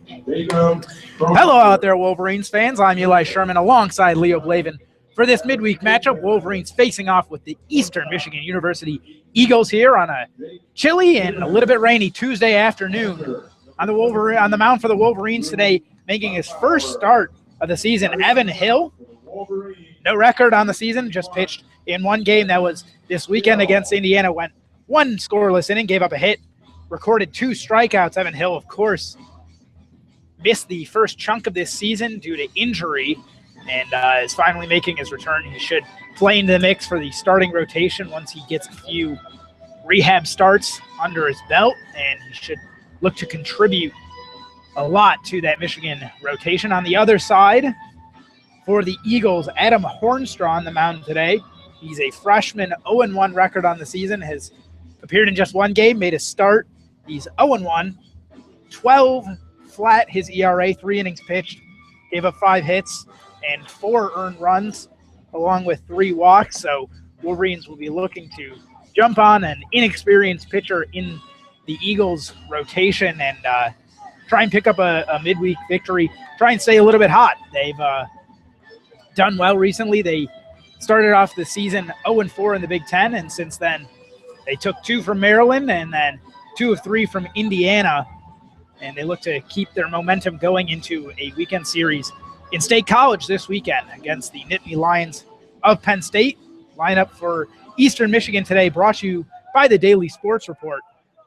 Hello out there, Wolverines fans. I'm Eli Sherman alongside Leo Blavin. For this midweek matchup, Wolverines facing off with the Eastern Michigan University Eagles here on a chilly and a little bit rainy Tuesday afternoon. On the mound for the Wolverines today, making his first start of the season, Evan Hill. No record on the season, just pitched in one game. That was this weekend against Indiana. Went one scoreless inning, gave up a hit, recorded 2 strikeouts. Evan Hill, of course, missed the first chunk of this season due to injury and is finally making his return. He should play into the mix for the starting rotation once he gets a few rehab starts under his belt, and he should look to contribute a lot to that Michigan rotation. On the other side, for the Eagles, Adam Hornstraw on the mound today. He's a freshman, 0-1 record on the season, has appeared in just one game, made a start. He's 0-1, 12 flat his ERA, 3 innings pitched, gave up 5 hits and 4 earned runs, along with 3 walks. So Wolverines will be looking to jump on an inexperienced pitcher in the Eagles rotation and try and pick up a midweek victory, try and stay a little bit hot. They've done well recently. They started off the season 0-4 in the Big Ten, and since then they took 2 from Maryland and then 2 of 3 from Indiana, and they look to keep their momentum going into a weekend series in State College this weekend against the Nittany Lions of Penn State. Lineup for Eastern Michigan today brought to you by the Daily Sports Report.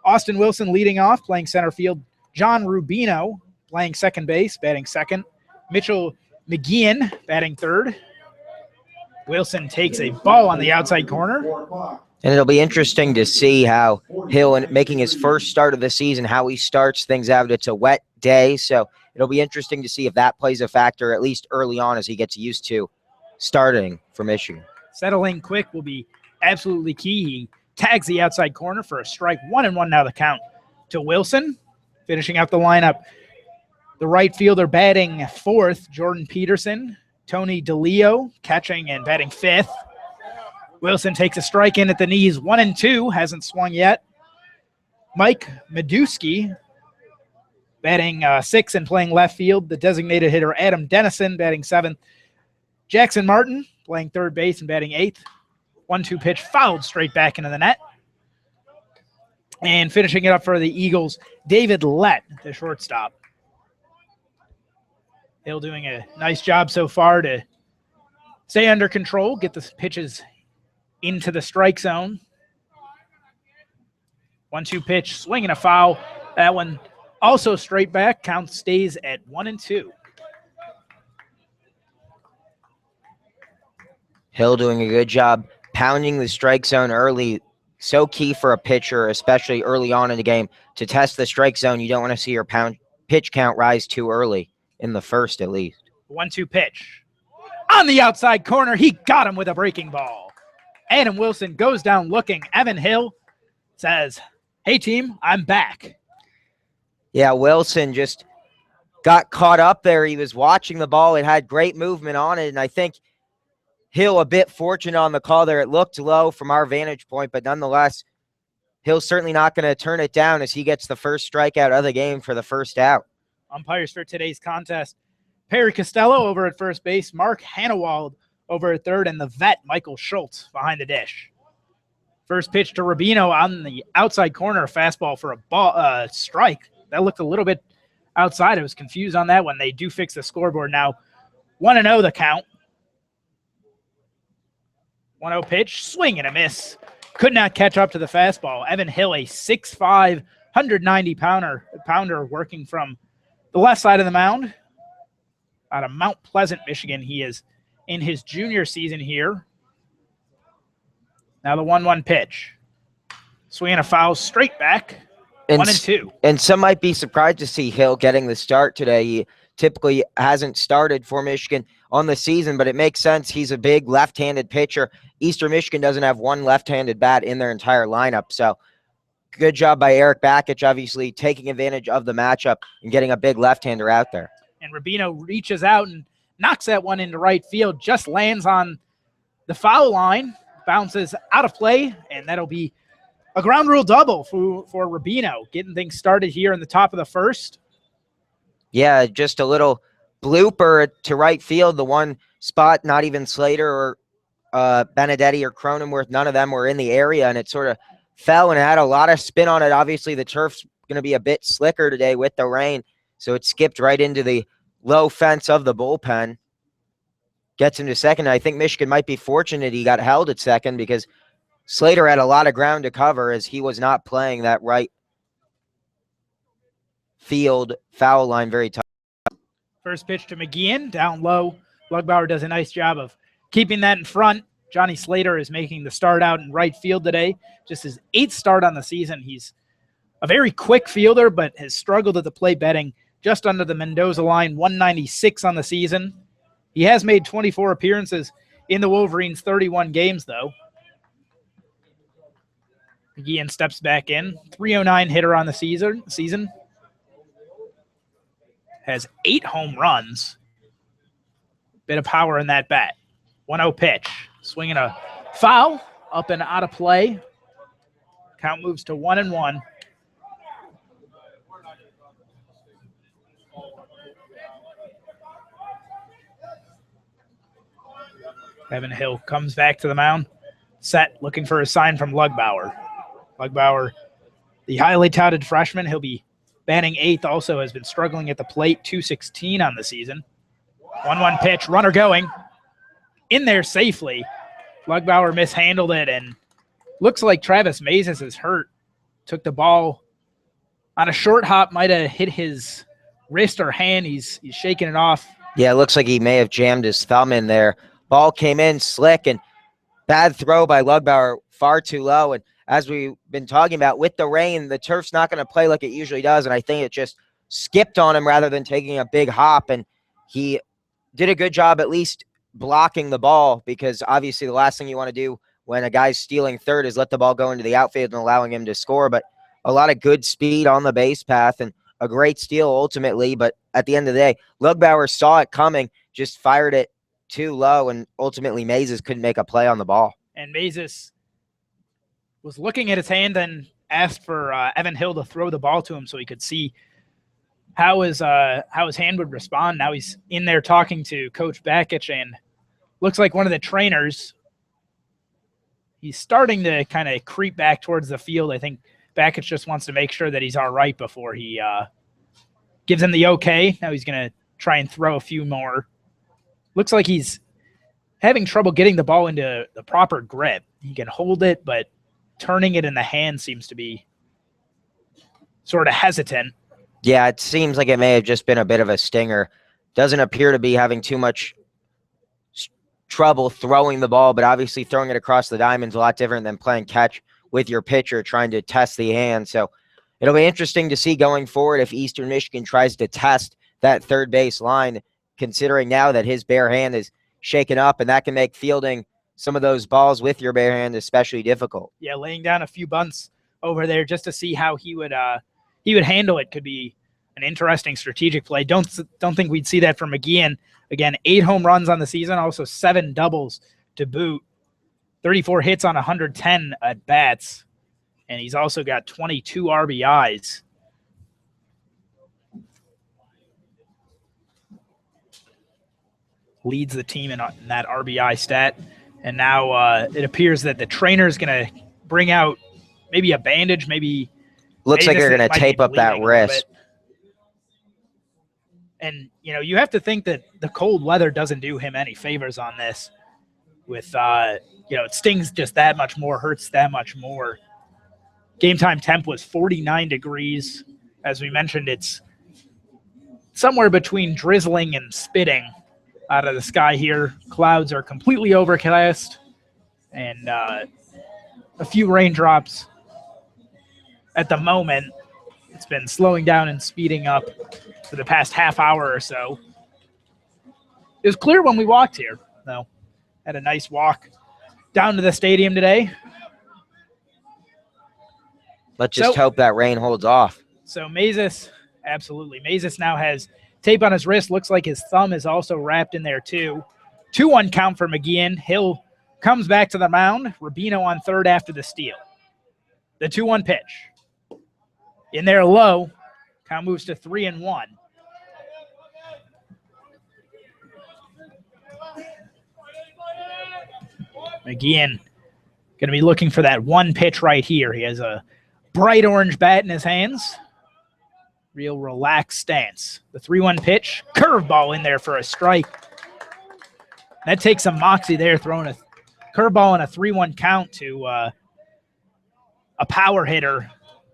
Austin Wilson leading off, playing center field. John Rubino playing second base, batting second. Mitchell McGeehan batting third. Wilson takes a ball on the outside corner. And it'll be interesting to see how Hill, making his first start of the season, how he starts things out. It's a wet day, so it'll be interesting to see if that plays a factor, at least early on, as he gets used to starting for Michigan. Settling quick will be absolutely key. He tags the outside corner for a strike. 1-1 now the count to Wilson. Finishing out the lineup, the right fielder batting fourth, Jordan Peterson. Tony DeLeo catching and batting fifth. Wilson takes a strike in at the knees, 1-2, hasn't swung yet. Mike Meduski batting sixth and playing left field. The designated hitter Adam Dennison batting seventh. Jackson Martin playing third base and batting eighth. 1-2 pitch fouled straight back into the net. And finishing it up for the Eagles, David Lett, the shortstop. Hill doing a nice job so far to stay under control, get the pitches into the strike zone. 1-2 pitch, swing and a foul. That one also straight back. Count stays at 1-2. Hill doing a good job pounding the strike zone early. So key for a pitcher, especially early on in the game, to test the strike zone. You don't want to see your pitch count rise too early in the first, at least. 1-2 pitch. On the outside corner, he got him with a breaking ball. Adam Wilson goes down looking. Evan Hill says, "Hey, team, I'm back." Yeah, Wilson just got caught up there. He was watching the ball. It had great movement on it, and I think Hill a bit fortunate on the call there. It looked low from our vantage point, but nonetheless, Hill's certainly not going to turn it down as he gets the first strikeout of the game for the first out. Umpires for today's contest: Perry Costello over at first base, Mark Hannawald over at third, and the vet Michael Schultz behind the dish. First pitch to Rubino on the outside corner, a fastball for a strike. That looked a little bit outside. I was confused on that one. They do fix the scoreboard now. 1-0 the count. 1-0 pitch, swing and a miss. Could not catch up to the fastball. Evan Hill, a 6'5", 190-pounder working from the left side of the mound. Out of Mount Pleasant, Michigan. He is in his junior season here. Now the 1-1 pitch. Swing and a foul straight back. 1-2. And some might be surprised to see Hill getting the start today. He typically hasn't started for Michigan on the season, but it makes sense. He's a big left-handed pitcher. Eastern Michigan doesn't have one left-handed bat in their entire lineup. So good job by Eric Bakich, obviously taking advantage of the matchup and getting a big left-hander out there. And Rubino reaches out and knocks that one into right field, just lands on the foul line, bounces out of play, and that'll be a ground rule double for Rubino, getting things started here in the top of the first. Yeah, just a little blooper to right field. The one spot, not even Slater or Benedetti or Cronenworth, none of them were in the area, and it sort of fell and it had a lot of spin on it. Obviously, the turf's going to be a bit slicker today with the rain, so it skipped right into the low fence of the bullpen. Gets him to second. I think Michigan might be fortunate he got held at second because Slater had a lot of ground to cover as he was not playing that right field foul line very tough. First pitch to McGeehan, down low. Lugbauer does a nice job of keeping that in front. Johnny Slater is making the start out in right field today. Just his 8th start on the season. He's a very quick fielder, but has struggled at the plate, betting just under the Mendoza line, 196 on the season. He has made 24 appearances in the Wolverines' 31 games, though. McGeehan steps back in. 309 hitter on the season. Has 8 home runs. Bit of power in that bat. 1-0 pitch. Swinging a foul up and out of play. Count moves to 1-1. Evan Hill comes back to the mound. Set, looking for a sign from Lugbauer. Lugbauer, the highly touted freshman, he'll be batting 8th, also has been struggling at the plate, 216 on the season. 1-1 pitch, runner going. In there safely. Lugbauer mishandled it, and looks like Travis Mazes is hurt. Took the ball on a short hop, might have hit his wrist or hand. He's shaking it off. Yeah, it looks like he may have jammed his thumb in there. Ball came in slick, and bad throw by Lugbauer, far too low. And as we've been talking about, with the rain, the turf's not going to play like it usually does, and I think it just skipped on him rather than taking a big hop, and he did a good job at least blocking the ball, because obviously the last thing you want to do when a guy's stealing third is let the ball go into the outfield and allowing him to score. But a lot of good speed on the base path and a great steal ultimately. But at the end of the day, Lugbauer saw it coming, just fired it too low, and ultimately Mazes couldn't make a play on the ball. And Mazes was looking at his hand and asked for Evan Hill to throw the ball to him so he could see how his hand would respond. Now he's in there talking to Coach Bakich, and looks like one of the trainers. He's starting to kind of creep back towards the field. I think Bakich just wants to make sure that he's all right before he gives him the okay. Now he's going to try and throw a few more. Looks like he's having trouble getting the ball into the proper grip. He can hold it, but turning it in the hand seems to be sort of hesitant. Yeah, it seems like it may have just been a bit of a stinger. Doesn't appear to be having too much trouble throwing the ball, but obviously throwing it across the diamond is a lot different than playing catch with your pitcher trying to test the hand. So it'll be interesting to see going forward if Eastern Michigan tries to test that third base line, considering now that his bare hand is shaken up, and that can make fielding some of those balls with your bare hand especially difficult. Yeah, laying down a few bunts over there just to see how he would handle it could be an interesting strategic play. Don't think we'd see that from McGeehan. Again, 8 home runs on the season, also 7 doubles to boot, 34 hits on 110 at bats, and he's also got 22 RBIs. Leads the team in that RBI stat. And now it appears that the trainer is going to bring out maybe a bandage, maybe. Looks like they're going to tape up that wrist. And, you have to think that the cold weather doesn't do him any favors on this. With, it stings just that much more, hurts that much more. Game time temp was 49 degrees. As we mentioned, it's somewhere between drizzling and spitting out of the sky here. Clouds are completely overcast, and a few raindrops at the moment. It's been slowing down and speeding up for the past half hour or so. It was clear when we walked here, though. Had a nice walk down to the stadium today. Let's just hope that rain holds off. So Mazes, absolutely. Mazes now has tape on his wrist. Looks like his thumb is also wrapped in there too. 2-1 count for McGeehan. Hill comes back to the mound. Rubino on third after the steal. The 2-1 pitch. In there low. Count moves to 3-1. McGeehan going to be looking for that one pitch right here. He has a bright orange bat in his hands. Real relaxed stance. The 3-1 pitch, curveball in there for a strike. That takes some moxie there, throwing a curveball and a 3-1 count to a power hitter.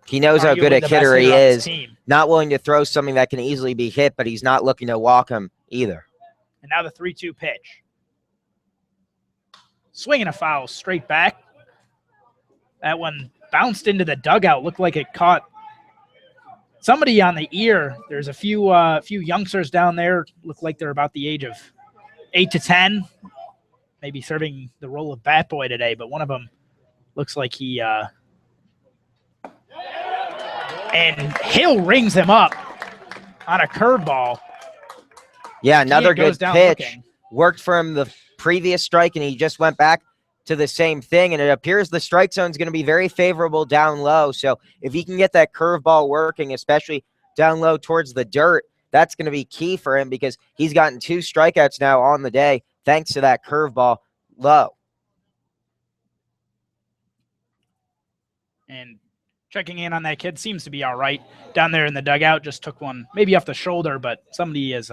He knows how good a hitter he is. Not willing to throw something that can easily be hit, but he's not looking to walk him either. And now the 3-2 pitch. Swinging a foul straight back. That one bounced into the dugout. Looked like it caught somebody on the ear. There's a few youngsters down there. Look like they're about the age of 8 to 10. Maybe serving the role of bat boy today, but one of them looks like he and Hill rings him up on a curveball. Yeah, another good pitch. Worked for him the previous strike, and he just went back to the same thing, and it appears the strike zone is going to be very favorable down low. So if he can get that curveball working, especially down low towards the dirt, that's going to be key for him because he's gotten 2 strikeouts now on the day thanks to that curveball low. And checking in on that kid, seems to be all right down there in the dugout. Just took one maybe off the shoulder, but somebody is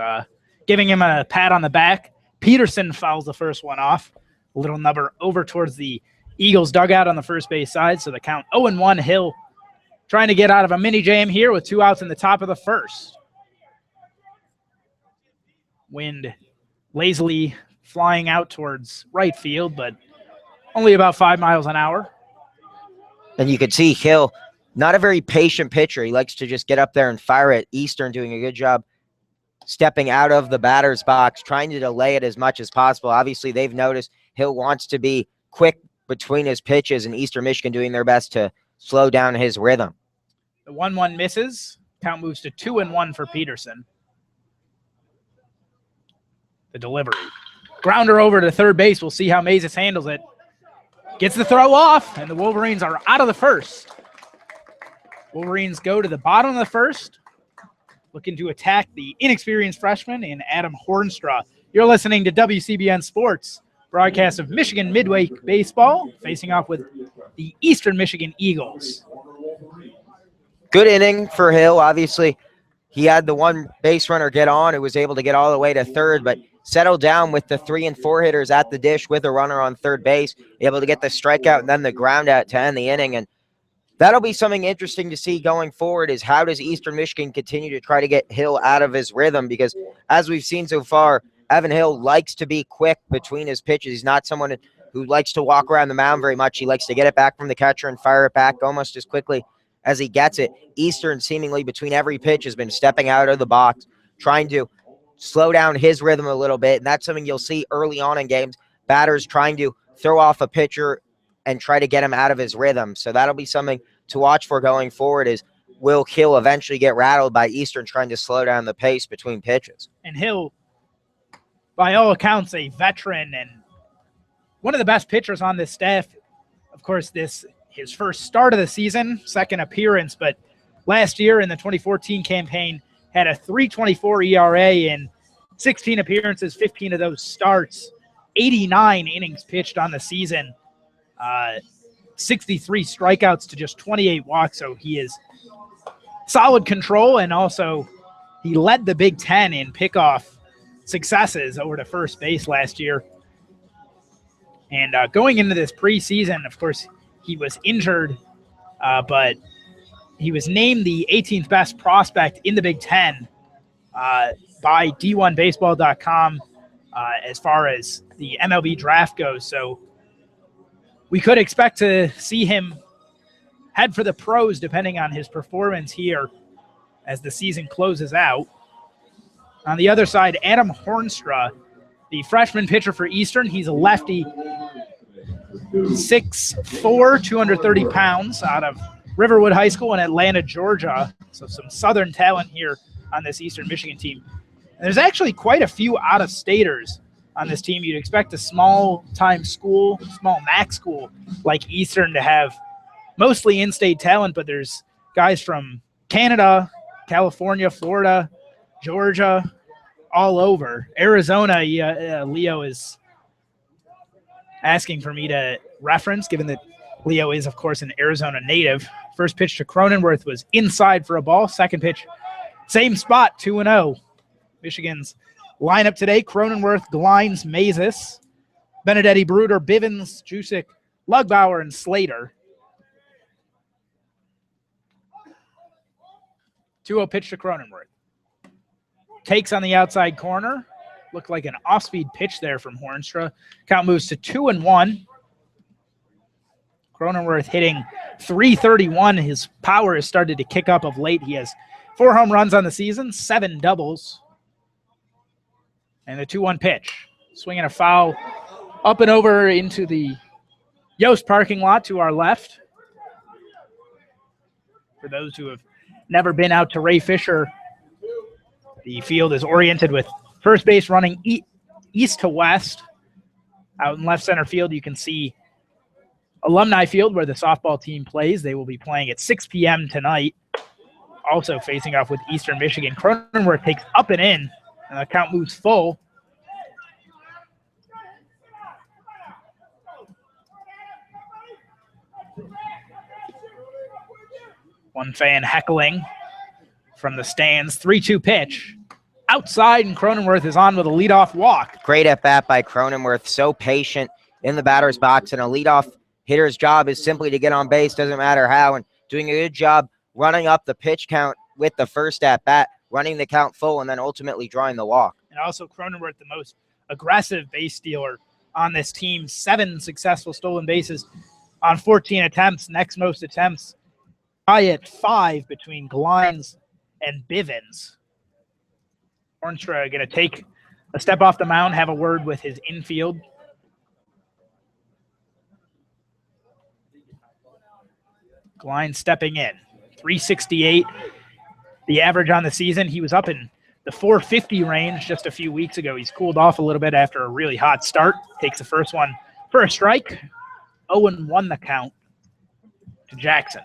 giving him a pat on the back. Peterson fouls the first one off. A little number over towards the Eagles dugout on the first base side. So the count 0-1. Hill trying to get out of a mini jam here with 2 outs in the top of the first. Wind lazily flying out towards right field, but only about 5 miles an hour. And you could see Hill, not a very patient pitcher. He likes to just get up there and fire it. Eastern doing a good job stepping out of the batter's box, trying to delay it as much as possible. Obviously, they've noticed Hill wants to be quick between his pitches, and Eastern Michigan doing their best to slow down his rhythm. The 1-1 misses. Count moves to 2-1 for Peterson. The delivery. Grounder over to third base. We'll see how Mazes handles it. Gets the throw off, and the Wolverines are out of the first. Wolverines go to the bottom of the first, looking to attack the inexperienced freshman in Adam Hornstra. You're listening to WCBN Sports, broadcast of Michigan Midweek Baseball, facing off with the Eastern Michigan Eagles. Good inning for Hill. Obviously, he had the one base runner get on, who was able to get all the way to third, but settled down with the 3 and 4 hitters at the dish with a runner on third base, able to get the strikeout and then the ground out to end the inning. And that'll be something interesting to see going forward, is how does Eastern Michigan continue to try to get Hill out of his rhythm? Because as we've seen so far, Evan Hill likes to be quick between his pitches. He's not someone who likes to walk around the mound very much. He likes to get it back from the catcher and fire it back almost as quickly as he gets it. Eastern, seemingly between every pitch, has been stepping out of the box, trying to slow down his rhythm a little bit, and that's something you'll see early on in games. Batters trying to throw off a pitcher and try to get him out of his rhythm. So that'll be something to watch for going forward, is will Hill eventually get rattled by Eastern trying to slow down the pace between pitches? And Hill, by all accounts, a veteran and one of the best pitchers on this staff. Of course, this his first start of the season, second appearance, but last year in the 2014 campaign had a 3.24 ERA in 16 appearances, 15 of those starts, 89 innings pitched on the season, 63 strikeouts to just 28 walks. So he is solid control, and also he led the Big Ten in pickoff successes over to first base last year. And going into this preseason, of course, he was injured, but he was named the 18th best prospect in the Big Ten by D1Baseball.com as far as the MLB draft goes. So we could expect to see him head for the pros depending on his performance here as the season closes out. On the other side, Adam Hornstra, the freshman pitcher for Eastern. He's a lefty, 6'4", 230 pounds, out of Riverwood High School in Atlanta, Georgia. So some Southern talent here on this Eastern Michigan team. And there's actually quite a few out-of-staters on this team. You'd expect a small-time school, small MAC school like Eastern to have mostly in-state talent, but there's guys from Canada, California, Florida, Georgia, all over. Arizona, Leo is asking for me to reference, given that Leo is, of course, an Arizona native. First pitch to Cronenworth was inside for a ball. Second pitch, same spot, 2-0. Michigan's lineup today: Cronenworth, Glines, Mazes, Benedetti, Bruder, Bivens, Jusic, Lugbauer, and Slater. 2-0 pitch to Cronenworth. Takes on the outside corner. Looked like an off-speed pitch there from Hornstra. Count moves to 2-1. Cronenworth hitting .331. His power has started to kick up of late. He has 4 home runs on the season, 7 doubles. And the 2-1 pitch. Swinging a foul up and over into the Yost parking lot to our left. For those who have never been out to Ray Fisher, the field is oriented with first base running east to west. Out in left center field, you can see Alumni Field where the softball team plays. They will be playing at 6 p.m. tonight. Also facing off with Eastern Michigan. Cronenworth takes up and in, and the count moves full. One fan heckling from the stands. 3-2 pitch. Outside, and Cronenworth is on with a leadoff walk. Great at bat by Cronenworth. So patient in the batter's box, and a leadoff hitter's job is simply to get on base, doesn't matter how, and doing a good job running up the pitch count with the first at bat, running the count full, and then ultimately drawing the walk. And also Cronenworth, the most aggressive base stealer on this team. 7 successful stolen bases on 14 attempts. Next most attempts at 5 between Glines and Bivens. Hornstra going to take a step off the mound, have a word with his infield. Glines stepping in. 368, the average on the season. He was up in the 450 range just a few weeks ago. He's cooled off a little bit after a really hot start. Takes the first one for a strike. 0-1 the count to Jackson.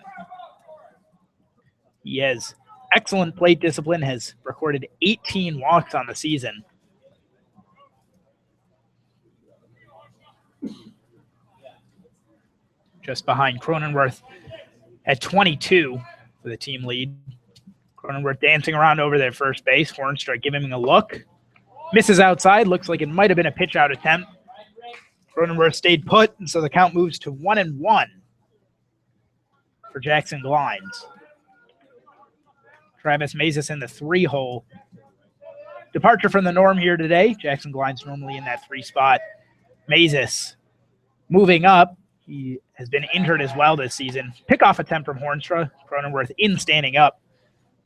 He has excellent plate discipline, has recorded 18 walks on the season. Just behind Cronenworth at 22 for the team lead. Cronenworth dancing around over there first base. Hornstra giving him a look. Misses outside. Looks like it might have been a pitch out attempt. Cronenworth stayed put, and so the count moves to 1-1 for Jackson Glines. Travis Mazes in the 3-hole. Departure from the norm here today. Jackson Glines normally in that 3 spot. Mazes moving up. He has been injured as well this season. Pickoff attempt from Hornstra. Cronenworth in standing up.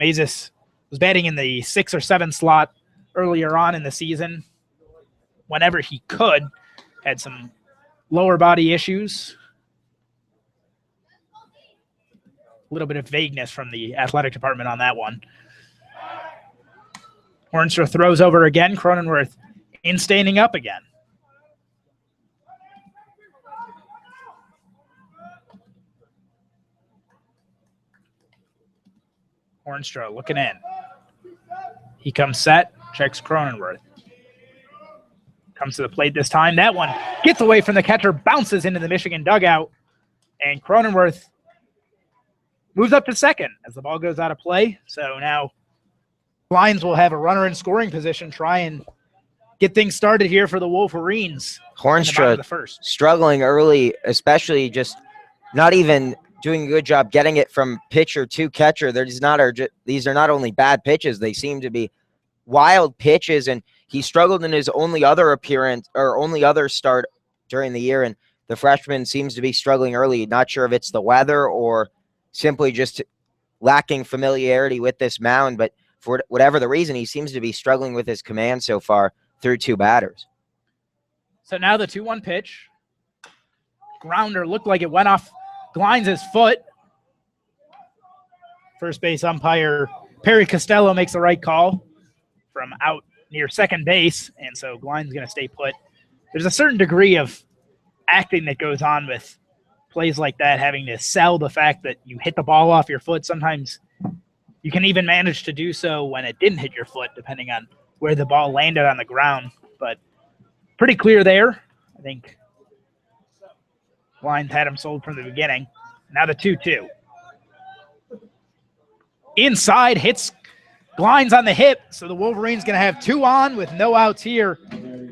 Mazes was batting in the 6 or 7 slot earlier on in the season. Whenever he could. Had some lower body issues. A little bit of vagueness from the athletic department on that one. Hornstra throws over again. Cronenworth in standing up again. Hornstra looking in. He comes set, checks Cronenworth. Comes to the plate this time. That one gets away from the catcher, bounces into the Michigan dugout, and Cronenworth moves up to second as the ball goes out of play. So now Glines will have a runner in scoring position, try and get things started here for the Wolverines. Hornstra struggling early, especially just not even doing a good job getting it from pitcher to catcher. These are not only bad pitches, they seem to be wild pitches, and he struggled in his only other appearance or only other start during the year, and the freshman seems to be struggling early. Not sure if it's the weather or simply just lacking familiarity with this mound, but for whatever the reason, he seems to be struggling with his command so far through 2 batters. So now the 2-1 pitch. Grounder looked like it went off Glines' foot. First base umpire Perry Costello makes the right call from out near second base, and so Glines is going to stay put. There's a certain degree of acting that goes on with plays like that, having to sell the fact that you hit the ball off your foot. Sometimes you can even manage to do so when it didn't hit your foot, depending on where the ball landed on the ground. But pretty clear there. I think Glines had him sold from the beginning. Now the 2-2. Inside, hits Glines on the hip, so the Wolverines going to have 2 on with no outs here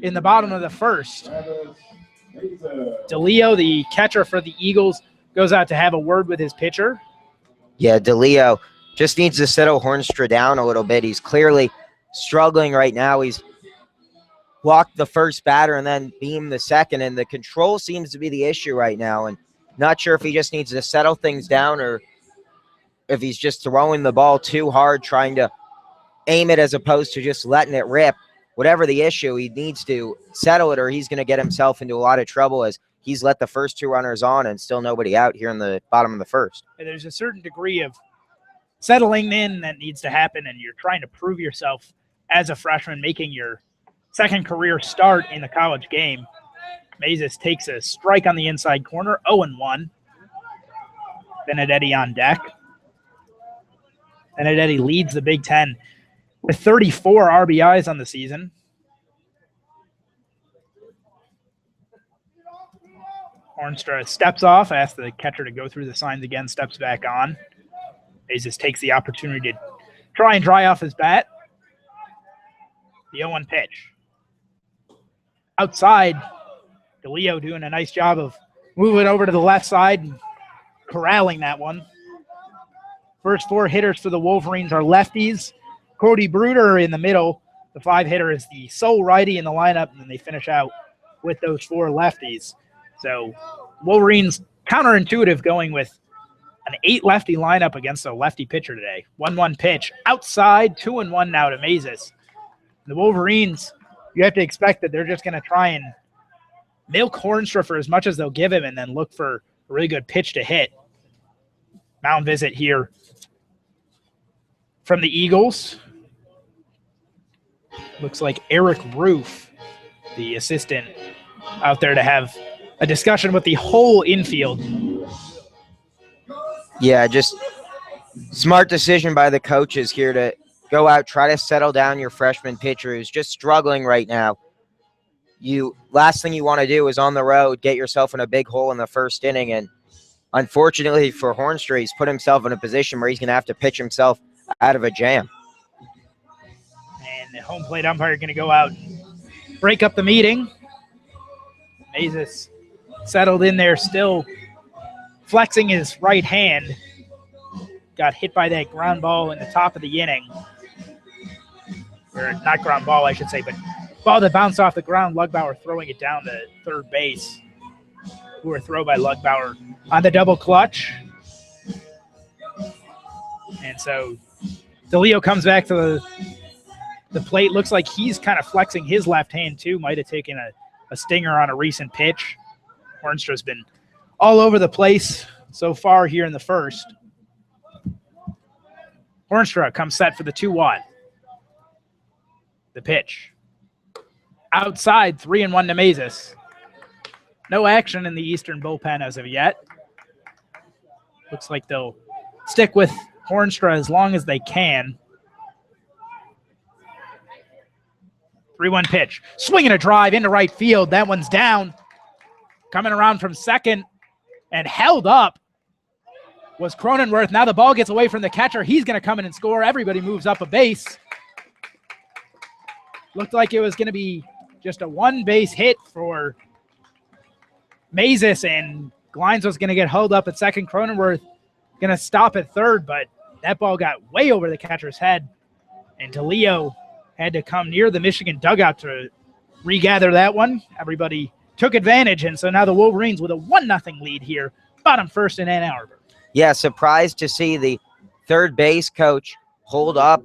in the bottom of the first. DeLeo, the catcher for the Eagles, goes out to have a word with his pitcher. Yeah, DeLeo just needs to settle Hornstra down a little bit. He's clearly struggling right now. He's walked the first batter and then beamed the second, and the control seems to be the issue right now. And not sure if he just needs to settle things down or if he's just throwing the ball too hard, trying to aim it as opposed to just letting it rip. Whatever the issue, he needs to settle it or he's going to get himself into a lot of trouble as he's let the first 2 runners on and still nobody out here in the bottom of the first. There's a certain degree of settling in that needs to happen, and you're trying to prove yourself as a freshman, making your second career start in the college game. Mazes takes a strike on the inside corner, 0-1. Benedetti on deck. Benedetti leads the Big Ten with 34 RBIs on the season. Hornstra steps off, asks the catcher to go through the signs again, steps back on. Mazes takes the opportunity to try and dry off his bat. The 0-1 pitch. Outside, DeLeo doing a nice job of moving over to the left side and corralling that one. First 4 hitters for the Wolverines are lefties. Cody Bruder in the middle. The 5 hitter is the sole righty in the lineup, and then they finish out with those 4 lefties. So Wolverines counterintuitive going with an 8 lefty lineup against a lefty pitcher today. 1-1 pitch outside, 2-1 now to Mazes. The Wolverines, you have to expect that they're just going to try and milk Hornstra for as much as they'll give him and then look for a really good pitch to hit. Mound visit here from the Eagles. Looks like Eric Roof, the assistant, out there to have a discussion with the whole infield. Yeah, just smart decision by the coaches here to go out, try to settle down your freshman pitcher who's just struggling right now. Last thing you want to do is on the road, get yourself in a big hole in the first inning. And unfortunately for Hornstra, he's put himself in a position where he's going to have to pitch himself out of a jam. And the home plate umpire going to go out and break up the meeting. Mazes settled in there, still flexing his right hand. Got hit by that ground ball in the top of the inning. Or not ground ball, I should say, but ball that bounced off the ground. Lugbauer throwing it down to third base. Poor throw by Lugbauer on the double clutch. And so DeLeo comes back to the plate. Looks like he's kind of flexing his left hand too. Might have taken a stinger on a recent pitch. Hornstra's been all over the place so far here in the first. Hornstra comes set for the 2-1. The pitch. Outside, 3-1 to Mazes. No action in the Eastern bullpen as of yet. Looks like they'll stick with Hornstra as long as they can. 3-1 pitch. Swinging a drive into right field. That one's down. Coming around from second and held up was Cronenworth. Now the ball gets away from the catcher. He's going to come in and score. Everybody moves up a base. Looked like it was going to be just a 1-base hit for Mazes, and Glines was going to get held up at second. Cronenworth going to stop at third, but that ball got way over the catcher's head, and DeLeo had to come near the Michigan dugout to regather that one. Everybody took advantage, and so now the Wolverines with a 1-0 lead here, bottom first in Ann Arbor. Yeah, surprised to see the third base coach hold up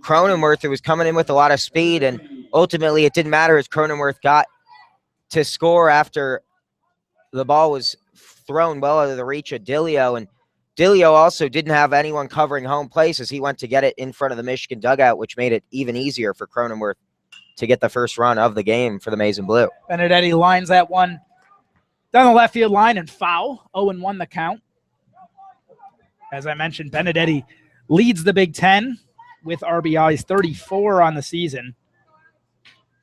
Cronenworth, who was coming in with a lot of speed, and ultimately it didn't matter as Cronenworth got to score after the ball was thrown well out of the reach of DeLeo, and DeLeo also didn't have anyone covering home plate as he went to get it in front of the Michigan dugout, which made it even easier for Cronenworth to get the first run of the game for the Maize and Blue. Benedetti lines that one down the left field line and foul. 0-1 the count. As I mentioned, Benedetti leads the Big Ten with RBIs, 34 on the season.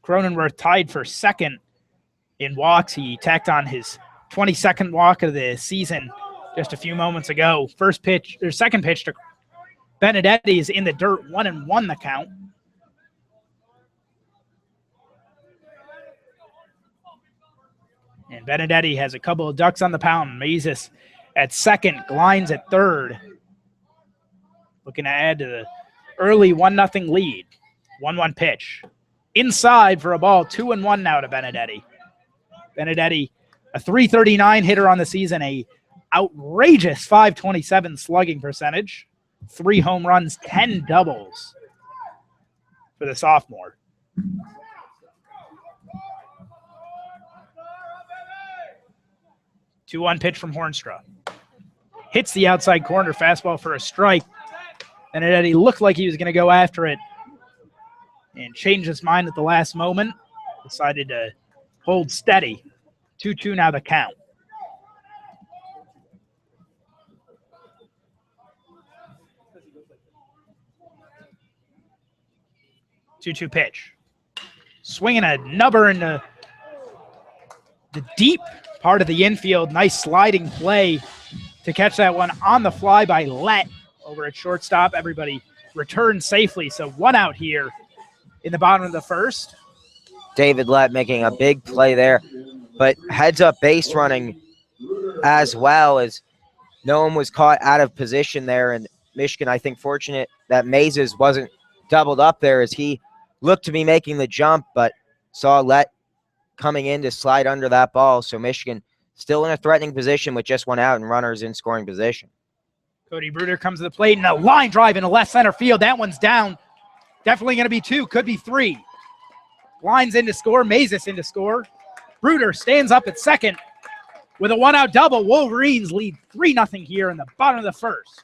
Cronenworth tied for second in walks. He tacked on his 22nd walk of the season just a few moments ago. Second pitch to Benedetti is in the dirt, 1-1 the count. And Benedetti has a couple of ducks on the pound. Mazes at second, Glines at third. Looking to add to the early 1-0 lead. 1-1 pitch. Inside for a ball, 2-1 now to Benedetti. Benedetti, a .339 hitter on the season, a outrageous .527 slugging percentage. 3 home runs, 10 doubles for the sophomore. Two-one pitch from Hornstra. Hits the outside corner, fastball for a strike. Benedetti looked like he was going to go after it and changed his mind at the last moment. Decided to hold steady. 2-2 now the count. Two-two pitch. Swinging a nubber into the deep part of the infield. Nice sliding play to catch that one on the fly by Lett over at shortstop. Everybody returned safely, so 1 out here in the bottom of the first. David Lett making a big play there, but heads-up base running as well, as no one was caught out of position there. And Michigan, I think, fortunate that Mazes wasn't doubled up there as he looked to be making the jump, but saw Lett coming in to slide under that ball. So Michigan still in a threatening position with just 1 out and runners in scoring position. Cody Bruder comes to the plate and a line drive into left center field. That one's down. Definitely going to be 2, could be 3. Lines in to score, Mazes in to score. Bruder stands up at second with a 1-out double. Wolverines lead 3-0 here in the bottom of the first.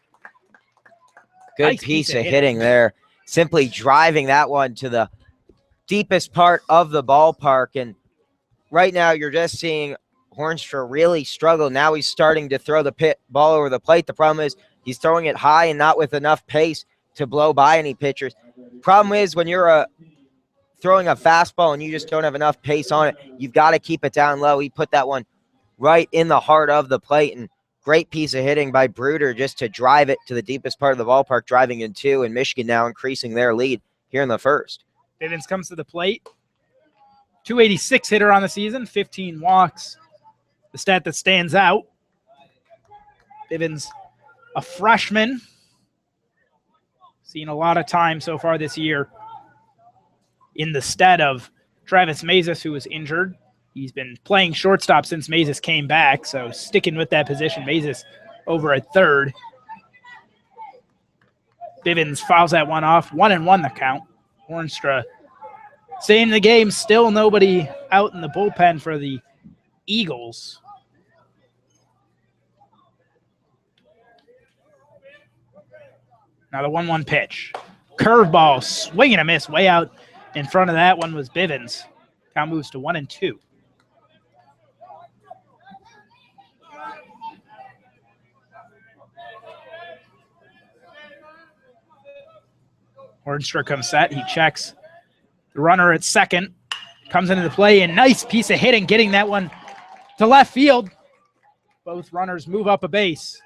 Good Nice piece of hitting there. Simply driving that one to the deepest part of the ballpark. And right now you're just seeing Hornstra really struggle. Now he's starting to throw the ball over the plate. The problem is he's throwing it high and not with enough pace to blow by any pitchers. Problem is when you're throwing a fastball and you just don't have enough pace on it, you've got to keep it down low. He put that one right in the heart of the plate, and great piece of hitting by Bruder just to drive it to the deepest part of the ballpark, driving in 2, and Michigan now increasing their lead here in the first. Bivens comes to the plate. .286 hitter on the season, 15 walks. The stat that stands out. Bivens, a freshman. Seen a lot of time so far this year in the stead of Travis Mazes, who was injured. He's been playing shortstop since Mazes came back, so sticking with that position. Mazes over at third. Bivens fouls that one off. 1-1 the count. Hornstra staying in the game. Still nobody out in the bullpen for the Eagles. Now the 1-1 pitch. Curveball, swing and a miss. Way out in front of that one was Bivens. Count moves to 1-2. Hornstra comes set. He checks the runner at second. Comes into the play, and nice piece of hitting, getting that one to left field. Both runners move up a base.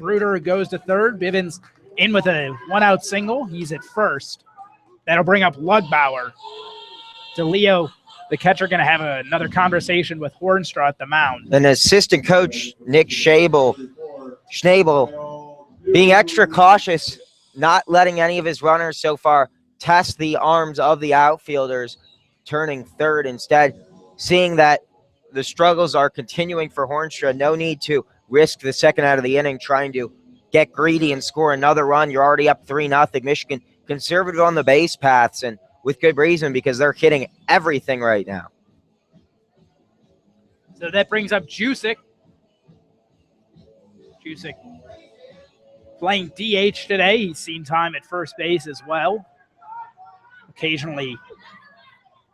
Bruder goes to third. Bivens in with a 1-out single. He's at first. That'll bring up Lugbauer. DeLeo, the catcher, going to have another conversation with Hornstra at the mound. And assistant coach Nick Schnabel being extra cautious, not letting any of his runners so far test the arms of the outfielders, turning third instead. Seeing that the struggles are continuing for Hornstra, no need to risk the second out of the inning trying to get greedy and score another run. You're already up 3-0. Michigan conservative on the base paths, and with good reason, because they're hitting everything right now. So that brings up Jusic. Jusic playing DH today. He's seen time at first base as well. Occasionally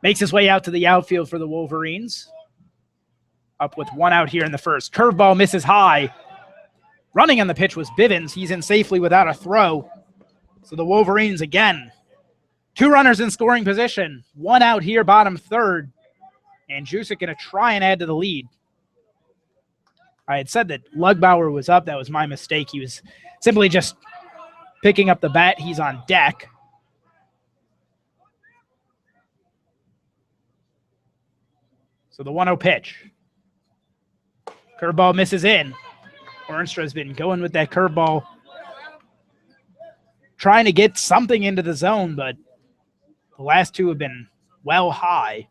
makes his way out to the outfield for the Wolverines. Up with 1 out here in the first. Curveball misses high. Running on the pitch was Bivens. He's in safely without a throw. So the Wolverines again. 2 runners in scoring position. 1 out here, bottom third. And Jusic going to try and add to the lead. I had said that Lugbauer was up. That was my mistake. He was simply just picking up the bat. He's on deck. So the 1-0 pitch. Curveball misses in. Hornstra's been going with that curveball, trying to get something into the zone, but the last two have been well high.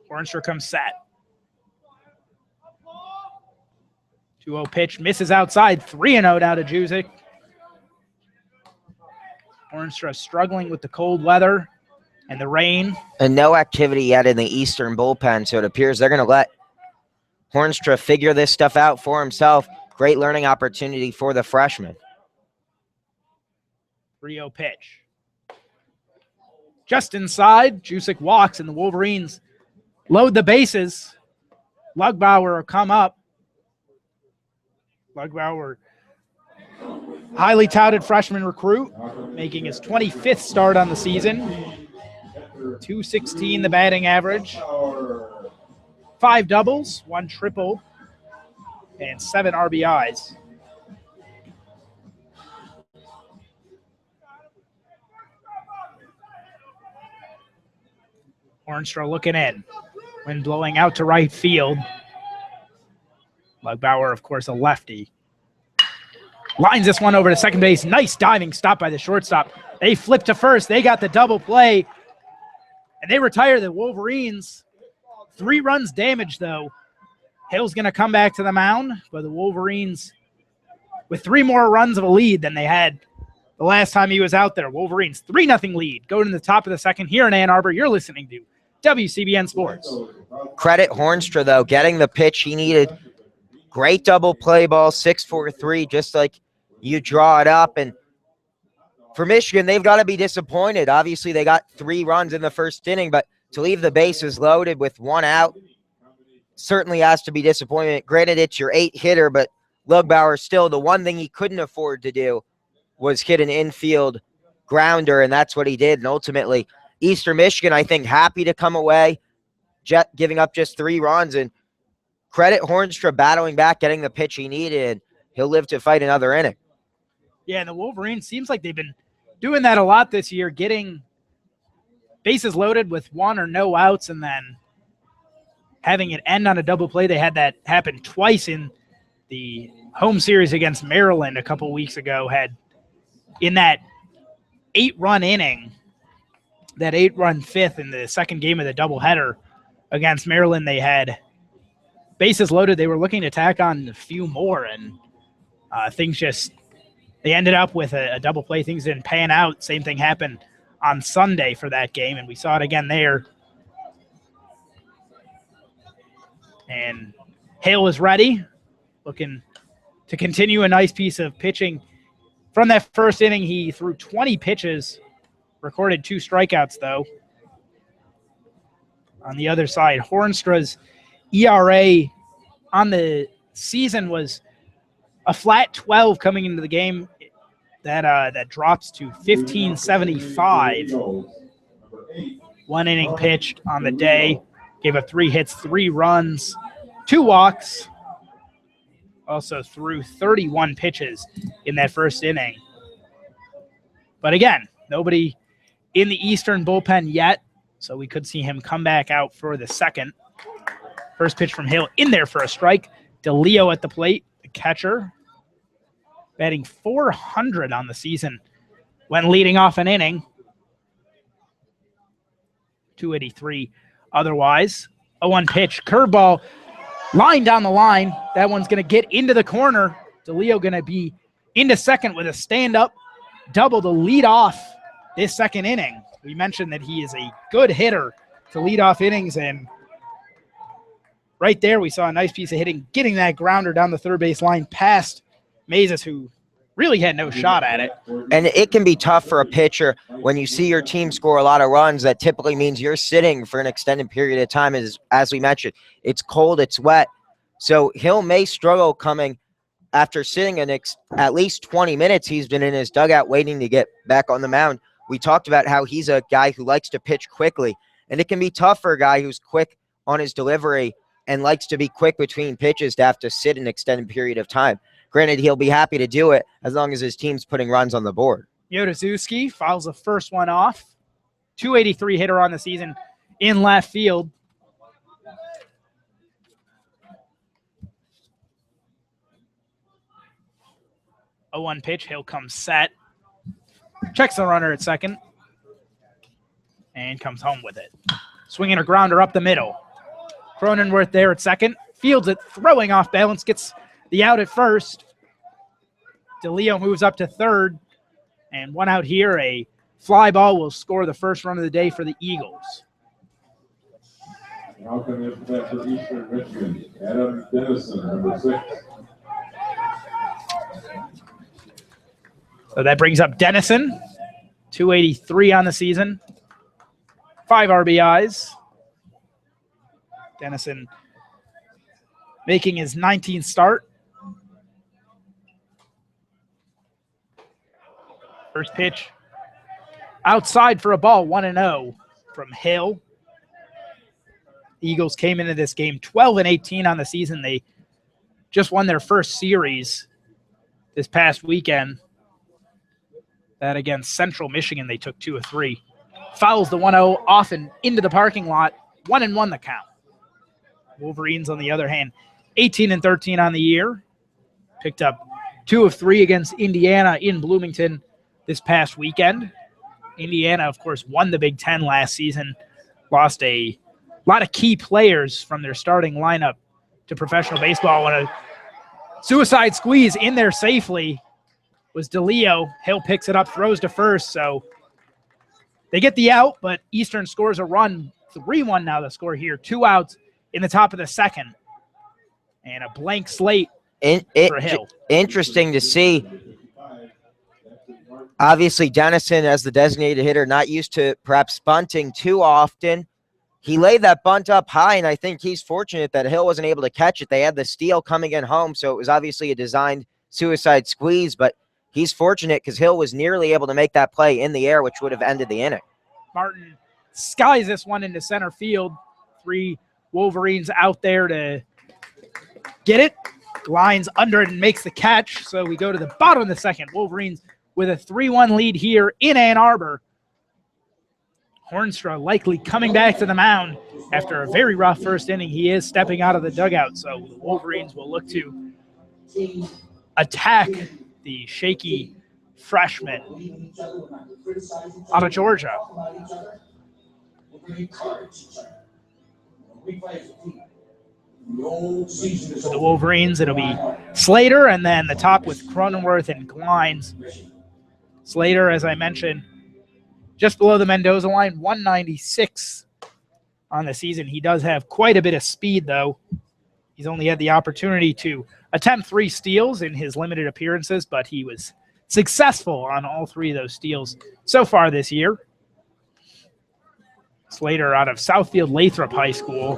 Hornstra comes set. 2-0 pitch, misses outside, 3-0 out of Jusic. Hornstra struggling with the cold weather and the rain. And no activity yet in the Eastern bullpen, so it appears they're going to let Hornstra figure this stuff out for himself. Great learning opportunity for the freshman. 3-0 pitch. Just inside, Jusic walks, and the Wolverines load the bases. Lugbauer will come up. Lugbauer, highly touted freshman recruit, making his 25th start on the season. .216 the batting average. 5 doubles, 1 triple, and 7 RBIs. Hornstra looking in. Wind blowing out to right field. Lugbauer, of course, a lefty. Lines this one over to second base. Nice diving stop by the shortstop. They flip to first. They got the double play. And they retire the Wolverines. 3 runs damaged, though. Hill's going to come back to the mound, but the Wolverines with 3 more runs of a lead than they had the last time he was out there. Wolverines 3-0 lead. Go to the top of the second here in Ann Arbor. You're listening to WCBN Sports. Credit Hornstra, though, getting the pitch he needed. Great double play ball, 6-4-3, just like you draw it up. And for Michigan, they've got to be disappointed. Obviously, they got 3 runs in the first inning, but to leave the bases loaded with 1 out certainly has to be disappointing. Granted, it's your 8th hitter, but Lugbauer still, the one thing he couldn't afford to do was hit an infield grounder, and that's what he did. And ultimately, Eastern Michigan, I think, happy to come away, giving up just 3 runs. And credit Hornstra battling back, getting the pitch he needed, and he'll live to fight another inning. Yeah, and the Wolverines seems like they've been doing that a lot this year, getting bases loaded with 1 or no outs and then having it end on a double play. They had that happen twice in the home series against Maryland a couple weeks ago. Had in that 8-run inning, that 8-run 5th in the second game of the doubleheader against Maryland, they had bases loaded. They were looking to tack on a few more, and they ended up with a double play. Things didn't pan out. Same thing happened on Sunday for that game, and we saw it again there. And Hale is ready, looking to continue a nice piece of pitching. From that first inning, he threw 20 pitches, recorded 2 strikeouts, though. On the other side, Hornstra's ERA on the season was a flat 12 coming into the game. That drops to 15.75. 1 inning pitched on the day. Gave up 3 hits, 3 runs, 2 walks. Also threw 31 pitches in that first inning. But again, nobody in the Eastern bullpen yet, so we could see him come back out for the second. First pitch from Hill in there for a strike. DeLeo at the plate, the catcher, batting .400 on the season when leading off an inning. 283 otherwise. 0-1 pitch, curveball, line down the line. That one's going to get into the corner. DeLeo going to be into second with a stand-up double to lead off this second inning. We mentioned that he is a good hitter to lead off innings, and right there we saw a nice piece of hitting, getting that grounder down the third base line past Mazes, who really had no shot at it. And it can be tough for a pitcher when you see your team score a lot of runs. That typically means you're sitting for an extended period of time. As we mentioned, it's cold, it's wet. So Hill may struggle coming after sitting at least 20 minutes. He's been in his dugout waiting to get back on the mound. We talked about how he's a guy who likes to pitch quickly. And it can be tough for a guy who's quick on his delivery and likes to be quick between pitches to have to sit an extended period of time. Granted, he'll be happy to do it as long as his team's putting runs on the board. Yodazuski fouls the first one off. 283 hitter on the season in left field. A 1 pitch. Hill comes set. Checks the runner at second. And comes home with it. Swinging a grounder up the middle. Cronenworth there at second. Fields it, throwing off balance. Gets the out at first. DeLeo moves up to third. And one out here. A fly ball will score the first run of the day for the Eagles. Now coming up back for Eastern Michigan, Adam Dennison, number 6. So that brings up Dennison. 283 on the season. 5 RBIs. Dennison making his 19th start. First pitch outside for a ball, 1-0 from Hill. The Eagles came into this game 12-18 on the season. They just won their first series this past weekend. That against Central Michigan, they took 2 of 3. Fouls the 1-0 off and into the parking lot. 1-1 the count. Wolverines, on the other hand, 18-13 on the year. Picked up 2 of 3 against Indiana in Bloomington this past weekend. Indiana, of course, won the Big Ten last season. Lost a lot of key players from their starting lineup to professional baseball. When a suicide squeeze in there safely was DeLeo. Hill picks it up, throws to first, so they get the out, but Eastern scores a run. 3-1 now the score here. 2 outs in the top of the second. And a blank slate for Hill. Interesting to see. Obviously, Dennison, as the designated hitter, not used to perhaps bunting too often. He laid that bunt up high, and I think he's fortunate that Hill wasn't able to catch it. They had the steal coming in home, so it was obviously a designed suicide squeeze, but he's fortunate because Hill was nearly able to make that play in the air, which would have ended the inning. Martin skies this one into center field. 3 Wolverines out there to get it. Lines under it and makes the catch. So we go to the bottom of the second. Wolverines with a 3-1 lead here in Ann Arbor. Hornstra likely coming back to the mound after a very rough first inning. He is stepping out of the dugout, so the Wolverines will look to attack the shaky freshman out of Georgia. For the Wolverines, it'll be Slater, and then the top with Cronenworth and Glines. Slater, as I mentioned, just below the Mendoza line, 196 on the season. He does have quite a bit of speed, though. He's only had the opportunity to attempt 3 steals in his limited appearances, but he was successful on all 3 of those steals so far this year. Slater out of Southfield Lathrop High School.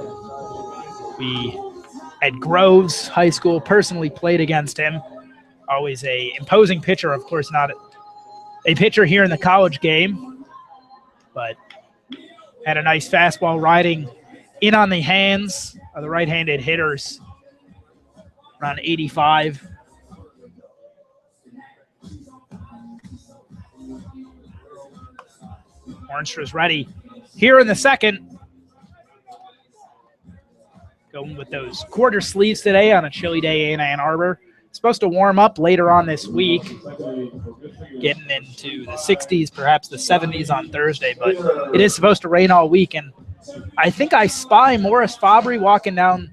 We at Groves High School personally played against him. Always a imposing pitcher, of course, not a pitcher here in the college game, but had a nice fastball riding in on the hands of the right-handed hitters, around 85. Hornstra's ready here in the second. Going with those quarter sleeves today on a chilly day in Ann Arbor. Supposed to warm up later on this week, getting into the 60s, perhaps the 70s on Thursday, but it is supposed to rain all week. And I think I spy Morris Fabry walking down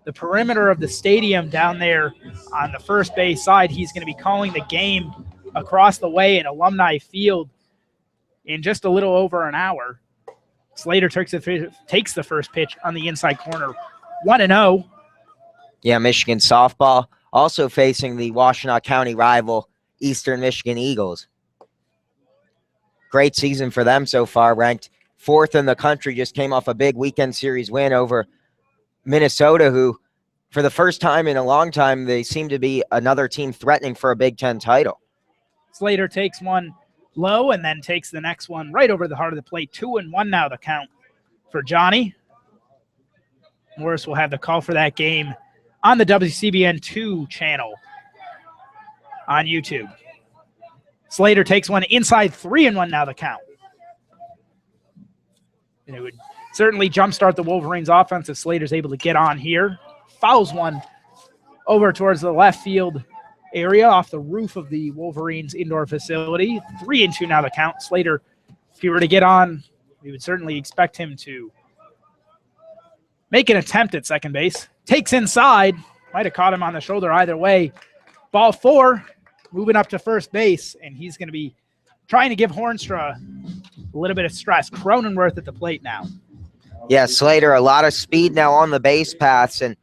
the perimeter of the stadium down there on the first base side. He's going to be calling the game across the way at Alumni Field in just a little over an hour. Slater takes the first pitch on the inside corner. 1-0. Yeah, Michigan softball also facing the Washtenaw County rival Eastern Michigan Eagles. Great season for them so far, ranked 4th in the country, just came off a big weekend series win over Minnesota, who for the first time in a long time, they seem to be another team threatening for a Big Ten title. Slater takes one low and then takes the next one right over the heart of the plate. 2-1 now the count for Johnny. Morris will have the call for that game on the WCBN 2 channel on YouTube. Slater takes one inside, 3-1 now the count. And it would certainly jumpstart the Wolverines offense if Slater's able to get on here. Fouls one over towards the left field area off the roof of the Wolverines indoor facility. 3-2 now the count. Slater, if he were to get on, we would certainly expect him to make an attempt at second base. Takes inside. Might have caught him on the shoulder either way. Ball 4, moving up to first base, and he's going to be trying to give Hornstra a little bit of stress. Cronenworth at the plate now. Yeah, Slater, a lot of speed now on the base paths, and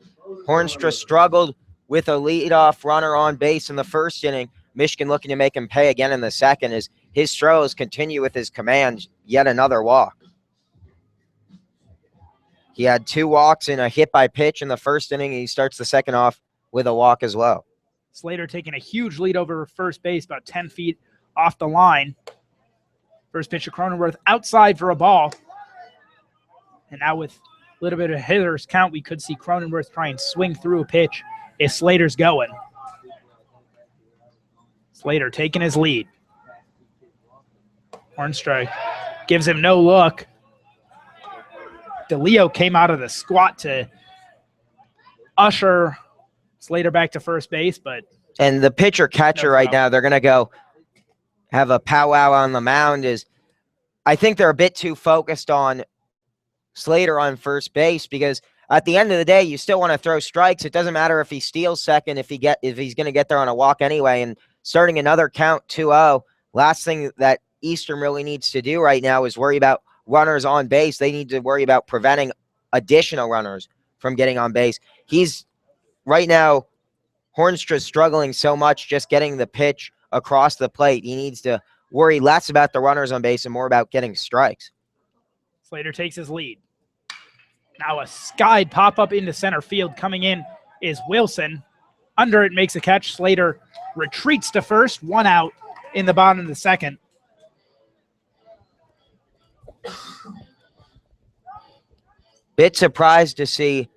Hornstra struggled with a leadoff runner on base in the first inning. Michigan looking to make him pay again in the second as his struggles continue with his command. Yet another walk. He had 2 walks and a hit by pitch in the first inning, and he starts the second off with a walk as well. Slater taking a huge lead over first base, about 10 feet off the line. First pitch to Cronenworth outside for a ball. And now with a little bit of hitter's count, we could see Cronenworth try and swing through a pitch if Slater's going. Slater taking his lead. Hornstra gives him no look. DeLeo came out of the squat to usher Slater back to first base, but... And the pitcher-catcher right now, they're going to go have a powwow on the mound. I think they're a bit too focused on Slater on first base because at the end of the day, you still want to throw strikes. It doesn't matter if he steals second, if he's going to get there on a walk anyway. And starting another count 2-0, last thing that Eastern really needs to do right now is worry about runners on base. They need to worry about preventing additional runners from getting on base. He's right now, Hornstra's struggling so much just getting the pitch across the plate. He needs to worry less about the runners on base and more about getting strikes. Slater takes his lead. Now a skied pop-up into center field. Coming in is Wilson. Under it makes a catch. Slater retreats to first. 1 out in the bottom of the second. Bit surprised to see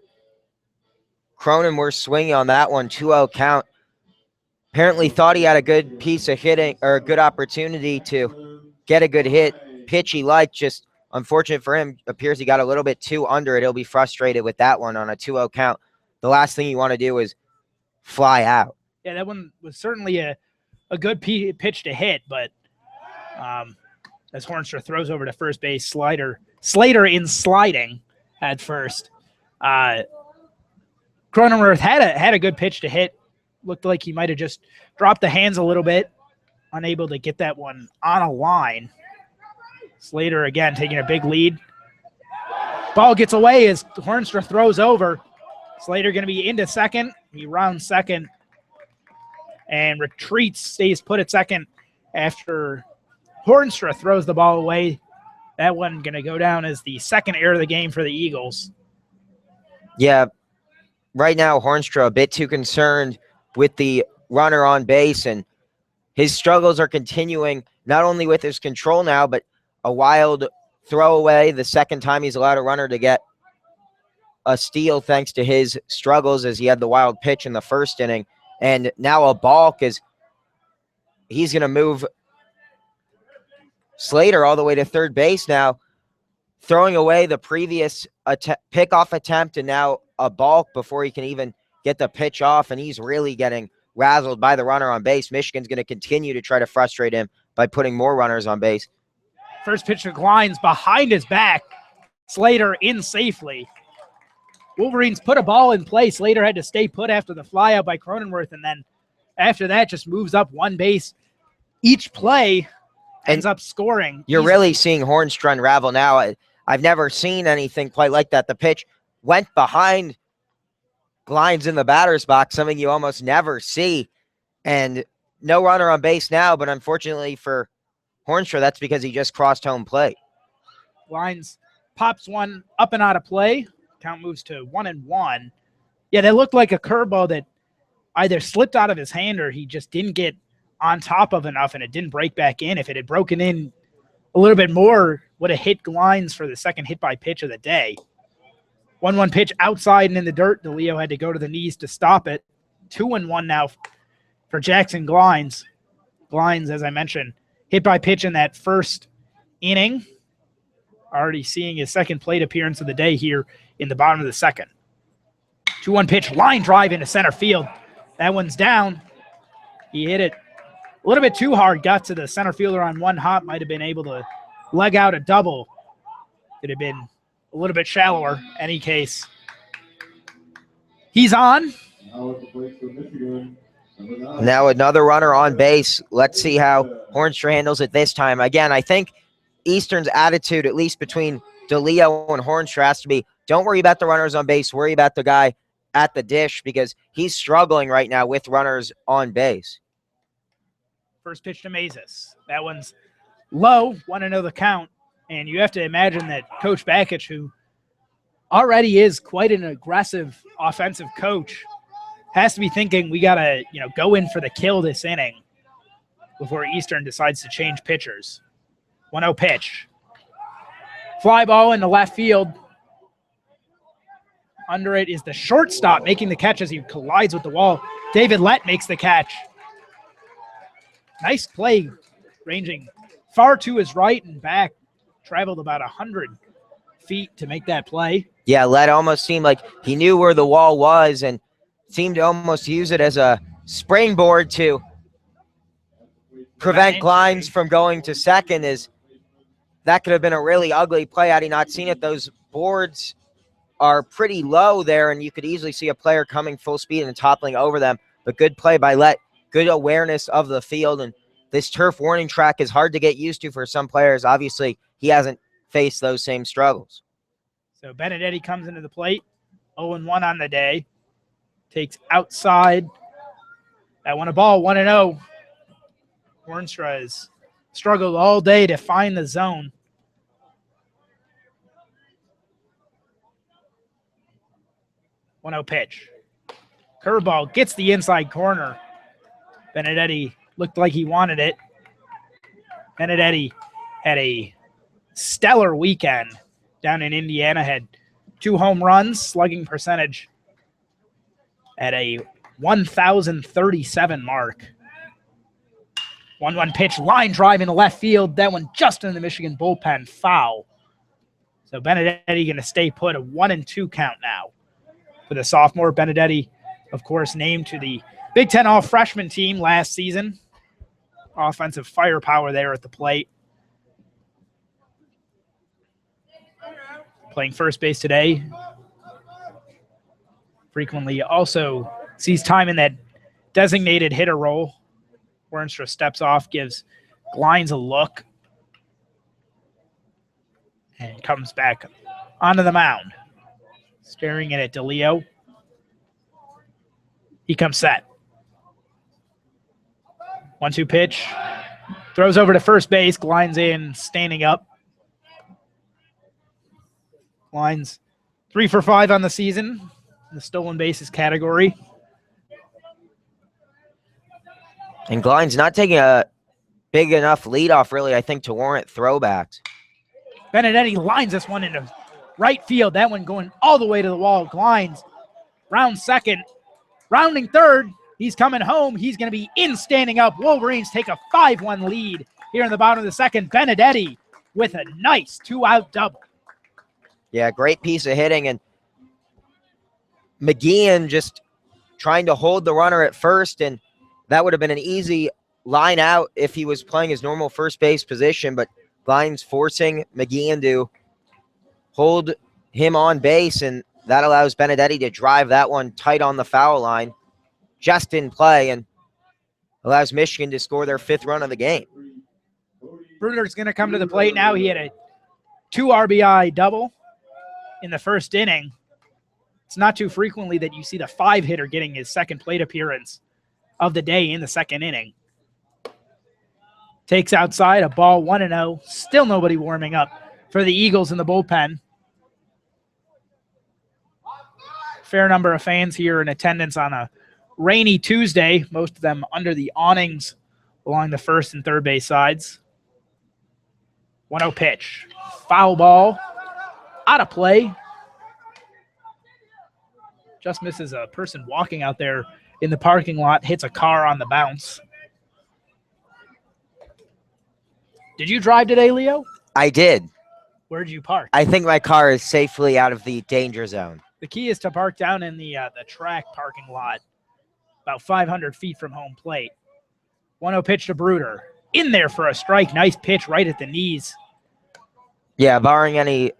Cronenworth swinging on that one. 2-0 count. Apparently thought he had a good piece of hitting or a good opportunity to get a good hit. Pitch he liked, just unfortunate for him. Appears he got a little bit too under it. He'll be frustrated with that one on a 2-0 count. The last thing you want to do is fly out. Yeah, that one was certainly a good pitch to hit, but as Hornstra throws over to first base, Slater in sliding at first. Cronenworth had a good pitch to hit. Looked like he might have just dropped the hands a little bit, unable to get that one on a line. Slater again taking a big lead. Ball gets away as Hornstra throws over. Slater going to be into second. He rounds second and retreats, stays put at second after Hornstra throws the ball away. That one going to go down as the second error of the game for the Eagles. Yeah, right now Hornstra a bit too concerned with the runner on base, and his struggles are continuing not only with his control now, but a wild throwaway the second time he's allowed a runner to get a steal thanks to his struggles as he had the wild pitch in the first inning. And now a balk as he's going to move Slater all the way to third base now, throwing away the previous pickoff attempt and now a balk before he can even get the pitch off, and he's really getting razzled by the runner on base. Michigan's going to continue to try to frustrate him by putting more runners on base. First pitch to Glines behind his back. Slater in safely. Wolverines put a ball in play. Slater had to stay put after the flyout by Cronenworth, and then after that just moves up one base. Each play ends up scoring. You're really seeing Hornstra unravel now. I've never seen anything quite like that. The pitch went behind Glines in the batter's box, something you almost never see. And no runner on base now, but unfortunately for Hornstra, that's because he just crossed home plate. Glines pops one up and out of play. Count moves to 1-1. Yeah, that looked like a curveball that either slipped out of his hand or he just didn't get on top of enough and it didn't break back in. If it had broken in a little bit more, would have hit Glines for the second hit by pitch of the day. 1-1 pitch outside and in the dirt. DeLeo had to go to the knees to stop it. 2-1 now for Jackson Glines. Glines, as I mentioned, hit by pitch in that first inning. Already seeing his second plate appearance of the day here in the bottom of the second. 2-1 pitch, line drive into center field. That one's down. He hit it a little bit too hard, got to the center fielder on one hop, might have been able to leg out a double. Could have been a little bit shallower. Any case, he's on. Now another runner on base. Let's see how Hornstra handles it this time. Again, I think Eastern's attitude, at least between DeLeo and Hornstra, has to be, don't worry about the runners on base, worry about the guy at the dish, because he's struggling right now with runners on base. First pitch to Mazes. That one's low, 1-0 the count. And you have to imagine that Coach Bakich, who already is quite an aggressive offensive coach, has to be thinking we got to, go in for the kill this inning before Eastern decides to change pitchers. 1-0 pitch. Fly ball into left field. Under it is the shortstop making the catch as he collides with the wall. David Lett makes the catch. Nice play, ranging far to his right and back. Traveled about 100 feet to make that play. Yeah, Lett almost seemed like he knew where the wall was and seemed to almost use it as a springboard to prevent Glines from going to second. That could have been a really ugly play had he not seen it. Those boards are pretty low there, and you could easily see a player coming full speed and toppling over them. But good play by Lett. Good awareness of the field, and this turf warning track is hard to get used to for some players. Obviously, he hasn't faced those same struggles. So Benedetti comes into the plate, 0-1 on the day. Takes outside. That one a ball, 1-0. Hornstra has struggled all day to find the zone. One 0 pitch. Curveball gets the inside corner. Benedetti looked like he wanted it. Benedetti had a stellar weekend down in Indiana, had 2 home runs, slugging percentage at a 1,037 mark. 1-1 pitch, line drive into left field. That one just in the Michigan bullpen, foul. So Benedetti going to stay put, a 1-2 count now for the sophomore. Benedetti, of course, named to the Big Ten All-Freshman team last season. Offensive firepower there at the plate. Playing first base today. Frequently also sees time in that designated hitter role. Hornstra steps off, gives Glines a look, and comes back onto the mound. Staring in at DeLeo. He comes set. 1-2 pitch. Throws over to first base. Glines in, standing up. Glines 3 for 5 on the season in the stolen bases category. And Glines not taking a big enough leadoff, really, I think, to warrant throwbacks. Benedetti lines this one into right field. That one going all the way to the wall. Glines round second. Rounding third. He's coming home. He's going to be in standing up. Wolverines take a 5-1 lead here in the bottom of the second. Benedetti with a nice 2-out double. Yeah, great piece of hitting. And McGeehan just trying to hold the runner at first, and that would have been an easy line out if he was playing his normal first base position, but Glines forcing McGeehan to hold him on base, and that allows Benedetti to drive that one tight on the foul line, just in play, and allows Michigan to score their 5th run of the game. Bruder's going to come to the plate now. He had a 2 RBI double in the first inning. It's not too frequently that you see the 5-hitter getting his second plate appearance of the day in the second inning. Takes outside, a ball, 1-0. Still nobody warming up for the Eagles in the bullpen. Fair number of fans here in attendance on a rainy Tuesday, most of them under the awnings along the first and third base sides. 1-0 pitch. Foul ball. Out of play. Just misses a person walking out there in the parking lot. Hits a car on the bounce. Did you drive today, Leo? I did. Where'd you park? I think my car is safely out of the danger zone. The key is to park down in the track parking lot, about 500 feet from home plate. 1-0 pitch to Bruder. In there for a strike. Nice pitch right at the knees. Yeah, barring any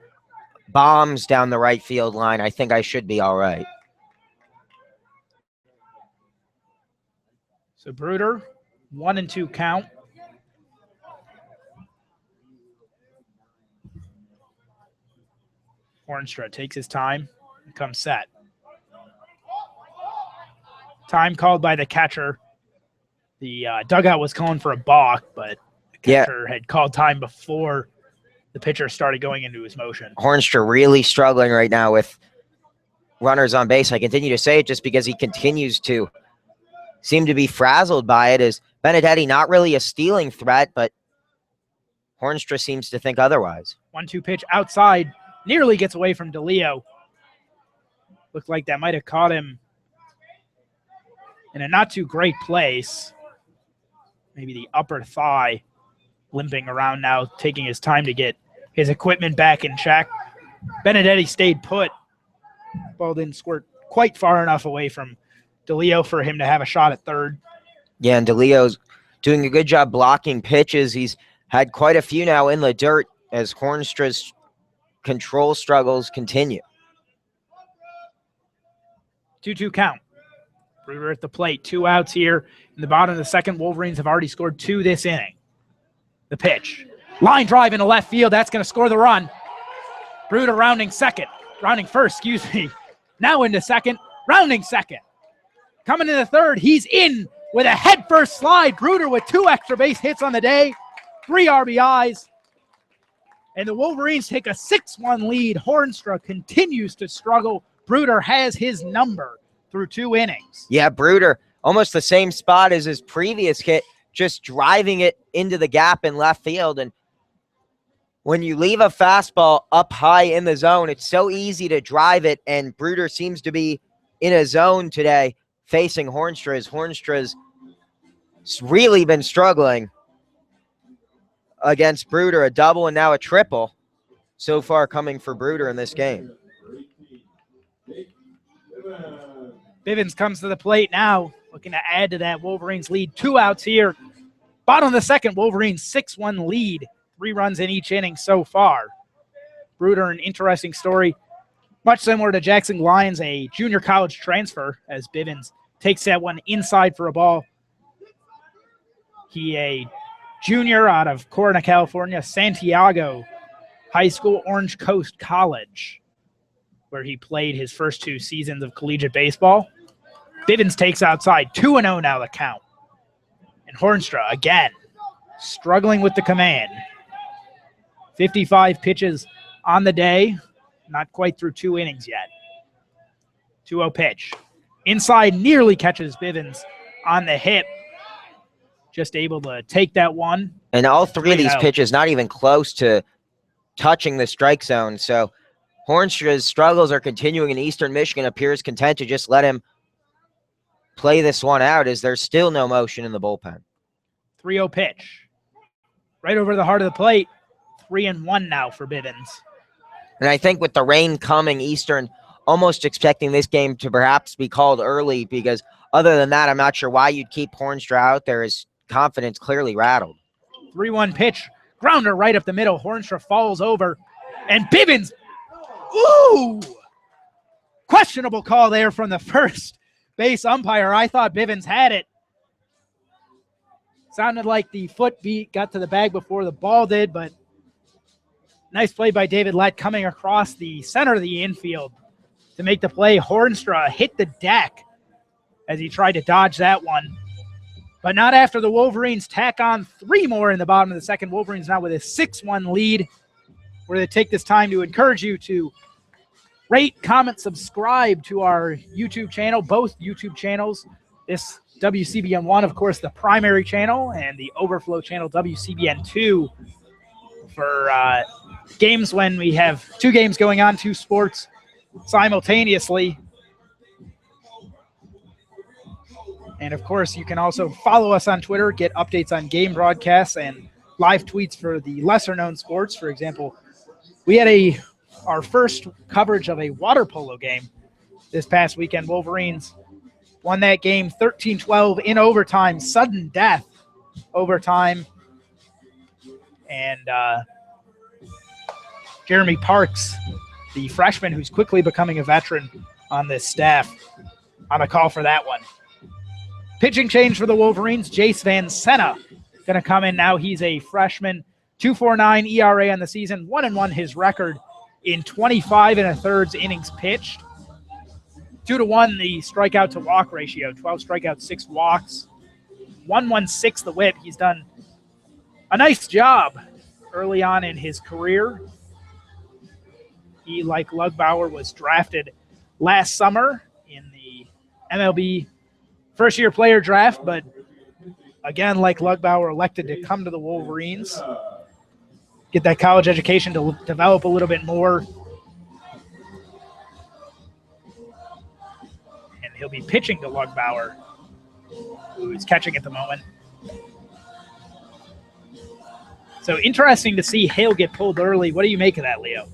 bombs down the right field line, I think I should be all right. So Bruder, 1-2 count. Hornstra takes his time and comes set. Time called by the catcher. The dugout was calling for a balk, but the catcher had called time before the pitcher started going into his motion. Hornstra really struggling right now with runners on base. I continue to say it just because he continues to seem to be frazzled by it. Is Benedetti not really a stealing threat, but Hornstra seems to think otherwise. 1-2 pitch outside. Nearly gets away from DeLeo. Looked like that might have caught him in a not too great place. Maybe the upper thigh, limping around now, taking his time to get his equipment back in check. Benedetti stayed put. Ball didn't squirt quite far enough away from DeLeo for him to have a shot at third. Yeah, and DeLeo's doing a good job blocking pitches. He's had quite a few now in the dirt as Hornstra's control struggles continue. 2-2 count. Bruder at the plate. 2 outs here in the bottom of the second. Wolverines have already scored 2 this inning. The pitch. Line drive into left field. That's going to score the run. Bruder rounding first, excuse me. Now into second. Rounding second. Coming into third. He's in with a head-first slide. Bruder with 2 extra base hits on the day. 3 RBIs. And the Wolverines take a 6-1 lead. Hornstra continues to struggle. Bruder has his number through 2 innings. Yeah, Bruder, almost the same spot as his previous hit, just driving it into the gap in left field. And when you leave a fastball up high in the zone, it's so easy to drive it, and Bruder seems to be in a zone today facing Hornstra, as Hornstra's really been struggling against Bruder. A double and now a triple so far coming for Bruder in this game. Bivens comes to the plate now, looking to add to that Wolverines lead. 2 outs here. Bottom of the second, Wolverines 6-1 lead. 3 runs in each inning so far. Bruder, an interesting story. Much similar to Jackson Lyons, a junior college transfer, as Bivens takes that one inside for a ball. He a junior out of Corona, California, Santiago High School, Orange Coast College, where he played his first 2 seasons of collegiate baseball. Bivens takes outside. 2-0 now the count. And Hornstra, again, struggling with the command. 55 pitches on the day. Not quite through 2 innings yet. 2-0 pitch. Inside, nearly catches Bivens on the hip. Just able to take that one. And all 3 of these pitches not even close to touching the strike zone. So Hornstra's struggles are continuing, and Eastern Michigan appears content to just let him play this one out, as there's still no motion in the bullpen. 3-0 pitch. Right over the heart of the plate. 3-1 now for Bivens. And I think with the rain coming, Eastern almost expecting this game to perhaps be called early, because other than that, I'm not sure why you'd keep Hornstra out there. His confidence clearly rattled. 3-1 pitch. Grounder right up the middle. Hornstra falls over. And Bivens. Ooh! Questionable call there from the first base umpire. I thought Bivens had it. Sounded like the foot beat got to the bag before the ball did, but nice play by David Lett coming across the center of the infield to make the play. Hornstra hit the deck as he tried to dodge that one. But not after the Wolverines tack on 3 more in the bottom of the second. Wolverines now with a 6-1 lead. We're going to take this time to encourage you to rate, comment, subscribe to our YouTube channel, both YouTube channels. This WCBN 1, of course, the primary channel, and the Overflow channel, WCBN 2, for games when we have two games going on, two sports simultaneously. And, of course, you can also follow us on Twitter, get updates on game broadcasts and live tweets for the lesser-known sports. For example, we had our first coverage of a water polo game this past weekend. Wolverines won that game 13-12 in overtime, sudden death overtime. And Jeremy Parks, the freshman who's quickly becoming a veteran on this staff, on the call for that one. Pitching change for the Wolverines, Jace Van Senna going to come in now. He's a freshman, 2.49 ERA on the season, 1-1 his record in 25 1/3 innings pitched. 2-1 the strikeout to walk ratio, 12 strikeouts, 6 walks, 1.16 the whip. He's done a nice job early on in his career. He, like Lugbauer, was drafted last summer in the MLB first-year player draft, but again, like Lugbauer, elected to come to the Wolverines, get that college education to develop a little bit more. And he'll be pitching to Lugbauer, who's catching at the moment. So interesting to see Hale get pulled early. What do you make of that, Leo?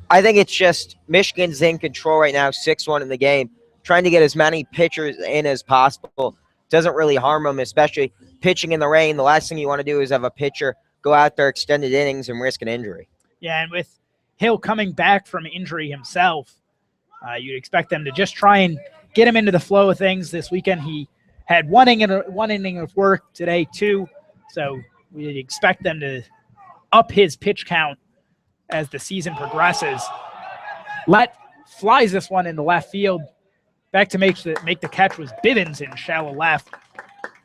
I think it's just Michigan's in control right now, 6-1 in the game, trying to get as many pitchers in as possible. Doesn't really harm them, especially pitching in the rain. The last thing you want to do is have a pitcher go out there extended innings and risk an injury. Yeah, and with Hill coming back from injury himself, you'd expect them to just try and get him into the flow of things. This weekend he had one inning of work, today 2, so we'd expect them to up his pitch count as the season progresses. Let flies this one into left field. Back to make the catch was Bivens in shallow left.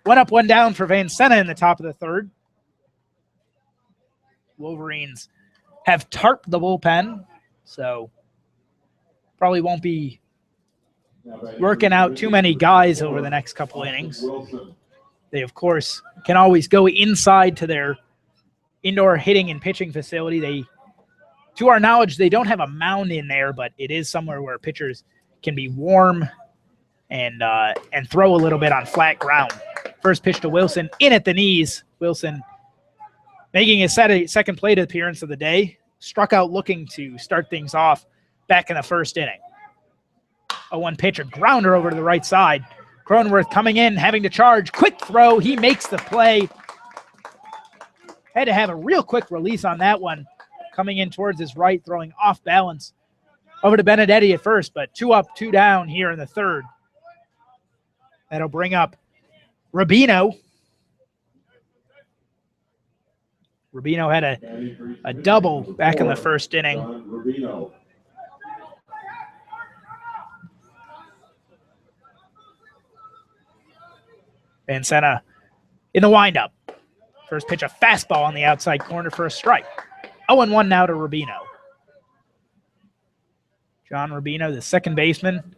1 up, 1 down for Van Senna in the top of the third. Wolverines have tarped the bullpen, so probably won't be working out too many guys over the next couple innings. They, of course, can always go inside to their indoor hitting and pitching facility. To our knowledge, they don't have a mound in there, but it is somewhere where pitchers can be warm and throw a little bit on flat ground. First pitch to Wilson, in at the knees. Wilson making his second plate appearance of the day. Struck out looking to start things off back in the first inning. 0-1 pitch, a grounder over to the right side. Cronenworth coming in, having to charge. Quick throw. He makes the play. Had to have a real quick release on that one. Coming in towards his right, throwing off balance. Over to Benedetti at first, but 2 up, 2 down here in the third. That'll bring up Rubino. Rubino had a double back in the first inning. Van Senna in the windup. First pitch, a fastball on the outside corner for a strike. 0-1 now to Rubino. John Rubino, the second baseman,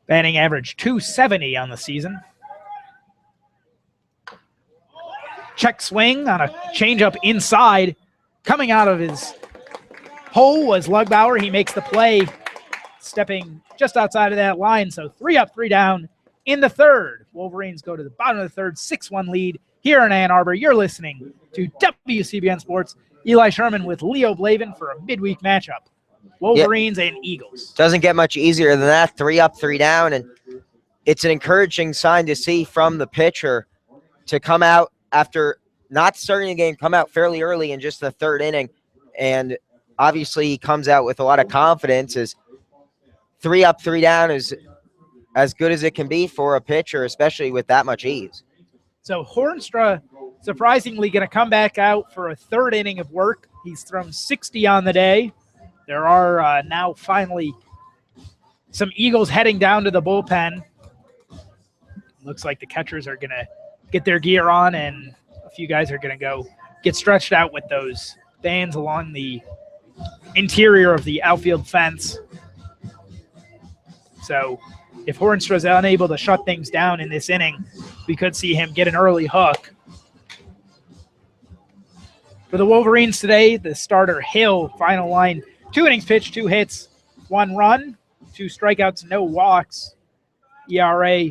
batting average .270 on the season. Check swing on a changeup inside. Coming out of his hole was Lugbauer. He makes the play, stepping just outside of that line. So 3 up, 3 down in the third. Wolverines go to the bottom of the third, 6-1 lead here in Ann Arbor. You're listening to WCBN Sports. Eli Sherman with Leo Blavin for a midweek matchup. Wolverines and Eagles. Doesn't get much easier than that. 3 up, 3 down, and it's an encouraging sign to see from the pitcher to come out after not starting the game, come out fairly early in just the third inning, and obviously he comes out with a lot of confidence. As 3 up, 3 down is as good as it can be for a pitcher, especially with that much ease. So Hornstra surprisingly going to come back out for a third inning of work. He's thrown 60 on the day. There are now finally some Eagles heading down to the bullpen. Looks like the catchers are going to get their gear on, and a few guys are going to go get stretched out with those bands along the interior of the outfield fence. So if Hornstra is unable to shut things down in this inning, we could see him get an early hook. For the Wolverines today, the starter Hill, final line, 2 innings pitched, 2 hits, 1 run, 2 strikeouts, no walks. ERA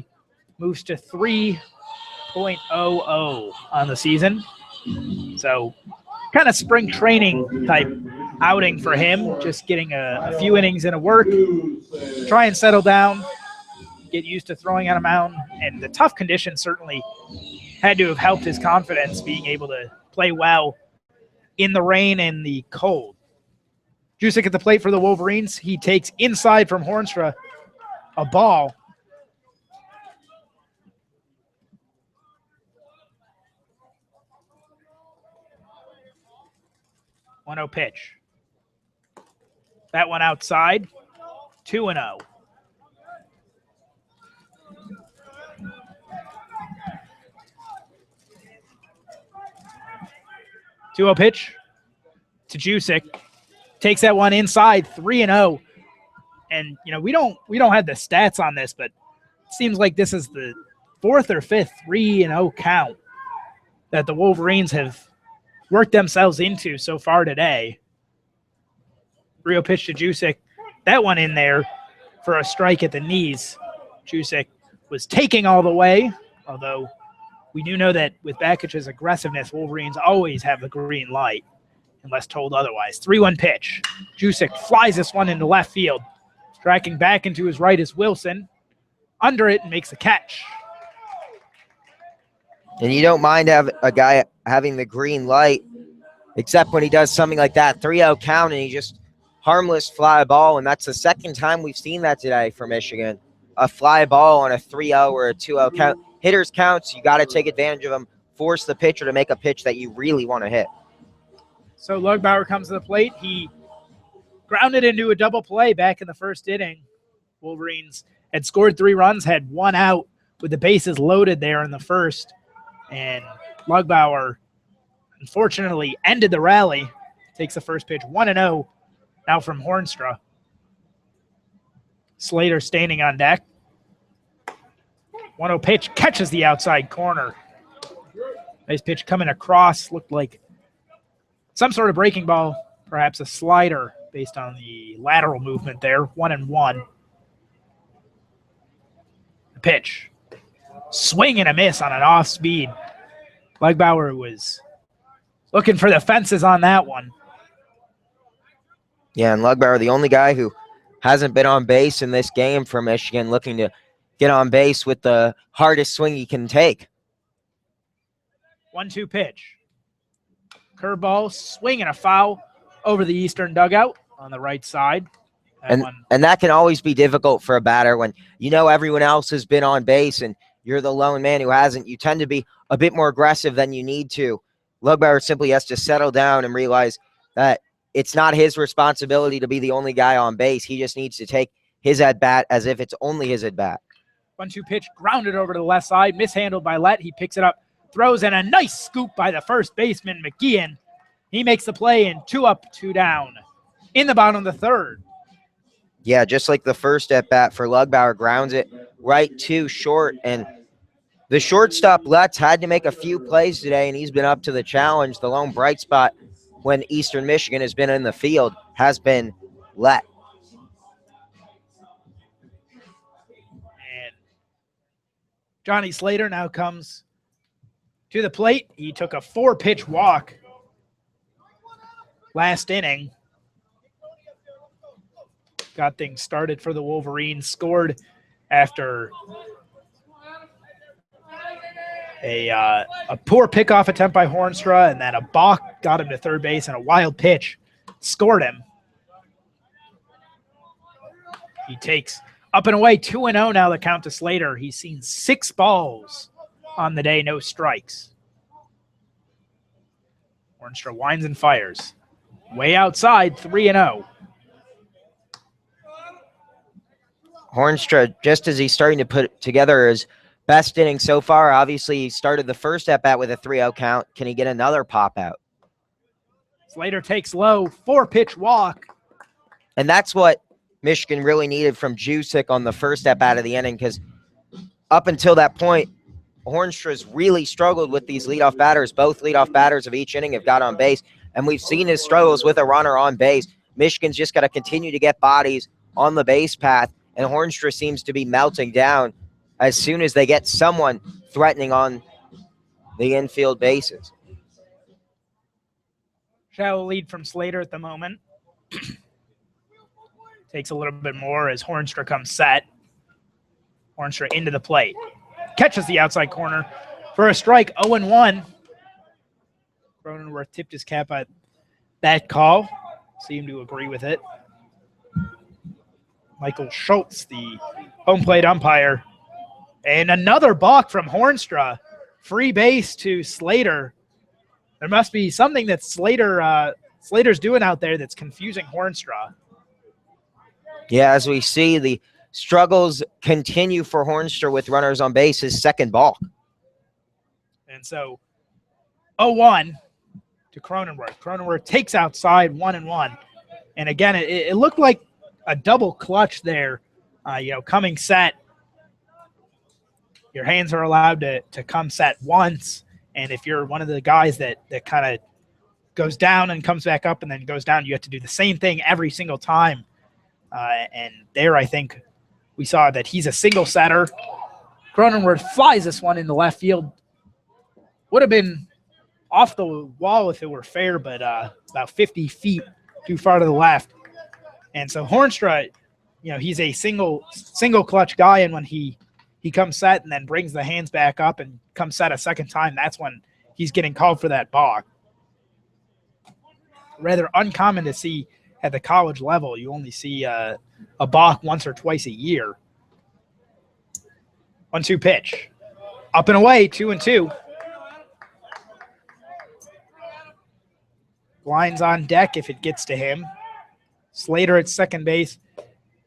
moves to 3.00 on the season. So kind of spring training type outing for him, just getting a few innings in a work, try and settle down, get used to throwing on a mound. And the tough conditions certainly had to have helped his confidence, being able to play well in the rain and the cold. Jusick at the plate for the Wolverines. He takes inside from Hornstra a ball. One-0 pitch. That one outside. 2-0. Two-0 pitch to Jusick. Takes that one inside. 3-0. And we don't have the stats on this, but it seems like this is the 4th or 5th 3-0 count that the Wolverines have worked themselves into so far today. 3-0 pitch to Jusick. That one in there for a strike at the knees. Jusick was taking all the way, although we do know that with Bakic's aggressiveness, Wolverines always have the green light unless told otherwise. 3-1 pitch. Jusick flies this one into left field. Tracking back into his right is Wilson. Under it and makes a catch. And you don't mind a guy having the green light, except when he does something like that. 3-0 count, and he just harmless fly ball, and that's the second time we've seen that today for Michigan. A fly ball on a 3-0 or a 2-0 count. Hitters counts, you got to take advantage of them. Force the pitcher to make a pitch that you really want to hit. So Lugbauer comes to the plate. He grounded into a double play back in the first inning. Wolverines had scored 3 runs, had 1 out with the bases loaded there in the first. And Lugbauer, unfortunately, ended the rally. Takes the first pitch, 1-0 now from Hornstra. Slater standing on deck. 1-0 pitch, catches the outside corner. Nice pitch coming across. Looked like some sort of breaking ball, perhaps a slider based on the lateral movement there. 1-1. The pitch. Swing and a miss on an off speed. Lugbauer was looking for the fences on that one. Yeah, and Lugbauer, the only guy who hasn't been on base in this game for Michigan, looking to get on base with the hardest swing he can take. 1-2 pitch. Curveball, swing and a foul over the eastern dugout on the right side. And that can always be difficult for a batter when everyone else has been on base and you're the lone man who hasn't. You tend to be a bit more aggressive than you need to. Lugbauer simply has to settle down and realize that it's not his responsibility to be the only guy on base. He just needs to take his at-bat as if it's only his at-bat. 1-2 pitch, grounded over to the left side, mishandled by Lett. He picks it up, throws in a nice scoop by the first baseman, McGeehan. He makes the play and 2 up, 2 down in the bottom of the third. Yeah, just like the first at-bat for Lugbauer, grounds it right to short. And the shortstop, Letts, had to make a few plays today, and he's been up to the challenge. The lone bright spot when Eastern Michigan has been in the field has been Lett. And Johnny Slater now comes to the plate. He took a 4-pitch walk last inning. Got things started for the Wolverines. Scored after a poor pickoff attempt by Hornstra, and then a balk got him to third base, and a wild pitch scored him. He takes up and away 2-0 now, the count to Slater. He's seen 6 balls on the day, no strikes. Hornstra winds and fires. Way outside, 3-0. Hornstra, just as he's starting to put together his best inning so far, obviously he started the first at-bat with a 3-0 count. Can he get another pop out? Slater takes low, 4-pitch walk. And that's what Michigan really needed from Jusick on the first at-bat of the inning, because up until that point, Hornstra's really struggled with these leadoff batters. Both leadoff batters of each inning have got on base, and we've seen his struggles with a runner on base. Michigan's just got to continue to get bodies on the base path, and Hornstra seems to be melting down as soon as they get someone threatening on the infield bases. Shallow lead from Slater at the moment. Takes a little bit more as Hornstra comes set. Hornstra into the plate. Catches the outside corner for a strike, 0-1. Cronenworth tipped his cap at that call. Seemed to agree with it. Michael Schultz, the home plate umpire. And another balk from Hornstra. Free base to Slater. There must be something that Slater's doing out there that's confusing Hornstra. Yeah, as we see, the struggles continue for Hornstra with runners on base, his second balk. And so 0-1 to Cronenworth. Cronenworth takes outside 1-1. And again, it looked like a double clutch there, coming set. Your hands are allowed to come set once. And if you're one of the guys that kind of goes down and comes back up and then goes down, you have to do the same thing every single time. And there, I think we saw that he's a single setter. Cronenworth flies this one into left field. Would have been off the wall if it were fair, but about 50 feet too far to the left. And so Hornstra, he's a single clutch guy, and when he comes set and then brings the hands back up and comes set a second time, that's when he's getting called for that balk. Rather uncommon to see at the college level. You only see a balk once or twice a year. 1-2 pitch. Up and away, 2-2. Blinds on deck if it gets to him. Slater at second base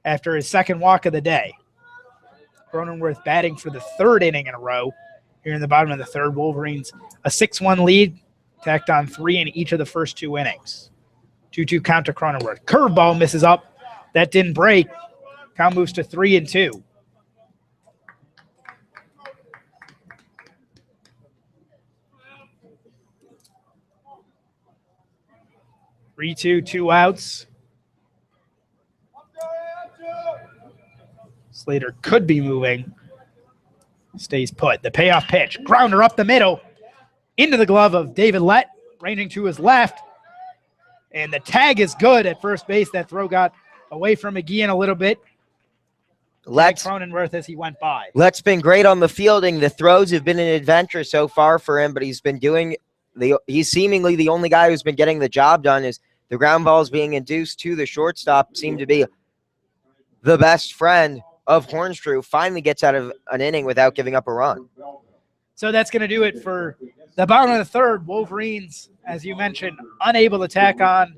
after his second walk of the day. Cronenworth batting for the third inning in a row here in the bottom of the third. Wolverines a 6-1 lead, tacked on 3 in each of the first 2 innings. 2-2 count to Cronenworth. Curveball misses up. That didn't break. Count moves to 3-2. Two outs. Slater could be moving. Stays put. The payoff pitch. Grounder up the middle. Into the glove of David Lett. Ranging to his left. And the tag is good at first base. That throw got away from McGeehan a little bit. Lett's Cronenworth as he went by. Lett's been great on the fielding. The throws have been an adventure so far for him, but he's seemingly the only guy who's been getting the job done. Is the ground balls being induced to the shortstop seem to be the best friend of Hornstra, who finally gets out of an inning without giving up a run. So that's going to do it for the bottom of the third. Wolverines, as you mentioned, unable to tack on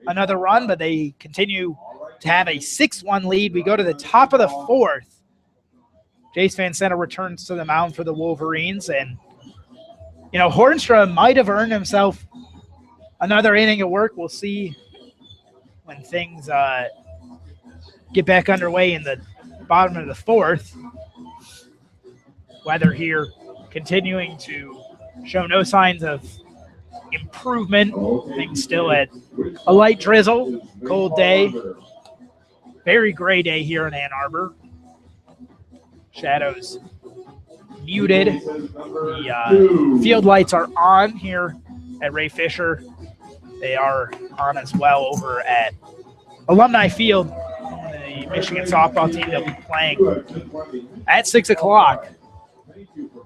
another run, but they continue to have a 6-1 lead. We go to the top of the fourth. Jace Van Senta returns to the mound for the Wolverines. And, Hornstra might have earned himself another inning of work. We'll see when things get back underway in the bottom of the fourth. Weather here continuing to show no signs of improvement. Things still at a light drizzle, cold day. Very gray day here in Ann Arbor. Shadows muted. The field lights are on here at Ray Fisher. They are on as well over at Alumni Field. The Michigan softball team that will be playing at 6 o'clock.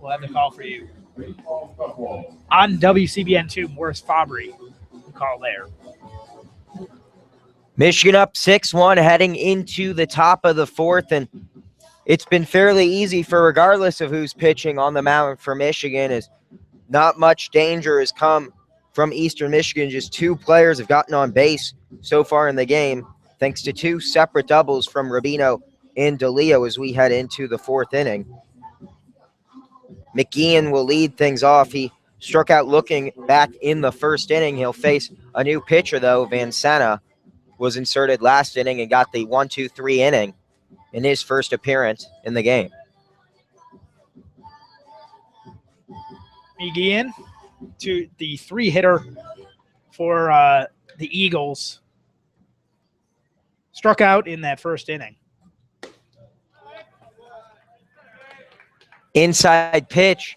We'll have the call for you. On WCBN 2, Morris Fabry will call there. Michigan up 6-1 heading into the top of the fourth, and it's been fairly easy for regardless of who's pitching on the mound for Michigan, as not much danger has come from Eastern Michigan. Just 2 players have gotten on base so far in the game, thanks to 2 separate doubles from Rubino and DeLeo as we head into the fourth inning. McGeehan will lead things off. He struck out looking back in the first inning. He'll face a new pitcher, though. Van Senta was inserted last inning and got the 1-2-3 inning in his first appearance in the game. McGeehan, to the 3-hitter for the Eagles, struck out in that first inning. Inside pitch,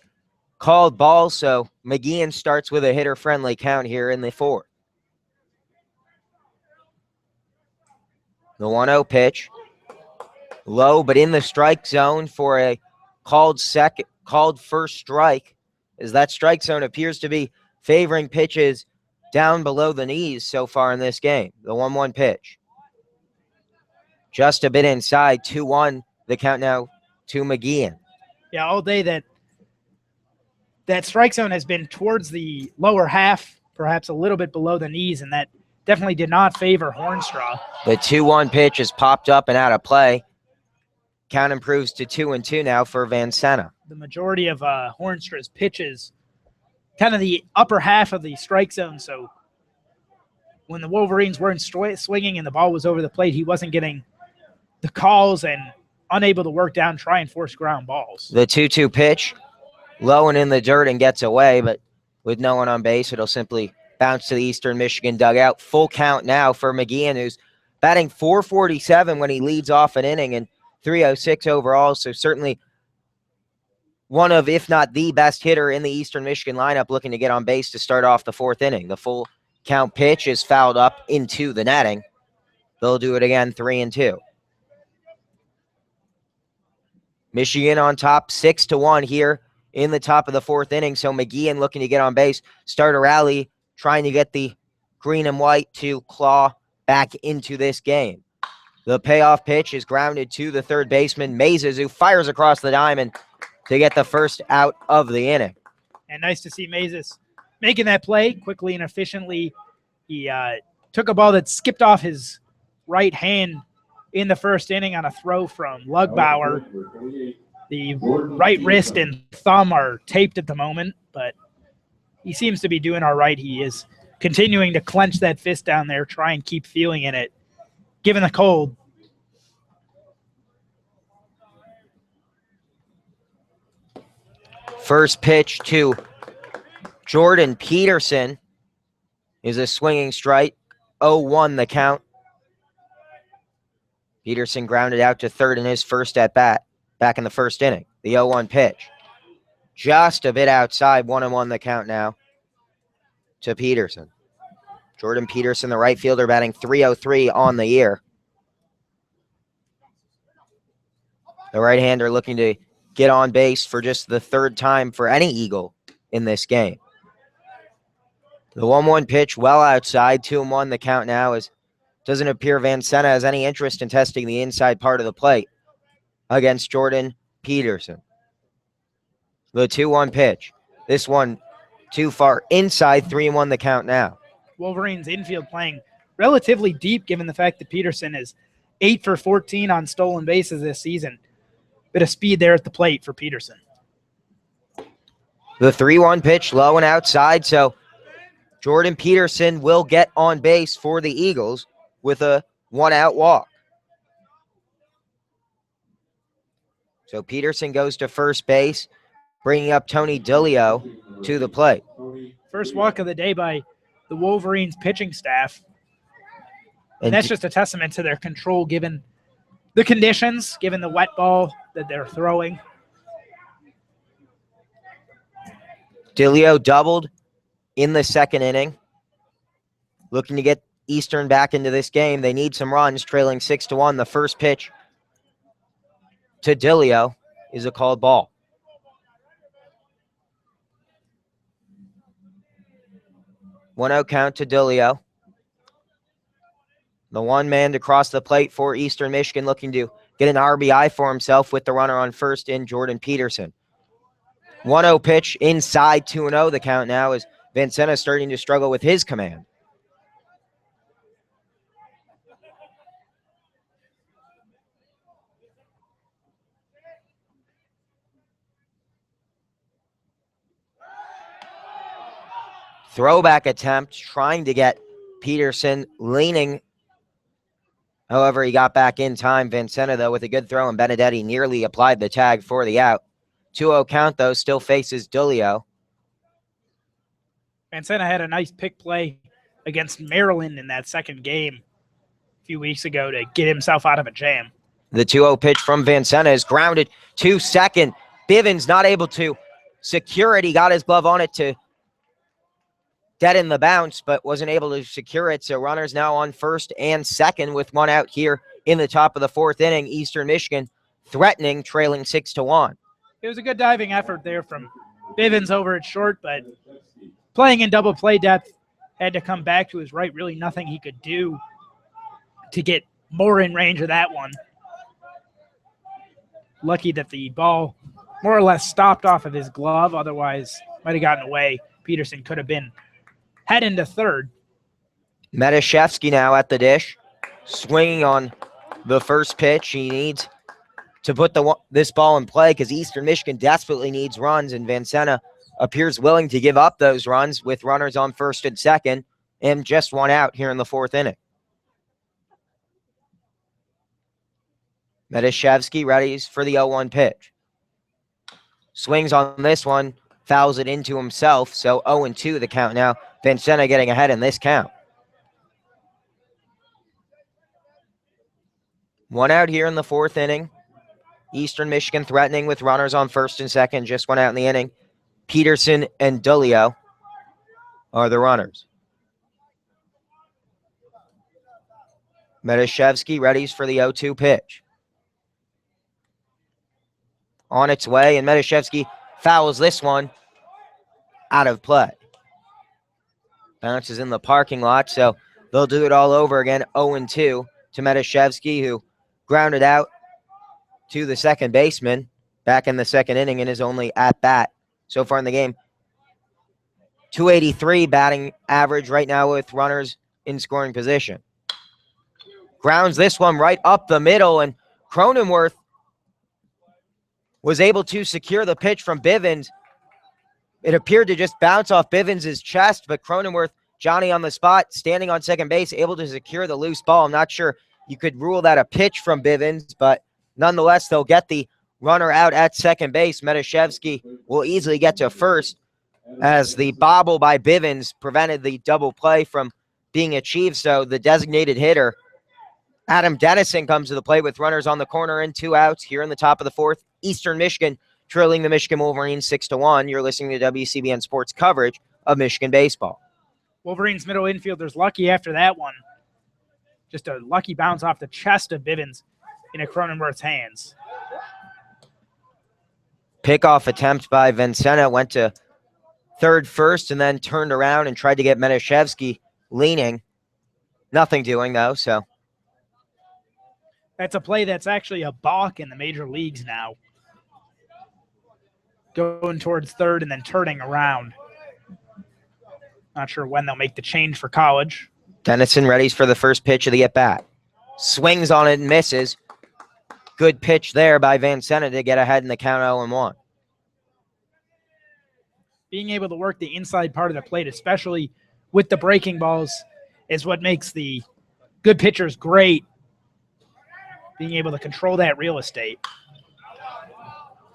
called ball, so McGeehan starts with a hitter-friendly count here in the 4th. The 1-0 pitch, low but in the strike zone for a called first strike, as that strike zone appears to be favoring pitches down below the knees so far in this game. The 1-1 pitch, just a bit inside, 2-1, the count now to McGeehan. Yeah, all day that strike zone has been towards the lower half, perhaps a little bit below the knees, and that definitely did not favor Hornstraw. The 2-1 pitch is popped up and out of play. Count improves to 2-2 now for Van Senna. The majority of Hornstraw's pitches, kind of the upper half of the strike zone, so when the Wolverines weren't swinging and the ball was over the plate, he wasn't getting the calls and unable to work down, try and force ground balls. The 2-2 pitch, low and in the dirt and gets away, but with no one on base, it'll simply bounce to the Eastern Michigan dugout. Full count now for McGeehan, who's batting .447 when he leads off an inning and .306 overall, so certainly one of, if not the best hitter in the Eastern Michigan lineup, looking to get on base to start off the 4th inning. The full count pitch is fouled up into the netting. They'll do it again, 3-2. Michigan on top, 6-1 here in the top of the 4th inning. So McGeehan looking to get on base, start a rally, trying to get the green and white to claw back into this game. The payoff pitch is grounded to the third baseman, Mazes, who fires across the diamond to get the first out of the inning. And nice to see Mazes making that play quickly and efficiently. He took a ball that skipped off his right hand in the first inning on a throw from Lugbauer. The right wrist and thumb are taped at the moment, but he seems to be doing all right. He is continuing to clench that fist down there, try and keep feeling in it, given the cold. First pitch to Jordan Peterson is a swinging strike. 0-1 the count. Peterson grounded out to third in his first at-bat back in the first inning. The 0-1 pitch. Just a bit outside, 1-1 the count now to Peterson. Jordan Peterson, the right fielder, batting .303 on the year. The right-hander looking to get on base for just the 3rd time for any Eagle in this game. The 1-1 pitch well outside, 2-1 the count now, as doesn't appear Van Senna has any interest in testing the inside part of the plate against Jordan Peterson. The 2-1 pitch. This one too far inside, 3-1 the count now. Wolverines infield playing relatively deep, given the fact that Peterson is 8 for 14 on stolen bases this season. Bit of speed there at the plate for Peterson. The 3-1 pitch low and outside, so Jordan Peterson will get on base for the Eagles with a 1-out walk. So Peterson goes to first base, bringing up Tony Dillio to the plate. First walk of the day by the Wolverines pitching staff. And that's just a testament to their control given the conditions, given the wet ball that they're throwing. Dillio doubled in the 2nd inning. Looking to get Eastern back into this game. They need some runs, trailing 6-1. The first pitch to Dillio is a called ball. One out count to Dillio. The one man to cross the plate for Eastern Michigan, looking to get an RBI for himself with the runner on first in Jordan Peterson. 1-0 pitch inside, 2-0 the count now, as Van Senna starting to struggle with his command. Throwback attempt, trying to get Peterson leaning. However, he got back in time. Van Senna, though, with a good throw, and Benedetti nearly applied the tag for the out. 2-0 count, though, still faces Dillio. Vancena had a nice pick play against Maryland in that second game a few weeks ago to get himself out of a jam. The 2-0 pitch from Vancena is grounded to second. Bivens not able to secure it. He got his glove on it to deaden the bounce, but wasn't able to secure it. So runners now on first and second with one out here in the top of the fourth inning. Eastern Michigan threatening, trailing 6-1. It was a good diving effort there from Bivens over at short, but playing in double play depth, had to come back to his right. Really nothing he could do to get more in range of that one. Lucky that the ball more or less stopped off of his glove. Otherwise, might have gotten away. Peterson could have been heading to third. Medashevsky now at the dish, swinging on the first pitch. He needs to put this ball in play because Eastern Michigan desperately needs runs, and Vancena appears willing to give up those runs with runners on first and second and just one out here in the fourth inning. Medashevsky readies for the 0-1 pitch. Swings on this one, fouls it into himself, so 0-2 the count now. Vancena getting ahead in this count. One out here in the fourth inning. Eastern Michigan threatening with runners on first and second, just one out in the inning. Peterson and Dulio are the runners. Medashevsky readies for the 0-2 pitch. On its way, and Medashevsky fouls this one out of play. Bounces in the parking lot, so they'll do it all over again. 0-2 to Medashevsky, who grounded out to the second baseman back in the second inning in his only at-bat so far in the game. 283 batting average right now with runners in scoring position. Grounds this one right up the middle, and Cronenworth was able to secure the pitch from Bivens. It appeared to just bounce off Bivens' chest, but Cronenworth, Johnny on the spot, standing on second base, able to secure the loose ball. I'm not sure you could rule that a pitch from Bivens, but nonetheless, they'll get the runner out at second base. Medashevsky will easily get to first as the bobble by Bivens prevented the double play from being achieved. So the designated hitter, Adam Dennison, comes to the plate with runners on the corner and 2 outs here in the top of the fourth. Eastern Michigan trailing the Michigan Wolverines 6-1. You're listening to WCBN Sports coverage of Michigan baseball. Wolverines middle infielders lucky after that one. Just a lucky bounce off the chest of Bivens into Cronenworth's hands. Pickoff attempt by Vancena went to third first and then turned around and tried to get Medashevsky leaning. Nothing doing, though, so. That's a play that's actually a balk in the major leagues now. Going towards third and then turning around. Not sure when they'll make the change for college. Dennison readies for the first pitch of the at-bat. Swings on it and misses. Good pitch there by Vancena to get ahead in the count 0-1. Being able to work the inside part of the plate, especially with the breaking balls, is what makes the good pitchers great. Being able to control that real estate.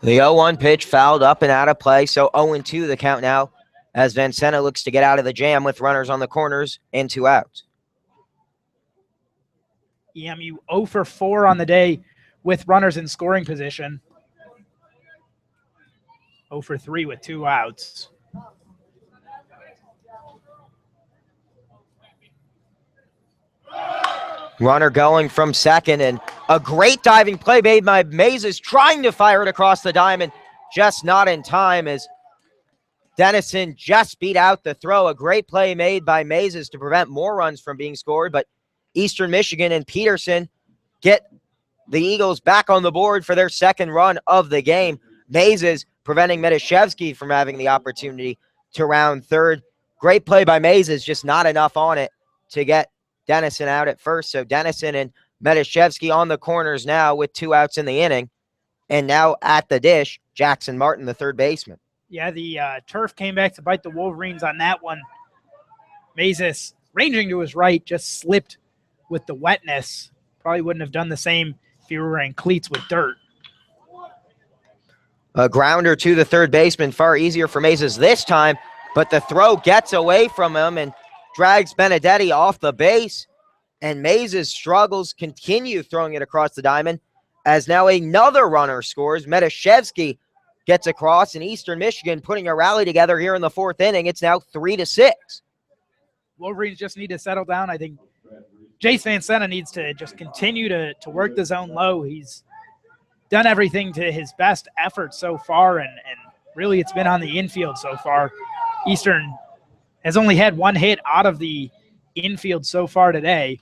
The 0-1 pitch fouled up and out of play, so 0-2 the count now as Vancena looks to get out of the jam with runners on the corners and 2 outs. EMU 0 for 4 on the day with runners in scoring position. 0 for 3 with 2 outs. Runner going from second, and a great diving play made by Mazes, trying to fire it across the diamond, just not in time as Dennison just beat out the throw. A great play made by Mazes to prevent more runs from being scored, but Eastern Michigan and Peterson get the Eagles back on the board for their second run of the game. Mazes preventing Medashevsky from having the opportunity to round third. Great play by Mazes, just not enough on it to get Dennison out at first. So Dennison and Medashevsky on the corners now with 2 outs in the inning. And now at the dish, Jackson Martin, the third baseman. Yeah, the turf came back to bite the Wolverines on that one. Mazes, ranging to his right, just slipped with the wetness. Probably wouldn't have done the same if he were wearing cleats with dirt. A grounder to the third baseman, far easier for Mazes this time. but the throw gets away from him and drags Benedetti off the base. And Mays' struggles continue throwing it across the diamond as now another runner scores. Metashevsky gets across, and Eastern Michigan putting a rally together here in the fourth inning. It's now 3-6. Wolverines just need to settle down. I think Jace Van Sena needs to just continue to work the zone low. He's done everything to his best effort so far, and really it's been on the infield so far. Eastern has only had one hit out of the infield so far today.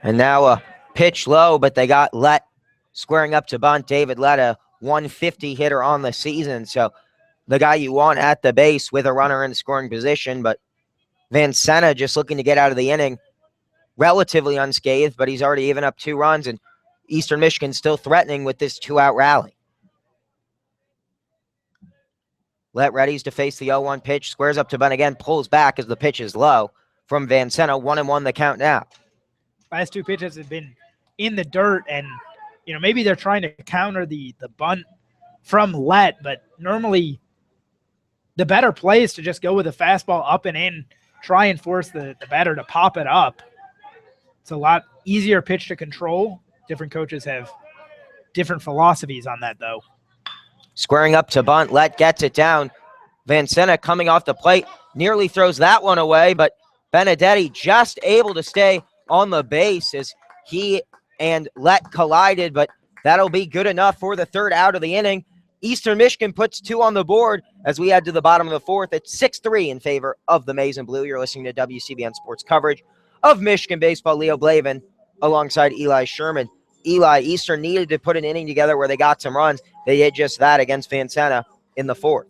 And now a pitch low, but they got Lett squaring up to bunt. David Lett, a 150 hitter on the season, so the guy you want at the base with a runner in scoring position. But Van Sena just looking to get out of the inning relatively unscathed, but he's already even up 2 runs, and Eastern Michigan still threatening with this 2-out rally. Lett readies to face the 0-1 pitch, squares up to bunt again, pulls back as the pitch is low from Van Sena. 1-1 the count now. Last 2 pitches have been in the dirt, and maybe they're trying to counter the bunt from Lett, but normally the better play is to just go with a fastball up and in, try and force the batter to pop it up. It's a lot easier pitch to control. Different coaches have different philosophies on that, though. Squaring up to bunt, Lett gets it down. Van Sena coming off the plate, nearly throws that one away, but Benedetti just able to stay on the base as he and Lett collided, but that'll be good enough for the 3rd out of the inning. Eastern Michigan puts 2 on the board as we head to the bottom of the 4th. It's 6-3 in favor of the Maize and Blue. You're listening to WCBN Sports coverage of Michigan baseball. Leo Blavin alongside Eli Sherman. Eli, Eastern needed to put an inning together where they got some runs. They did just that against Van Sena in the 4th.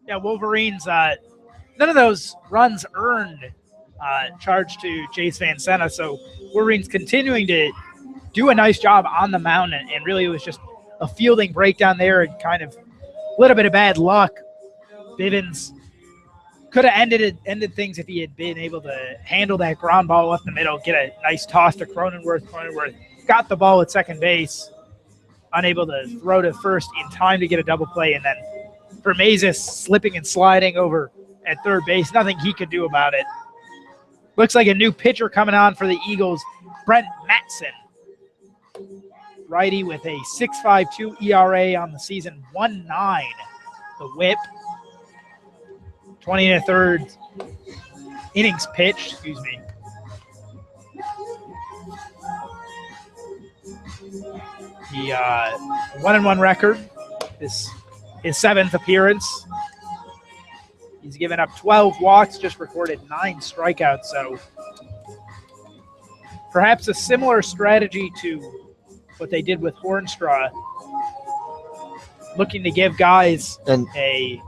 Yeah, Wolverines, none of those runs earned charged to Jace Van Sena, so Wolverines continuing to do a nice job on the mound, and really it was just a fielding breakdown there and kind of a little bit of bad luck. Bivens could have ended things if he had been able to handle that ground ball up the middle, get a nice toss to Cronenworth. Cronenworth got the ball at second base, unable to throw to first in time to get a double play, and then for Mazes slipping and sliding over at third base, nothing he could do about it. Looks like a new pitcher coming on for the Eagles, Brent Matson. Righty with a 6.52 ERA on the season, 1.9 the whip. 20 1/3 innings pitched, excuse me. The 1-1 record, this his 7th appearance. He's given up 12 walks, just recorded 9 strikeouts. So perhaps a similar strategy to what they did with Hornstra, looking to give guys a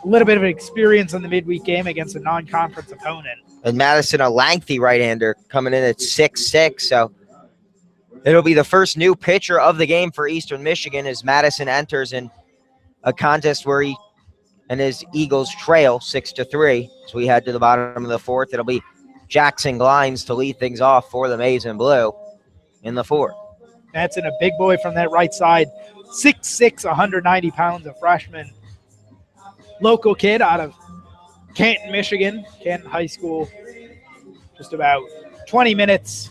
little bit of experience in the midweek game against a non-conference opponent. And Madison, a lengthy right-hander, coming in at 6'6", so it'll be the first new pitcher of the game for Eastern Michigan as Madison enters in a contest where he and his Eagles trail 6-3. So we head to the bottom of the 4th. It'll be Jackson Glines to lead things off for the Maize and Blue in the 4th. That's in a big boy from that right side. 6'6", 190 pounds, a freshman. Local kid out of Canton, Michigan, Canton High School. Just about 20 minutes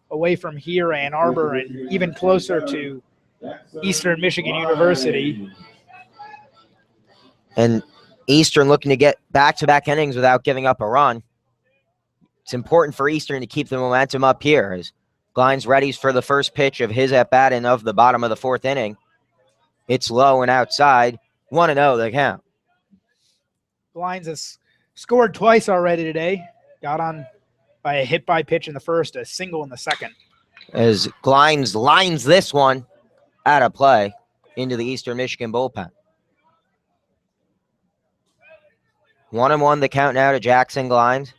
away from here, Ann Arbor, and even closer to Eastern Michigan University. And Eastern looking to get back-to-back innings without giving up a run. It's important for Eastern to keep the momentum up here as Glines readies for the first pitch of his at-bat and of the bottom of the 4th inning. It's low and outside. 1-0 the count. Glines has scored twice already today. Got on by a hit by pitch in the first, a single in the second. As Glines lines this one out of play into the Eastern Michigan bullpen. 1-1 the count now to Jackson Glines.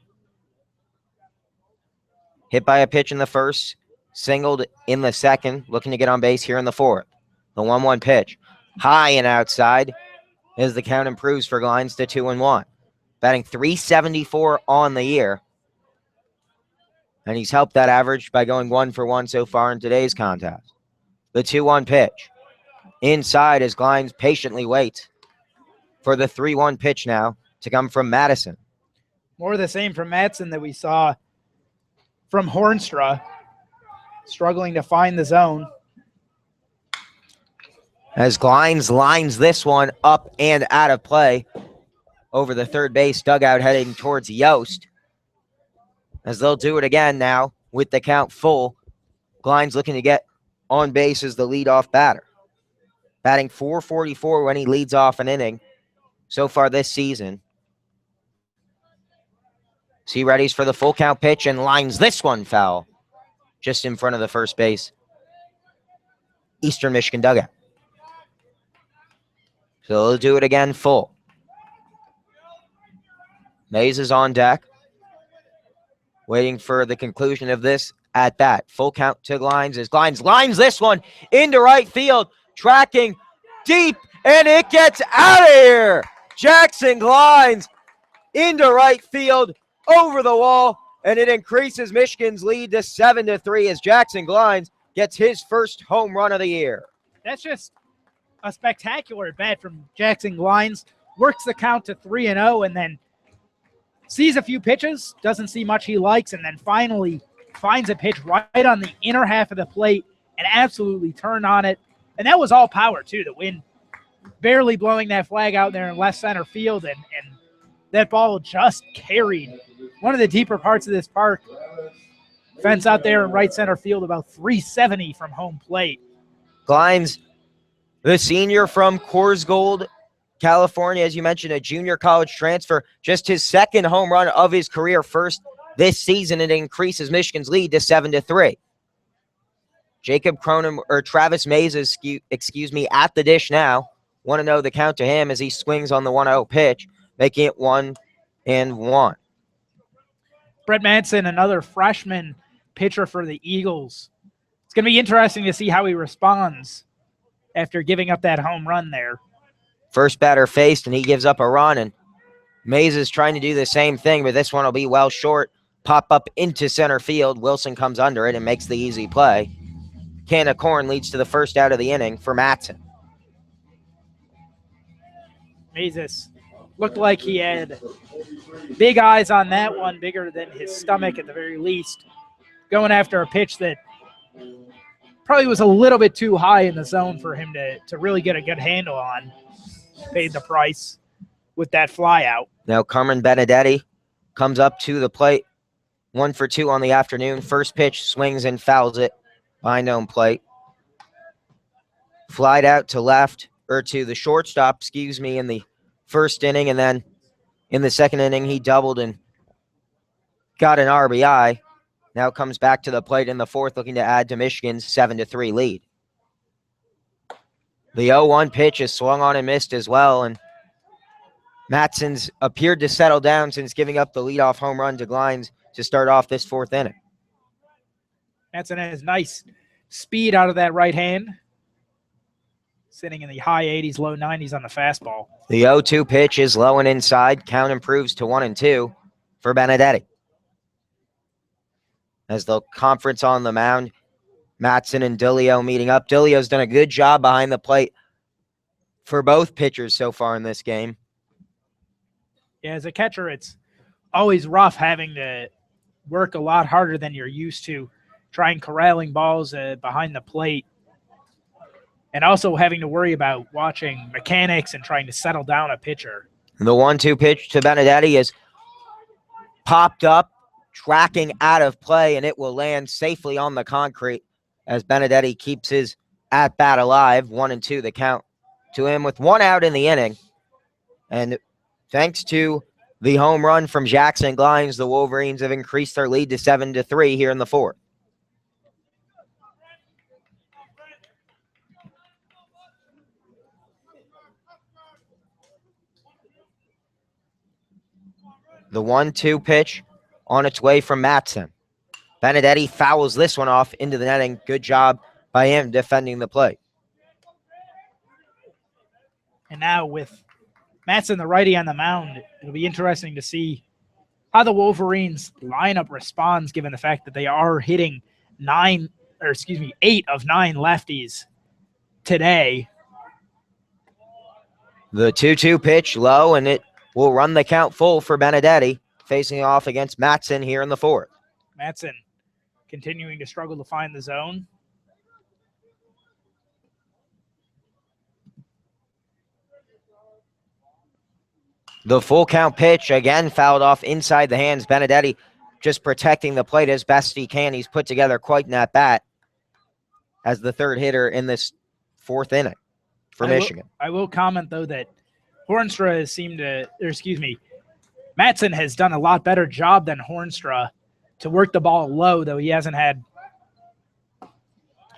Hit by a pitch in the first, singled in the second, looking to get on base here in the 4th. The 1-1 pitch, high and outside as the count improves for Glines to 2-1. Batting .374 on the year. And he's helped that average by going 1 for 1 so far in today's contest. The 2-1 pitch. Inside as Glines patiently waits. for the 3-1 pitch now to come from Madison. More of the same from Matson that we saw from Hornstra, struggling to find the zone. As Glines lines this one up and out of play over the third base dugout heading towards Yost. As they'll do it again now with the count full. Glines looking to get on base as the leadoff batter. Batting .444 when he leads off an inning so far this season. So he readies for the full count pitch and lines this one foul just in front of the first base Eastern Michigan dugout. So they'll do it again full. Mays is on deck, waiting for the conclusion of this at bat. Full count to Glines as Glines lines this one into right field, tracking deep, and it gets out of here. Jackson Glines into right field, over the wall, and it increases Michigan's lead to 7-3 as Jackson Glines gets his first home run of the year. That's just a spectacular at bat from Jackson Glines. Works the count to 3-0 and then sees a few pitches, doesn't see much he likes, and then finally finds a pitch right on the inner half of the plate and absolutely turned on it. And that was all power, too. The wind barely blowing that flag out there in left center field, and that ball just carried one of the deeper parts of this park. Fence out there in right center field, about 370 from home plate. Glines, the senior from Coors Gold, California, as you mentioned, a junior college transfer, just his second home run of his career, first this season, and it increases Michigan's lead to 7-3. Jacob Cronin, or Travis Mays, excuse me, at the dish now. 1-0 the count to him as he swings on the 1-0 pitch, making it 1-1. Brett Madsen, another freshman pitcher for the Eagles. It's going to be interesting to see how he responds after giving up that home run there. First batter faced, and he gives up a run, and Mays is trying to do the same thing, but this one will be well short. Pop up into center field. Wilson comes under it and makes the easy play. Can of corn leads to the first out of the inning for Madsen. Mays looked like he had big eyes on that one, bigger than his stomach at the very least, going after a pitch that probably was a little bit too high in the zone for him to really get a good handle on. Paid the price with that fly out. Now Carmen Benedetti comes up to the plate. 1 for 2 on the afternoon. First pitch, swings and fouls it behind home plate. Flied out to left, or to the shortstop, in the first inning, and then in the second inning he doubled and got an RBI. Now comes back to the plate in the fourth, looking to add to Michigan's 7-3 lead. The 0-1 pitch is swung on and missed as well, and Madsen's appeared to settle down since giving up the leadoff home run to Glines to start off this fourth inning. Madsen has nice speed out of that right hand, sitting in the high 80s, low 90s on the fastball. The 0-2 pitch is low and inside. Count improves to 1-2 for Benedetti. As the conference on the mound, Madsen and Dillio meeting up. Dillio's done a good job behind the plate for both pitchers so far in this game. Yeah, as a catcher, it's always rough having to work a lot harder than you're used to, trying corralling balls behind the plate, and also having to worry about watching mechanics and trying to settle down a pitcher. The 1-2 pitch to Benedetti is popped up, tracking out of play, and it will land safely on the concrete as Benedetti keeps his at-bat alive. 1-2 the count to him with 1 out in the inning. And thanks to the home run from Jackson Glines, the Wolverines have increased their lead to 7-3 here in the fourth. The 1-2 pitch on its way from Madsen. Benedetti fouls this one off into the netting. Good job by him defending the play. And now with Madsen, the righty on the mound, it'll be interesting to see how the Wolverines lineup responds, given the fact that they are hitting 8 of 9 lefties today. The 2-2 pitch low, and it will run the count full for Benedetti, facing off against Matson here in the fourth. Matson continuing to struggle to find the zone. The full count pitch again fouled off inside the hands. Benedetti just protecting the plate as best he can. He's put together quite an at-bat as the third hitter in this fourth inning for Michigan. I will comment, though, that Hornstra has seemed to, Matson has done a lot better job than Hornstra to work the ball low, though he hasn't had.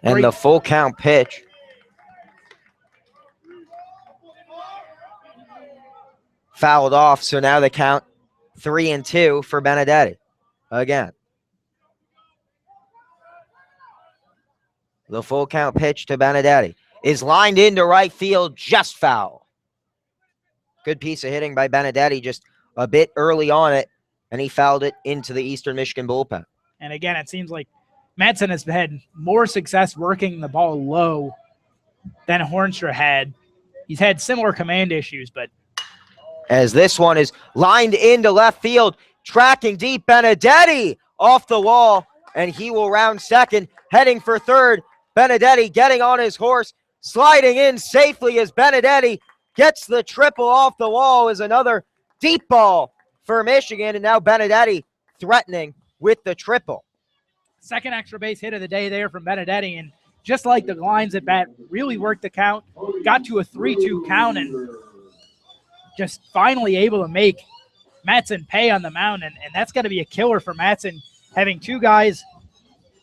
And the full count pitch. Fouled off, so now the count 3-2 for Benedetti again. The full count pitch to Benedetti is lined into right field, just foul. Good piece of hitting by Benedetti, just a bit early on it, and he fouled it into the Eastern Michigan bullpen. And again, it seems like Matson has had more success working the ball low than Hornstra had. He's had similar command issues, but as this one is lined into left field, tracking deep, Benedetti off the wall, and he will round second, heading for third. Benedetti getting on his horse, sliding in safely as Benedetti gets the triple off the wall, is another deep ball for Michigan, and now Benedetti threatening with the triple. Second extra base hit of the day there from Benedetti, and just like the lines at bat, really worked the count, got to a 3-2 count, and just finally able to make Matson pay on the mound, and that's got to be a killer for Matson, having two guys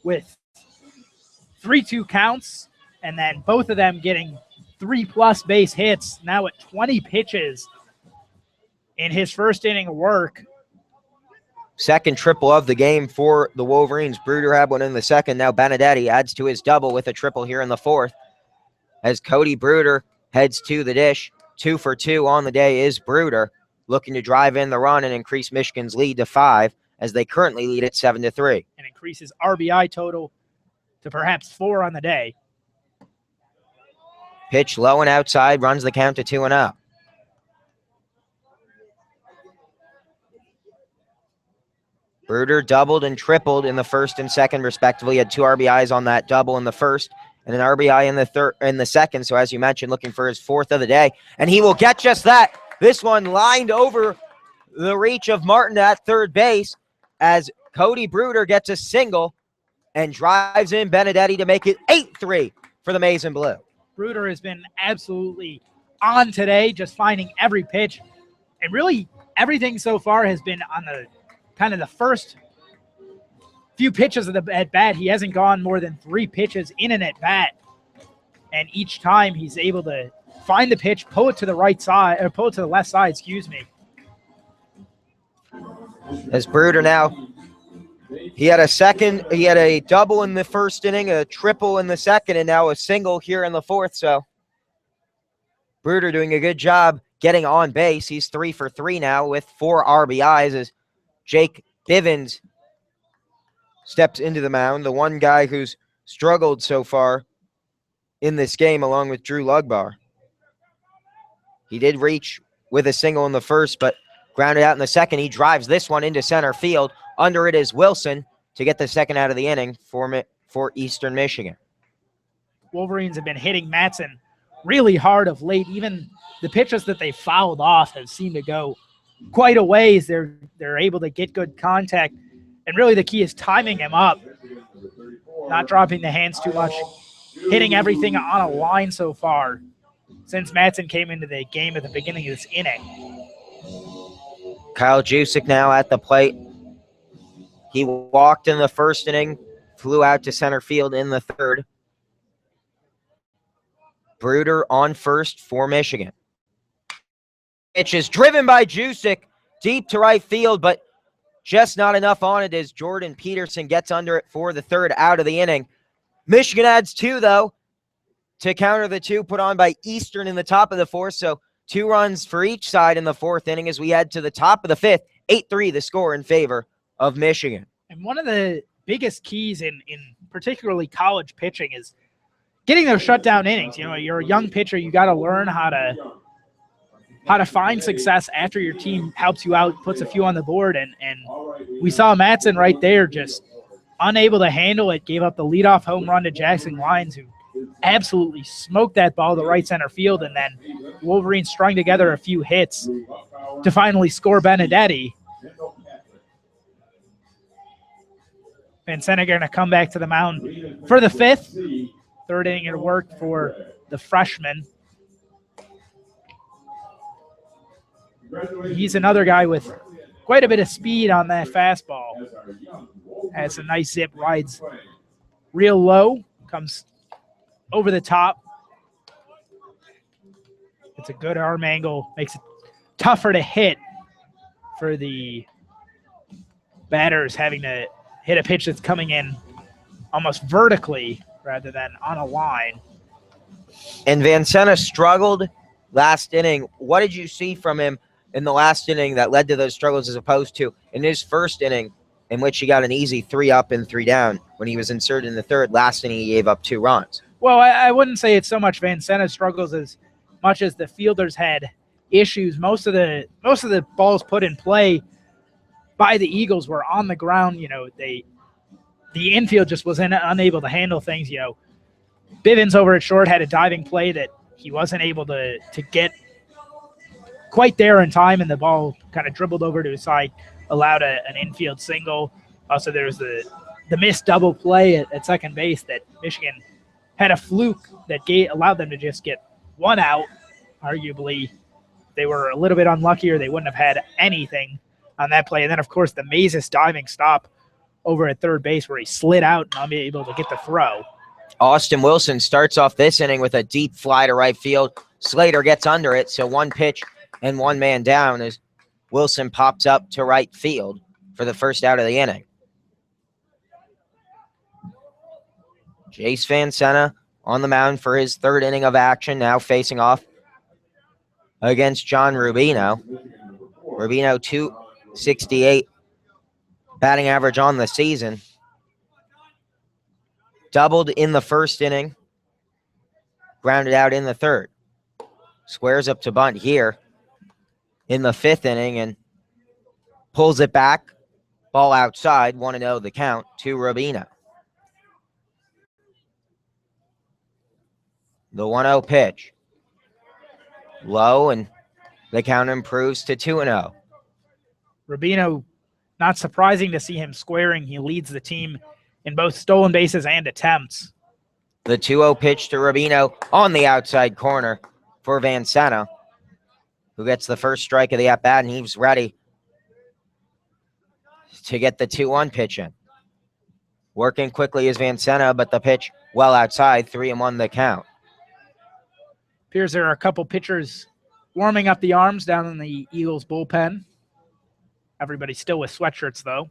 with 3-2 counts, and then both of them getting 3+ base hits, now at 20 pitches in his first inning of work. Second triple of the game for the Wolverines. Bruder had one in the second. Now Benedetti adds to his double with a triple here in the fourth as Cody Bruder heads to the dish. 2 for 2 on the day is Bruder, looking to drive in the run and increase Michigan's lead to 5 as they currently lead at 7-3. And increases RBI total to perhaps 4 on the day. Pitch low and outside, runs the count to 2-0. Bruder doubled and tripled in the first and second, respectively. He had 2 RBIs on that double in the first and an RBI in the second. So as you mentioned, looking for his 4th of the day, and he will get just that. This one lined over the reach of Martin at third base as Cody Bruder gets a single and drives in Benedetti to make it 8-3 for the Maize and Blue. Bruder has been absolutely on today, just finding every pitch, and really everything so far has been on the kind of the first few pitches of the at-bat. He hasn't gone more than 3 pitches in an at-bat, and each time he's able to find the pitch, pull it to the right side, or pull it to the left side, excuse me. As Bruder now, he had a double in the first inning, a triple in the second, and now a single here in the fourth. So Bruder doing a good job getting on base. He's 3 for 3 now with 4 RBIs as Jake Bivens steps into the mound, the one guy who's struggled so far in this game along with Drew Lugbar. He did reach with a single in the first, but grounded out in the second. He drives this one into center field. Under it is Wilson to get the second out of the inning for Eastern Michigan. Wolverines have been hitting Matson really hard of late. Even the pitches that they fouled off have seemed to go quite a ways. They're able to get good contact, and really the key is timing him up, not dropping the hands too much, hitting everything on a line so far since Matson came into the game at the beginning of this inning. Kyle Jusick now at the plate. He walked in the first inning, flew out to center field in the third. Bruder on first for Michigan. Pitch is driven by Jusick deep to right field, but just not enough on it as Jordan Peterson gets under it for the third out of the inning. Michigan adds 2, though, to counter the 2 put on by Eastern in the top of the fourth. So 2 runs for each side in the fourth inning as we head to the top of the fifth. 8-3 the score in favor of Michigan. And one of the biggest keys in particularly college pitching is getting those shutdown innings. You know, you're a young pitcher, you got to learn how to how to find success after your team helps you out, puts a few on the board. And we saw Matson right there just unable to handle it, gave up the leadoff home run to Jackson Glines, who absolutely smoked that ball to right center field. And then Wolverines strung together a few hits to finally score Benedetti. Vancena going to come back to the mound for the fifth. Third inning of work for the freshman. He's another guy with quite a bit of speed on that fastball. Has a nice zip, rides real low, comes over the top. It's a good arm angle, makes it tougher to hit for the batters, having to hit a pitch that's coming in almost vertically rather than on a line. And Vancena struggled last inning. What did you see from him in the last inning that led to those struggles as opposed to in his first inning, in which he got an easy 3 up and 3 down when he was inserted in the third? Last inning, he gave up 2 runs. Well, I wouldn't say it's so much Vancena's struggles as much as the fielders had issues. Most of the balls put in play by the Eagles were on the ground. You know, the infield just was unable to handle things. You know, Bivens over at short had a diving play that he wasn't able to get quite there in time, and the ball kind of dribbled over to his side, allowed an infield single. Also, there was the missed double play at second base that Michigan had a fluke that allowed them to just get 1 out. Arguably, they were a little bit unlucky, or they wouldn't have had anything on that play. And then, of course, the Mazes diving stop over at third base where he slid out and unable to get the throw. Austin Wilson starts off this inning with a deep fly to right field. Slater gets under it, so 1 pitch and 1 man down as Wilson pops up to right field for the first out of the inning. Jace Vancena on the mound for his third inning of action, now facing off against John Rubino. Rubino, .268 batting average on the season. Doubled in the first inning, grounded out in the third. Squares up to bunt here in the 5th inning and pulls it back. Ball outside, 1-0 the count to Rubino. The 1-0 pitch. Low, and the count improves to 2-0. Rubino, not surprising to see him squaring. He leads the team in both stolen bases and attempts. The 2-0 pitch to Rubino on the outside corner for Vancena, who gets the first strike of the at-bat, and he's ready to get the 2-1 pitch in. Working quickly is Vancena, but the pitch well outside, 3-1 the count. Appears there are a couple pitchers warming up the arms down in the Eagles bullpen. Everybody's still with sweatshirts, though.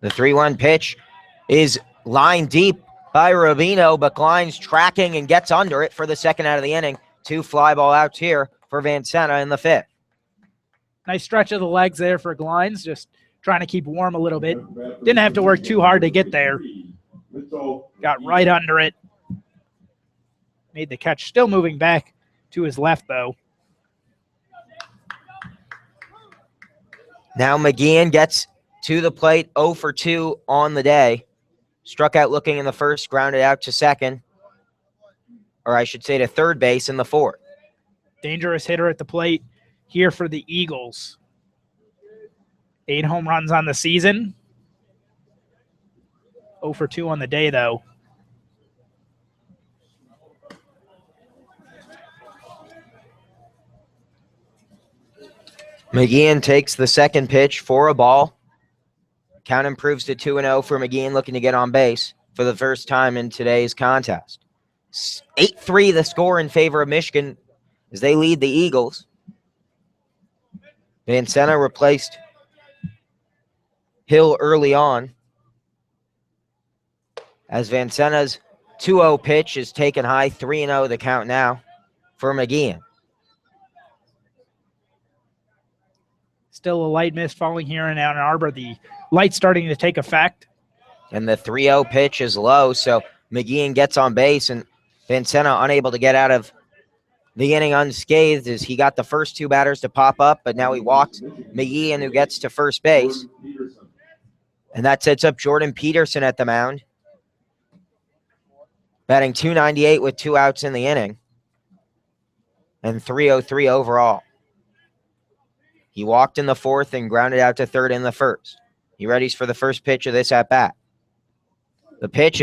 The 3-1 pitch is lined deep by Rubino, but Glines tracking and gets under it for the second out of the inning. 2 fly ball outs here for Vancena in the 5th. Nice stretch of the legs there for Glines, just trying to keep warm a little bit. Didn't have to work too hard to get there. Got right under it. Made the catch, still moving back to his left, though. Now McGeehan gets to the plate, 0 for 2 on the day. Struck out looking in the first, grounded out to second. Or I should say to third base in the 4th. Dangerous hitter at the plate here for the Eagles. 8 home runs on the season. 0 for 2 on the day, though. McGeehan takes the second pitch for a ball. Count improves to 2-0 for McGeehan, looking to get on base for the first time in today's contest. 8-3 the score in favor of Michigan as they lead the Eagles. Vancena replaced Hill early on, as Vancena's 2-0 pitch is taken high, 3-0 the count now for McGeehan. Still a light mist falling here in Ann Arbor. The light starting to take effect. And the 3-0 pitch is low, so McGeehan gets on base, and Vancena unable to get out of the inning unscathed as he got the first two batters to pop up, but now he walks McGee in, who gets to first base. And that sets up Jordan Peterson at the mound, batting .298 with 2 outs in the inning and .303 overall. He walked in the fourth and grounded out to third in the first. He readies for the first pitch of this at-bat. The pitch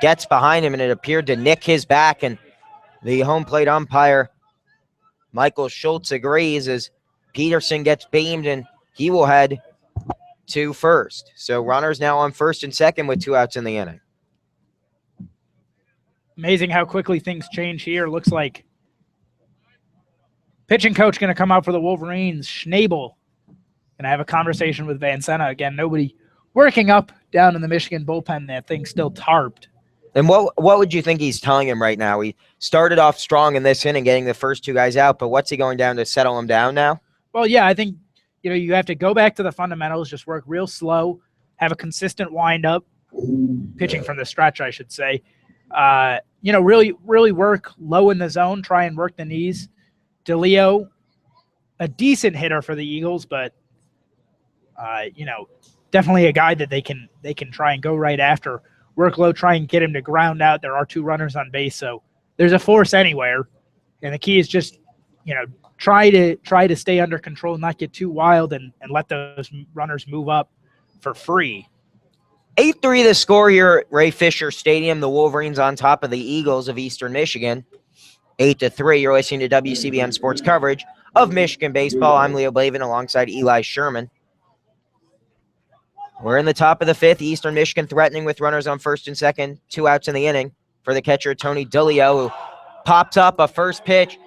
gets behind him, and it appeared to nick his back, and the home plate umpire, Michael Schultz, agrees as Peterson gets beamed, and he will head to first. So runners now on first and second with 2 outs in the inning. Amazing how quickly things change here. Looks like pitching coach going to come out for the Wolverines. Schnabel going to have a conversation with Van Senna. Again, nobody working up down in the Michigan bullpen. That thing's still tarped. And what would you think he's telling him right now? He started off strong in this inning, getting the first 2 guys out, but what's he going down to settle him down now? Well, yeah, I think you have to go back to the fundamentals, just work real slow, have a consistent windup, pitching from the stretch, I should say. Really work low in the zone, try and work the knees. DeLeo, a decent hitter for the Eagles, but definitely a guy that they can try and go right after. Work low, try and get him to ground out. There are 2 runners on base, so there's a force anywhere. And the key is just, try to stay under control, not get too wild, and let those runners move up for free. 8-3 the score here at Ray Fisher Stadium. The Wolverines on top of the Eagles of Eastern Michigan. 8-3. You're listening to WCBN Sports coverage of Michigan baseball. I'm Leo Blavin alongside Eli Sherman. We're in the top of the 5th. Eastern Michigan threatening with runners on first and second. 2 outs in the inning for the catcher, Tony DeLeo, who pops up a first pitch.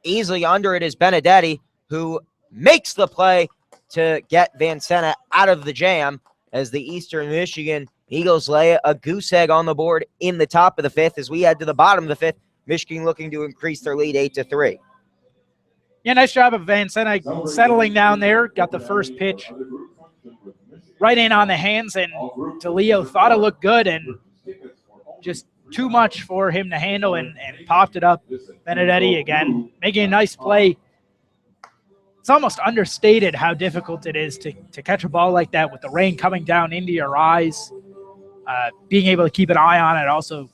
Easily under it is Benedetti, who makes the play to get Van Senna out of the jam as the Eastern Michigan Eagles lay a goose egg on the board in the top of the 5th. As we head to the bottom of the 5th, Michigan looking to increase their lead 8-3. Yeah, nice job of Van Senna settling down there. Got the first pitch right in on the hands, and DeLeo thought it looked good and just too much for him to handle and popped it up. Benedetti again making a nice play. It's almost understated how difficult it is to catch a ball like that with the rain coming down into your eyes. Being able to keep an eye on it. Also,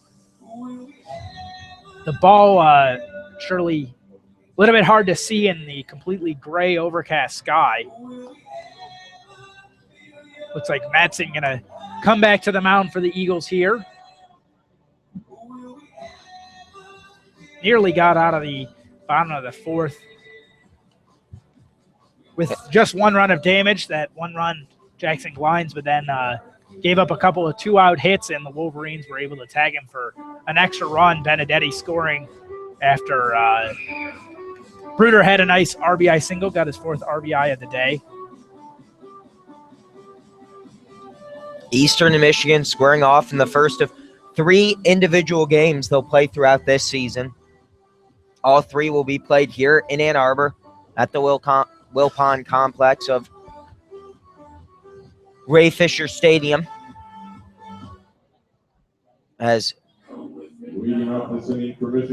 the ball surely a little bit hard to see in the completely gray overcast sky. Looks like Madsen going to come back to the mound for the Eagles here. Nearly got out of the bottom of the 4th with just 1 run of damage. That 1 run, Jackson Glines, but then gave up a couple of 2-out hits, and the Wolverines were able to tag him for an extra run. Benedetti scoring after Bruder had a nice RBI single, got his 4th RBI of the day. Eastern Michigan squaring off in the first of 3 individual games they'll play throughout this season. All 3 will be played here in Ann Arbor at the Wilpon complex of Ray Fisher Stadium. As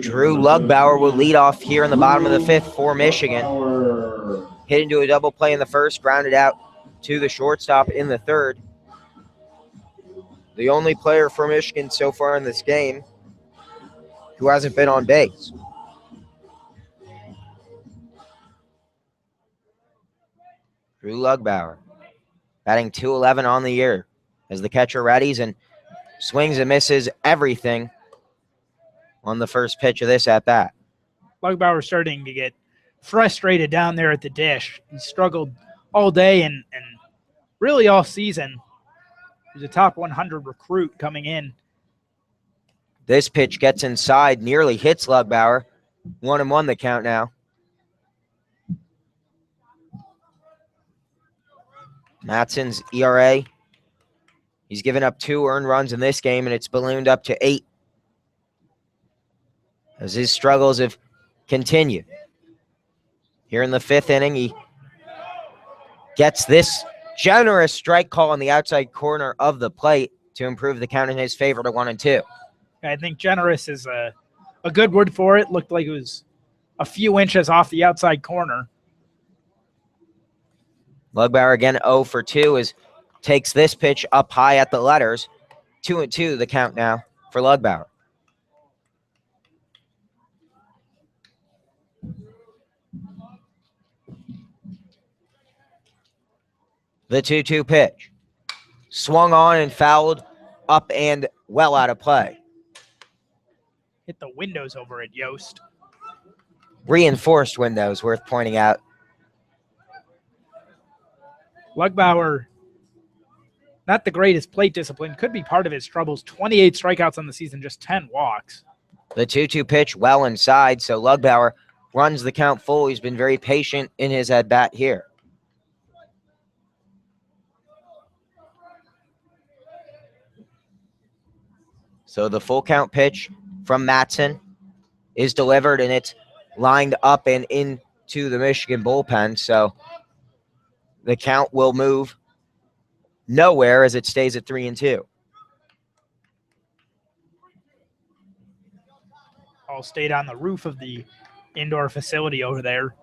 Drew Lugbauer will lead off here in the bottom of the 5th for Michigan. Hit into a double play in the first, grounded out to the shortstop in the 3rd. The only player for Michigan so far in this game who hasn't been on base. Drew Lugbauer batting .211 on the year as the catcher readies and swings and misses everything on the first pitch of this at-bat. Lugbauer starting to get frustrated down there at the dish. He struggled all day and really all season. He's a top 100 recruit coming in. This pitch gets inside, nearly hits Lugbauer. 1-1 the count now. Madsen's ERA, he's given up 2 earned runs in this game, and it's ballooned up to 8 as his struggles have continued. Here in the 5th inning, he gets this generous strike call on the outside corner of the plate to improve the count in his favor to 1-2. I think generous is a good word for it. Looked like it was a few inches off the outside corner. Lugbauer again 0 for 2 takes this pitch up high at the letters. 2-2 the count now for Lugbauer. The 2-2 pitch. Swung on and fouled up and well out of play. Hit the windows over at Yost. Reinforced windows, worth pointing out. Lugbauer, not the greatest plate discipline, could be part of his troubles. 28 strikeouts on the season, just 10 walks. The 2-2 pitch well inside, so Lugbauer runs the count full. He's been very patient in his at-bat here. So the full count pitch from Mattson is delivered, and it's lined up and into the Michigan bullpen. So the count will move nowhere as it stays at 3-2. All stayed on the roof of the indoor facility over there.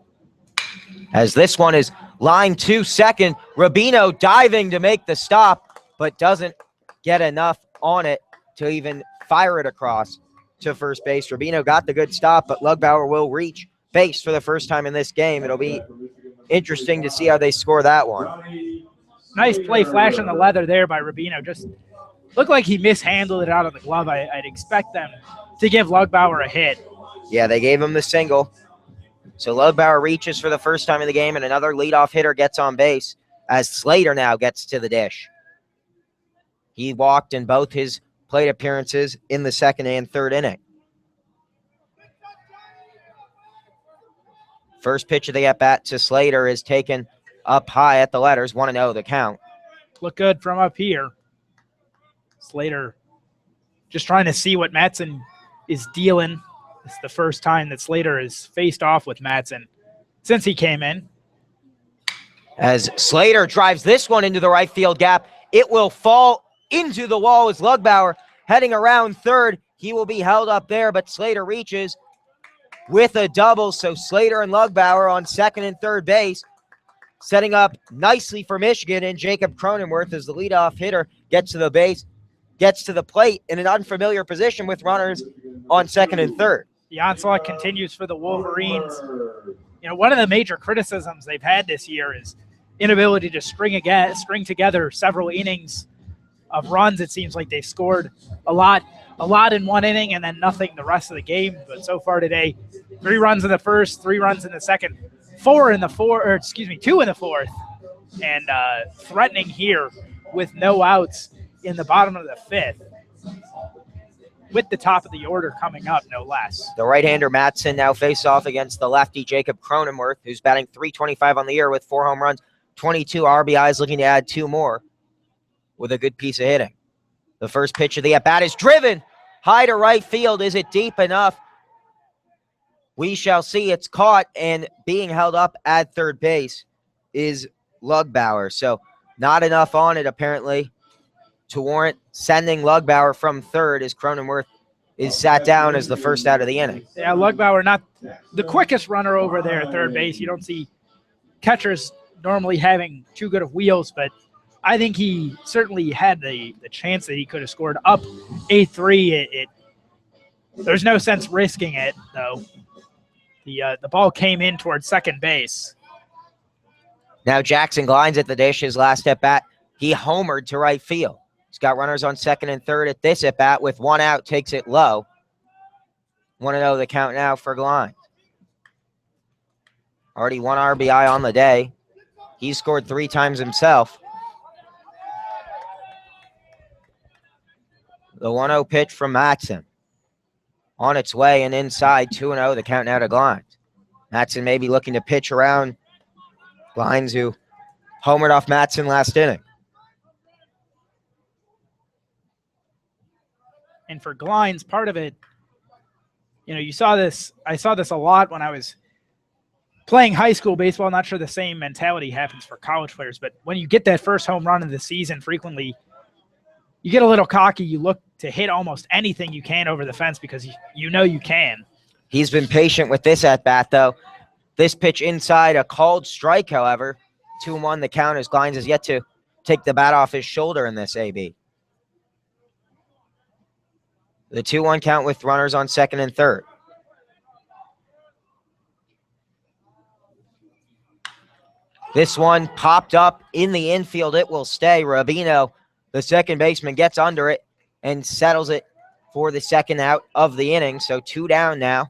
As this one is lined to second, Rubino diving to make the stop, but doesn't get enough on it to even fire it across to first base. Rubino got the good stop, but Lugbauer will reach base for the first time in this game. It'll be interesting to see how they score that one. Nice play flashing the leather there by Rubino. Just looked like he mishandled it out of the glove. I'd expect them to give Lugbauer a hit. Yeah, they gave him the single. So Lugbauer reaches for the first time in the game, and another leadoff hitter gets on base as Slater now gets to the dish. He walked in both his plate appearances in the second and third inning. First pitch of the at-bat to Slater is taken up high at the letters, 1-0 the count. Look good from up here. Slater just trying to see what Mattson is dealing. It's the first time that Slater has faced off with Mattson since he came in. As Slater drives this one into the right field gap, it will fall into the wall as Lugbauer heading around third. He will be held up there, but Slater reaches with a double. So Slater and Lugbauer on second and third base, setting up nicely for Michigan. And Jacob Cronenworth, as the leadoff hitter, gets to the base, gets to the plate in an unfamiliar position with runners on second and third. The onslaught continues for the Wolverines. You know, one of the major criticisms they've had this year is inability to string together several innings of runs. It seems like they've scored a lot in one inning and then nothing the rest of the game. But so far today, 3 runs in the first, 3 runs in the second, 2 in the fourth, and threatening here with no outs in the bottom of the 5th, with the top of the order coming up, no less. The right-hander Mattson now face off against the lefty Jacob Cronenworth, who's batting .325 on the year with 4 home runs, 22 RBIs, looking to add 2 more with a good piece of hitting. The first pitch of the at-bat is driven high to right field. Is it deep enough? We shall see. It's caught, and being held up at third base is Lugbauer. So not enough on it, apparently, to warrant sending Lugbauer from third, as Cronenworth is sat down as the first out of the inning. Yeah, Lugbauer not the quickest runner over there at third base. You don't see catchers normally having too good of wheels, but I think he certainly had the chance that he could have scored up 8-3. There's no sense risking it, though. The ball came in towards second base. Now Jackson Glines at the dish, his last at-bat. He homered to right field. He's got runners on second and third at this at-bat with 1 out, takes it low. 1-0 the count now for Glines. Already 1 RBI on the day. He scored 3 times himself. The 1-0 pitch from Mattson. On its way and inside, 2-0 the count now to Glines. Mattson may be looking to pitch around Glines, who homered off Mattson last inning. And for Glines, part of it, you know, I saw this a lot when I was playing high school baseball. I'm not sure the same mentality happens for college players, but when you get that first home run of the season, frequently you get a little cocky. You look to hit almost anything you can over the fence because you know you can. He's been patient with this at-bat, though. This pitch inside, a called strike, however. 2-1 the count as Glines has yet to take the bat off his shoulder in this AB. The 2-1 count with runners on second and third. This one popped up in the infield. It will stay. Rubino, the second baseman, gets under it and settles it for the second out of the inning. So 2 down now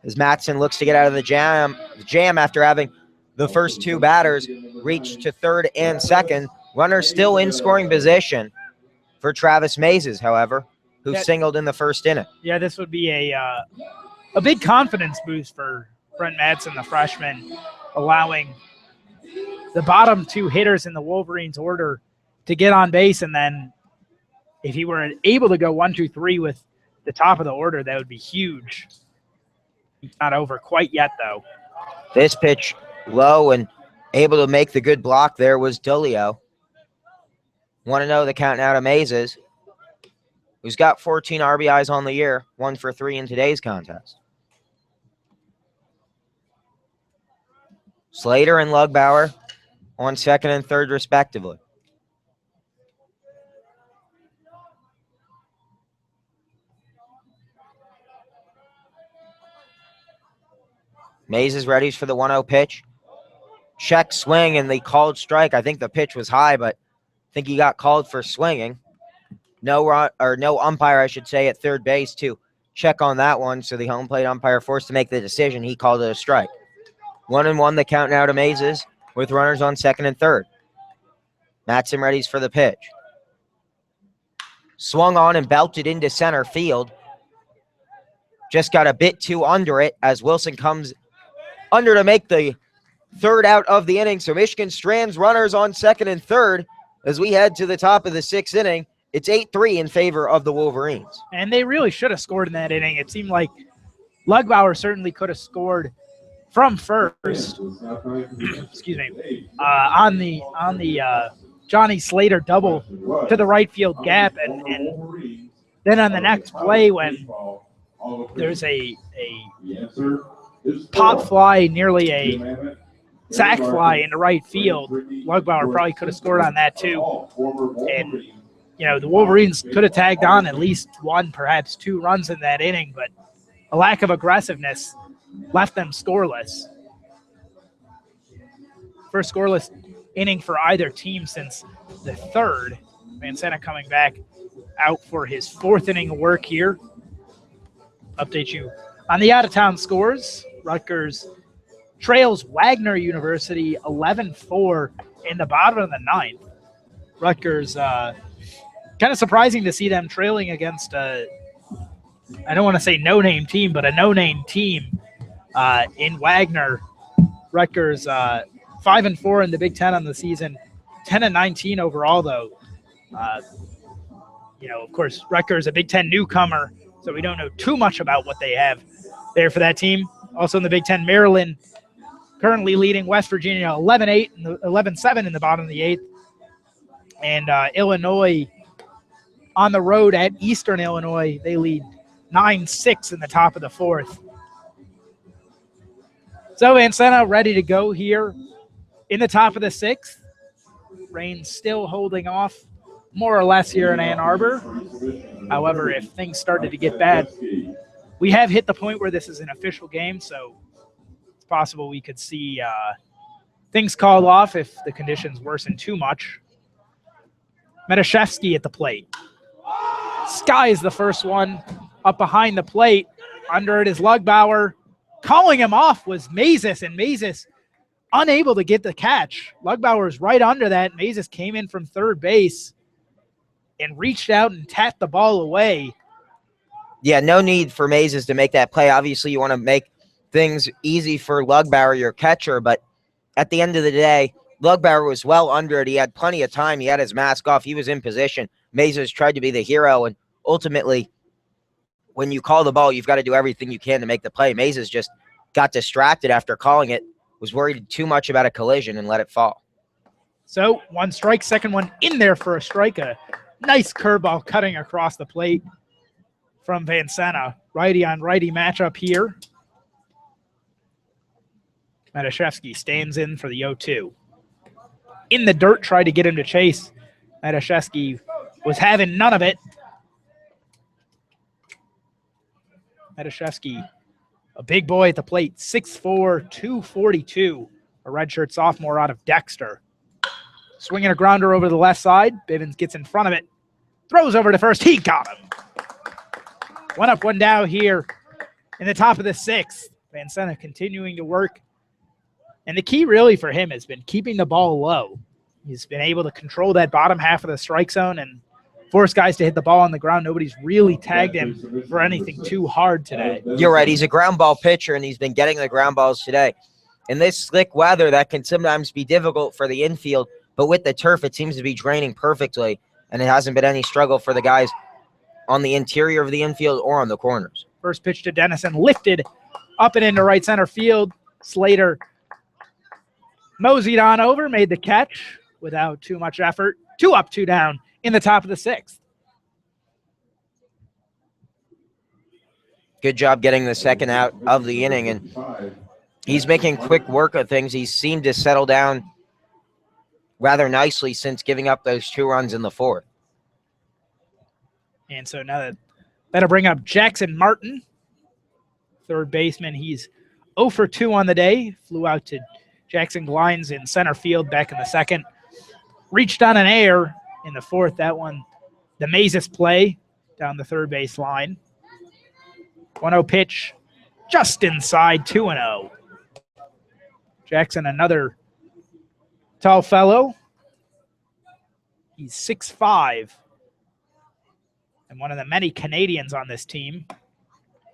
as Matson looks to get out of the jam after having the first 2 batters reach to third and second. Runners still in scoring position for Travis Mazes, however, who singled in the first inning. Yeah, this would be a big confidence boost for Brent Madsen, the freshman, allowing the bottom 2 hitters in the Wolverines order to get on base, and then if he were able to go 1, 2, 3 with the top of the order, that would be huge. He's not over quite yet, though. This pitch low and able to make the good block there was Dulio. 1-0 the count now to Mazes, who's got 14 RBIs on the year, 1 for 3 in today's contest. Slater and Lugbauer on second and third, respectively. Mays is ready for the 1-0 pitch. Check swing and the called strike. I think the pitch was high, but I think he got called for swinging. No umpire, I should say, at third base to check on that one. So the home plate umpire forced to make the decision. He called it a strike. 1-1 the count now to Mazes with runners on second and third. Matson readies for the pitch. Swung on and belted into center field. Just got a bit too under it as Wilson comes under to make the third out of the inning. So Michigan strands runners on second and third as we head to the top of the 6th inning. It's 8-3 in favor of the Wolverines. And they really should have scored in that inning. It seemed like Lugbauer certainly could have scored from first. Excuse me. On the Johnny Slater double to the right field gap, and then on the next play when there's a pop fly, nearly a sac fly into right field, Lugbauer probably could have scored on that too. And the Wolverines could have tagged on at least 1, perhaps 2 runs in that inning, but a lack of aggressiveness left them scoreless. First scoreless inning for either team since the 3rd. Vancena coming back out for his 4th inning of work here. Update you on the out-of-town scores. Rutgers trails Wagner University 11-4 in the bottom of the 9th. Rutgers, kind of surprising to see them trailing against I don't want to say no-name team, but a no-name team in Wagner. Rutgers 5-4 in the Big Ten on the season, 10-19 overall, though. Of course, Rutgers a Big Ten newcomer, so we don't know too much about what they have there for that team. Also in the Big Ten, Maryland currently leading West Virginia 11-8 and 11-7 in the bottom of the 8th. And Illinois on the road at Eastern Illinois, they lead 9-6 in the top of the 4th. So Vancena ready to go here in the top of the 6th. Rain still holding off more or less here in Ann Arbor. However, if things started to get bad, we have hit the point where this is an official game, so it's possible we could see things called off if the conditions worsen too much. Metashevsky at the plate. Skies the first one up behind the plate. Under it is Lugbauer. Calling him off was Mazes, and Mazes unable to get the catch. Lugbauer is right under that. Mazes came in from third base and reached out and tapped the ball away. Yeah, no need for Mazes to make that play. Obviously, you want to make things easy for Lugbauer, your catcher, but at the end of the day, Lugbauer was well under it. He had plenty of time. He had his mask off. He was in position. Mazes tried to be the hero, and ultimately, when you call the ball, you've got to do everything you can to make the play. Mazes just got distracted after calling it, was worried too much about a collision, and let it fall. So, 1 strike, second one in there for a strike. A nice curveball cutting across the plate from Vancena. Righty on righty matchup here. Matashevsky stands in for the 0-2. In the dirt, tried to get him to chase. Matashevsky was having none of it. Matashevsky, a big boy at the plate, 6'4", 242, a redshirt sophomore out of Dexter. Swinging a grounder over the left side. Bivens gets in front of it. Throws over to first. He got him. One up, one down here in the top of the sixth. Vancena continuing to work. And the key really for him has been keeping the ball low. He's been able to control that bottom half of the strike zone and force guys to hit the ball on the ground. Nobody's really tagged him for anything too hard today. You're right. He's a ground ball pitcher, and he's been getting the ground balls today. In this slick weather, that can sometimes be difficult for the infield, but with the turf, it seems to be draining perfectly, and it hasn't been any struggle for the guys on the interior of the infield or on the corners. First pitch to Dennison, lifted up and into right center field. Slater moseyed on over, made the catch without too much effort. 2 up, 2 down in the top of the sixth. Good job getting the second out of the inning, and he's making quick work of things. He seemed to settle down rather nicely since giving up those 2 runs in the fourth. And so now that'll bring up Jackson Martin, third baseman. He's 0 for 2 on the day. Flew out to Jackson Glines in center field back in the second. Reached on an air in the fourth. That one, the Mazes play down the third base line. 1-0 pitch just inside, 2-0. Jackson, another tall fellow. He's 6'5", and one of the many Canadians on this team.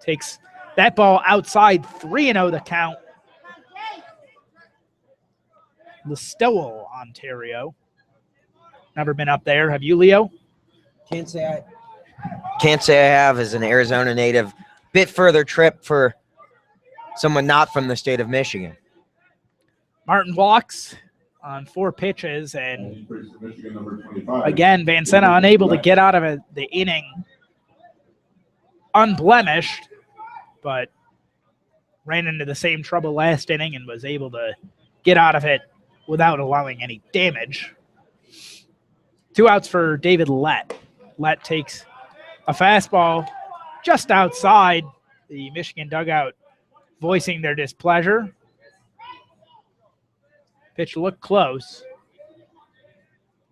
Takes that ball outside, 3-0 the count. Listowel, Ontario. Never been up there. Have you, Leo? Can't say I have. As an Arizona native. Bit further trip for someone not from the state of Michigan. Martin walks on 4 pitches, and again, Vancena unable to get out of the inning unblemished, but ran into the same trouble last inning and was able to get out of it without allowing any damage. 2 outs for David Lett. Lett takes a fastball just outside the Michigan dugout, voicing their displeasure. Pitch looked close.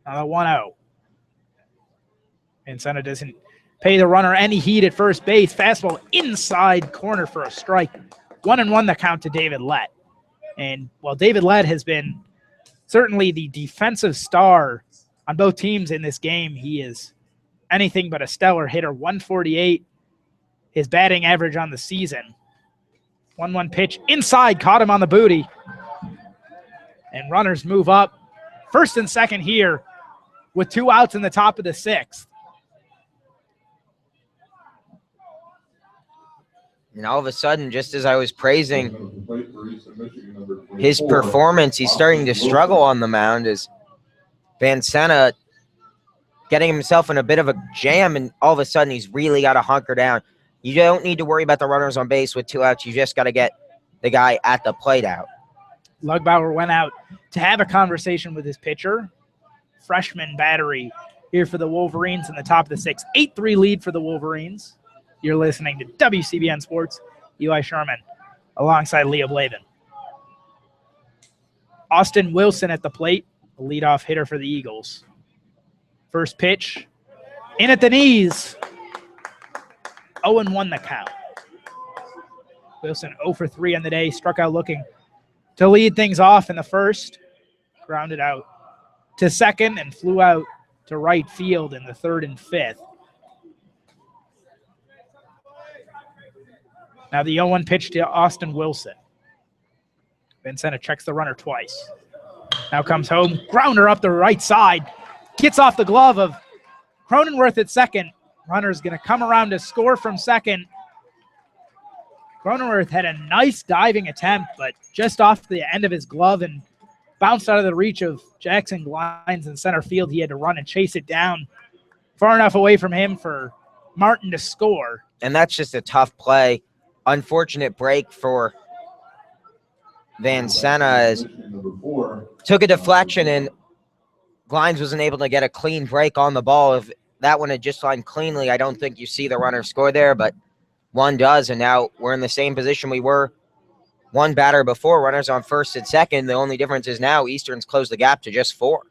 Now 1-0. Vancena doesn't pay the runner any heed at first base. Fastball inside corner for a strike. 1-1 the count to David Lett. And while David Lett has been certainly the defensive star on both teams in this game, he is anything but a stellar hitter. 148, his batting average on the season. 1-1 pitch inside, caught him on the booty. And runners move up. First and second here with 2 outs in the top of the sixth. And all of a sudden, just as I was praising his performance, he's starting to struggle on the mound as Vancena getting himself in a bit of a jam, and all of a sudden he's really got to hunker down. You don't need to worry about the runners on base with 2 outs. You just got to get the guy at the plate out. Lugbauer went out to have a conversation with his pitcher. Freshman battery here for the Wolverines in the top of the sixth. 8-3 lead for the Wolverines. You're listening to WCBN Sports. Eli Sherman alongside Leo Blavin. Austin Wilson at the plate, the leadoff hitter for the Eagles. First pitch, in at the knees. 0-1 the count. Wilson 0 for 3 on the day, struck out looking to lead things off in the first. Grounded out to second and flew out to right field in the third and fifth. Now the 0-1 pitch to Austin Wilson. Vancena checks the runner twice. Now comes home, grounder up the right side. Gets off the glove of Cronenworth at second. Runner's going to come around to score from second. Cronenworth had a nice diving attempt, but just off the end of his glove and bounced out of the reach of Jackson Glines in center field. He had to run and chase it down far enough away from him for Martin to score. And that's just a tough play. Unfortunate break for Van Senna took a deflection and Glines wasn't able to get a clean break on the ball. If that one had just lined cleanly, I don't think you see the runner score there, but one does, and now we're in the same position we were one batter before. Runners on first and second. The only difference is now Eastern's closed the gap to just 4.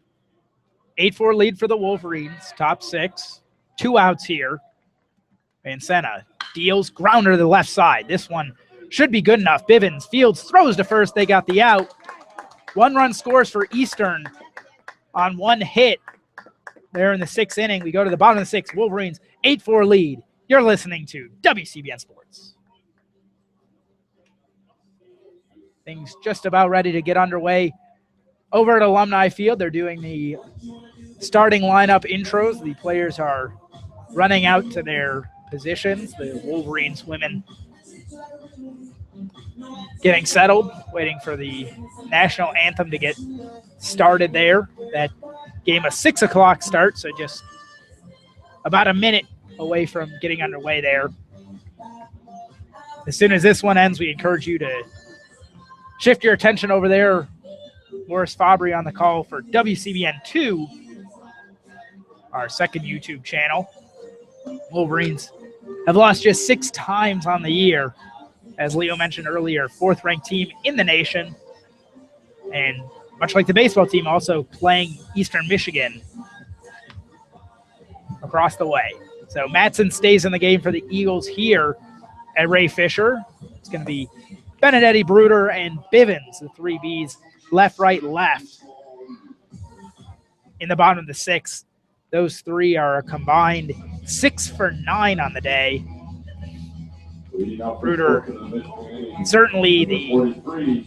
8-4 lead for the Wolverines, top 6. 2 outs here. Van Senna deals, grounder to the left side. This one should be good enough. Bivens fields, throws to first. They got the out. 1 run scores for Eastern on 1 hit. There in the 6th inning. We go to the bottom of the 6th. Wolverines 8-4 lead. You're listening to WCBN Sports. Things just about ready to get underway over at Alumni Field. They're doing the starting lineup intros. The players are running out to their positions. The Wolverines women getting settled, waiting for the national anthem to get started there. That game a 6 o'clock start, so just about a minute away from getting underway there. As soon as this one ends, we encourage you to shift your attention over there. Morris Fabry on the call for WCBN 2, our second YouTube channel. Wolverines have lost just 6 times on the year. As Leo mentioned earlier, 4th-ranked team in the nation. And much like the baseball team, also playing Eastern Michigan across the way. So Matson stays in the game for the Eagles here at Ray Fisher. It's going to be Benedetti, Bruder, and Bivens, the 3 Bs, left, right, left. In the bottom of the 6th, those 3 are a combined 6 for 9 on the day. Bruder, certainly the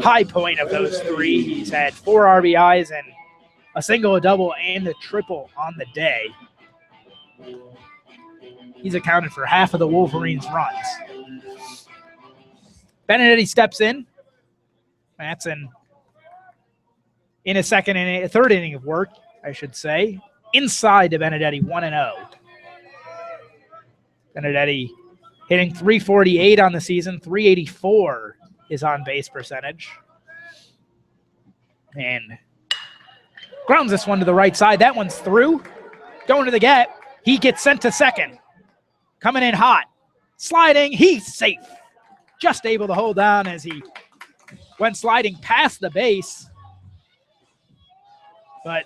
high point of those 3. He's had 4 RBIs and a single, a double, and a triple on the day. He's accounted for half of the Wolverines' runs. Benedetti steps in. Matson in a 3rd inning of work, I should say. Inside to Benedetti, 1-0. Benedetti hitting .348 on the season, .384 is on base percentage. And grounds this one to the right side. That one's through. Going to the gap. He gets sent to second. Coming in hot. Sliding. He's safe. Just able to hold down as he went sliding past the base. But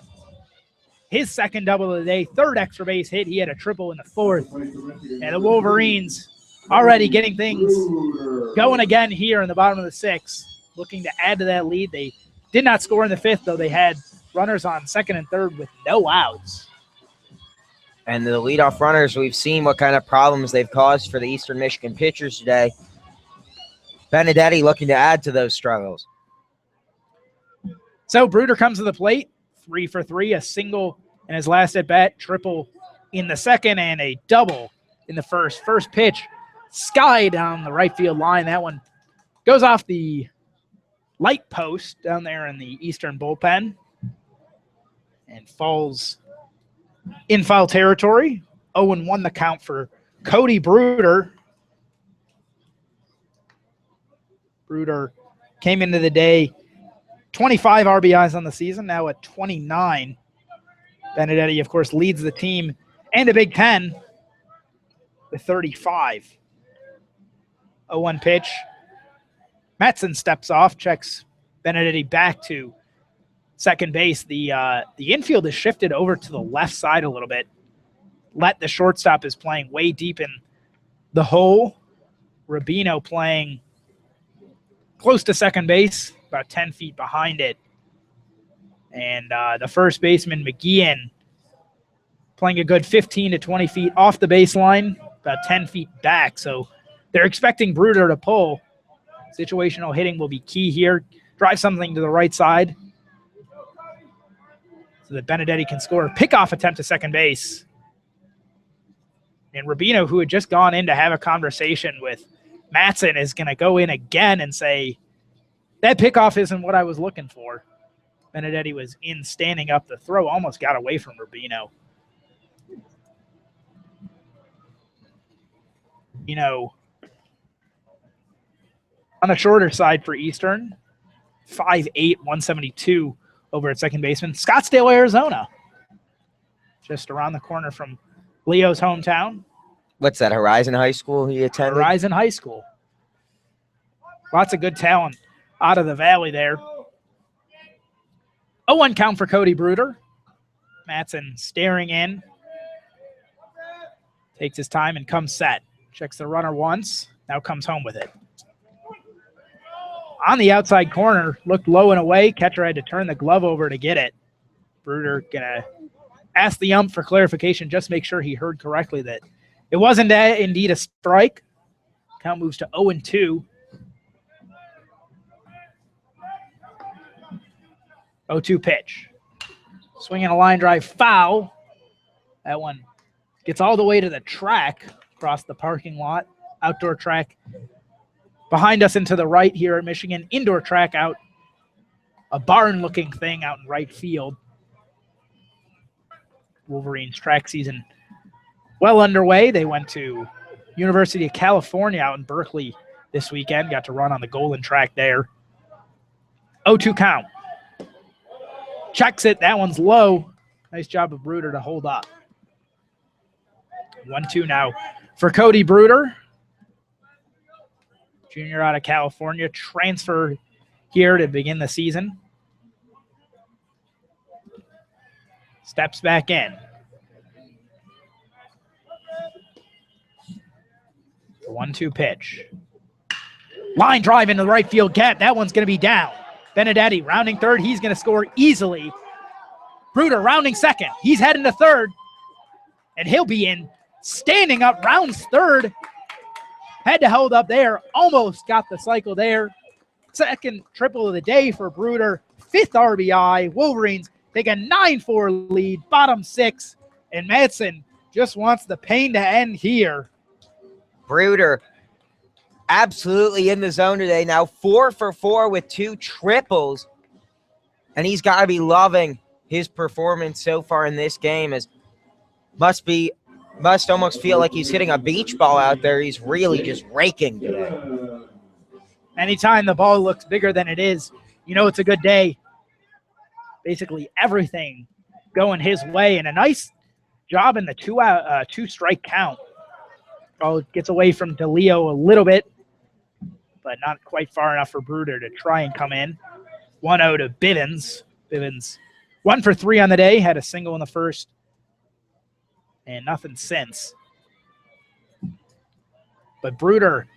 his 2nd double of the day, 3rd extra base hit. He had a triple in the 4th. And the Wolverines already getting things going again here in the bottom of the 6th. Looking to add to that lead. They did not score in the 5th, though. They had runners on 2nd and 3rd with no outs. And the leadoff runners, we've seen what kind of problems they've caused for the Eastern Michigan pitchers today. Benedetti looking to add to those struggles. So Bruder comes to the plate, 3 for 3, a single in his last at-bat, triple in the 2nd, and a double in the 1st. First pitch, sky down the right field line. That one goes off the light post down there in the Eastern bullpen and falls in foul territory. 0-1 the count for Cody Bruder. Bruder came into the day 25 RBIs on the season, now at 29. Benedetti, of course, leads the team and the Big Ten with 35. 0-1 pitch. Matson steps off, checks Benedetti back to second base. The infield is shifted over to the left side a little bit. The shortstop is playing way deep in the hole. Rubino playing close to second base, about 10 feet behind it. And the first baseman, McGeehan, playing a good 15 to 20 feet off the baseline, about 10 feet back. So they're expecting Bruder to pull. Situational hitting will be key here. Drive something to the right side so that Benedetti can score a pickoff attempt to second base. And Rubino, who had just gone in to have a conversation with Matson, is going to go in again and say, that pickoff isn't what I was looking for. Benedetti was in standing up. The throw almost got away from Rubino. On the shorter side for Eastern, 5'8", 172 over at second baseman, Scottsdale, Arizona. Just around the corner from Leo's hometown. What's that, Horizon High School he attended? Horizon High School. Lots of good talent out of the valley there. 0-1 count for Cody Bruder. Matson staring in. Takes his time and comes set. Checks the runner once. Now comes home with it. On the outside corner, looked low and away. Catcher had to turn the glove over to get it. Bruder gonna ask the ump for clarification, just make sure he heard correctly that it wasn't indeed a strike. Count moves to 0-2. 0-2 pitch. Swinging a line drive foul. That one gets all the way to the track across the parking lot. Outdoor track behind us and to the right here at Michigan. Indoor track out. A barn-looking thing out in right field. Wolverines track season well underway. They went to University of California out in Berkeley this weekend. Got to run on the Golden track there. 0-2 count. Checks it. That one's low. Nice job of Bruder to hold up. 1-2 now for Cody Bruder. Junior out of California. Transfer here to begin the season. Steps back in. The 1-2 pitch. Line drive into the right field gap. That one's going to be down. Benedetti rounding third. He's going to score easily. Bruder rounding second. He's heading to third. And he'll be in. Standing up, rounds third. Had to hold up there. Almost got the cycle there. Second triple of the day for Bruder. 5th RBI. Wolverines take a 9-4 lead. Bottom 6. And Madsen just wants the pain to end here. Bruder absolutely in the zone today. Now 4 for 4 with 2 triples. And he's got to be loving his performance so far in this game. As must almost feel like he's hitting a beach ball out there. He's really just raking today. Anytime the ball looks bigger than it is, you know it's a good day. Basically everything going his way. And a nice job in the 2-strike count. Ball gets away from DeLeo a little bit, but not quite far enough for Bruder to try and come in. 1-0 to Bivens. Bivens 1 for 3 on the day, had a single in the first, and nothing since. But Bruder,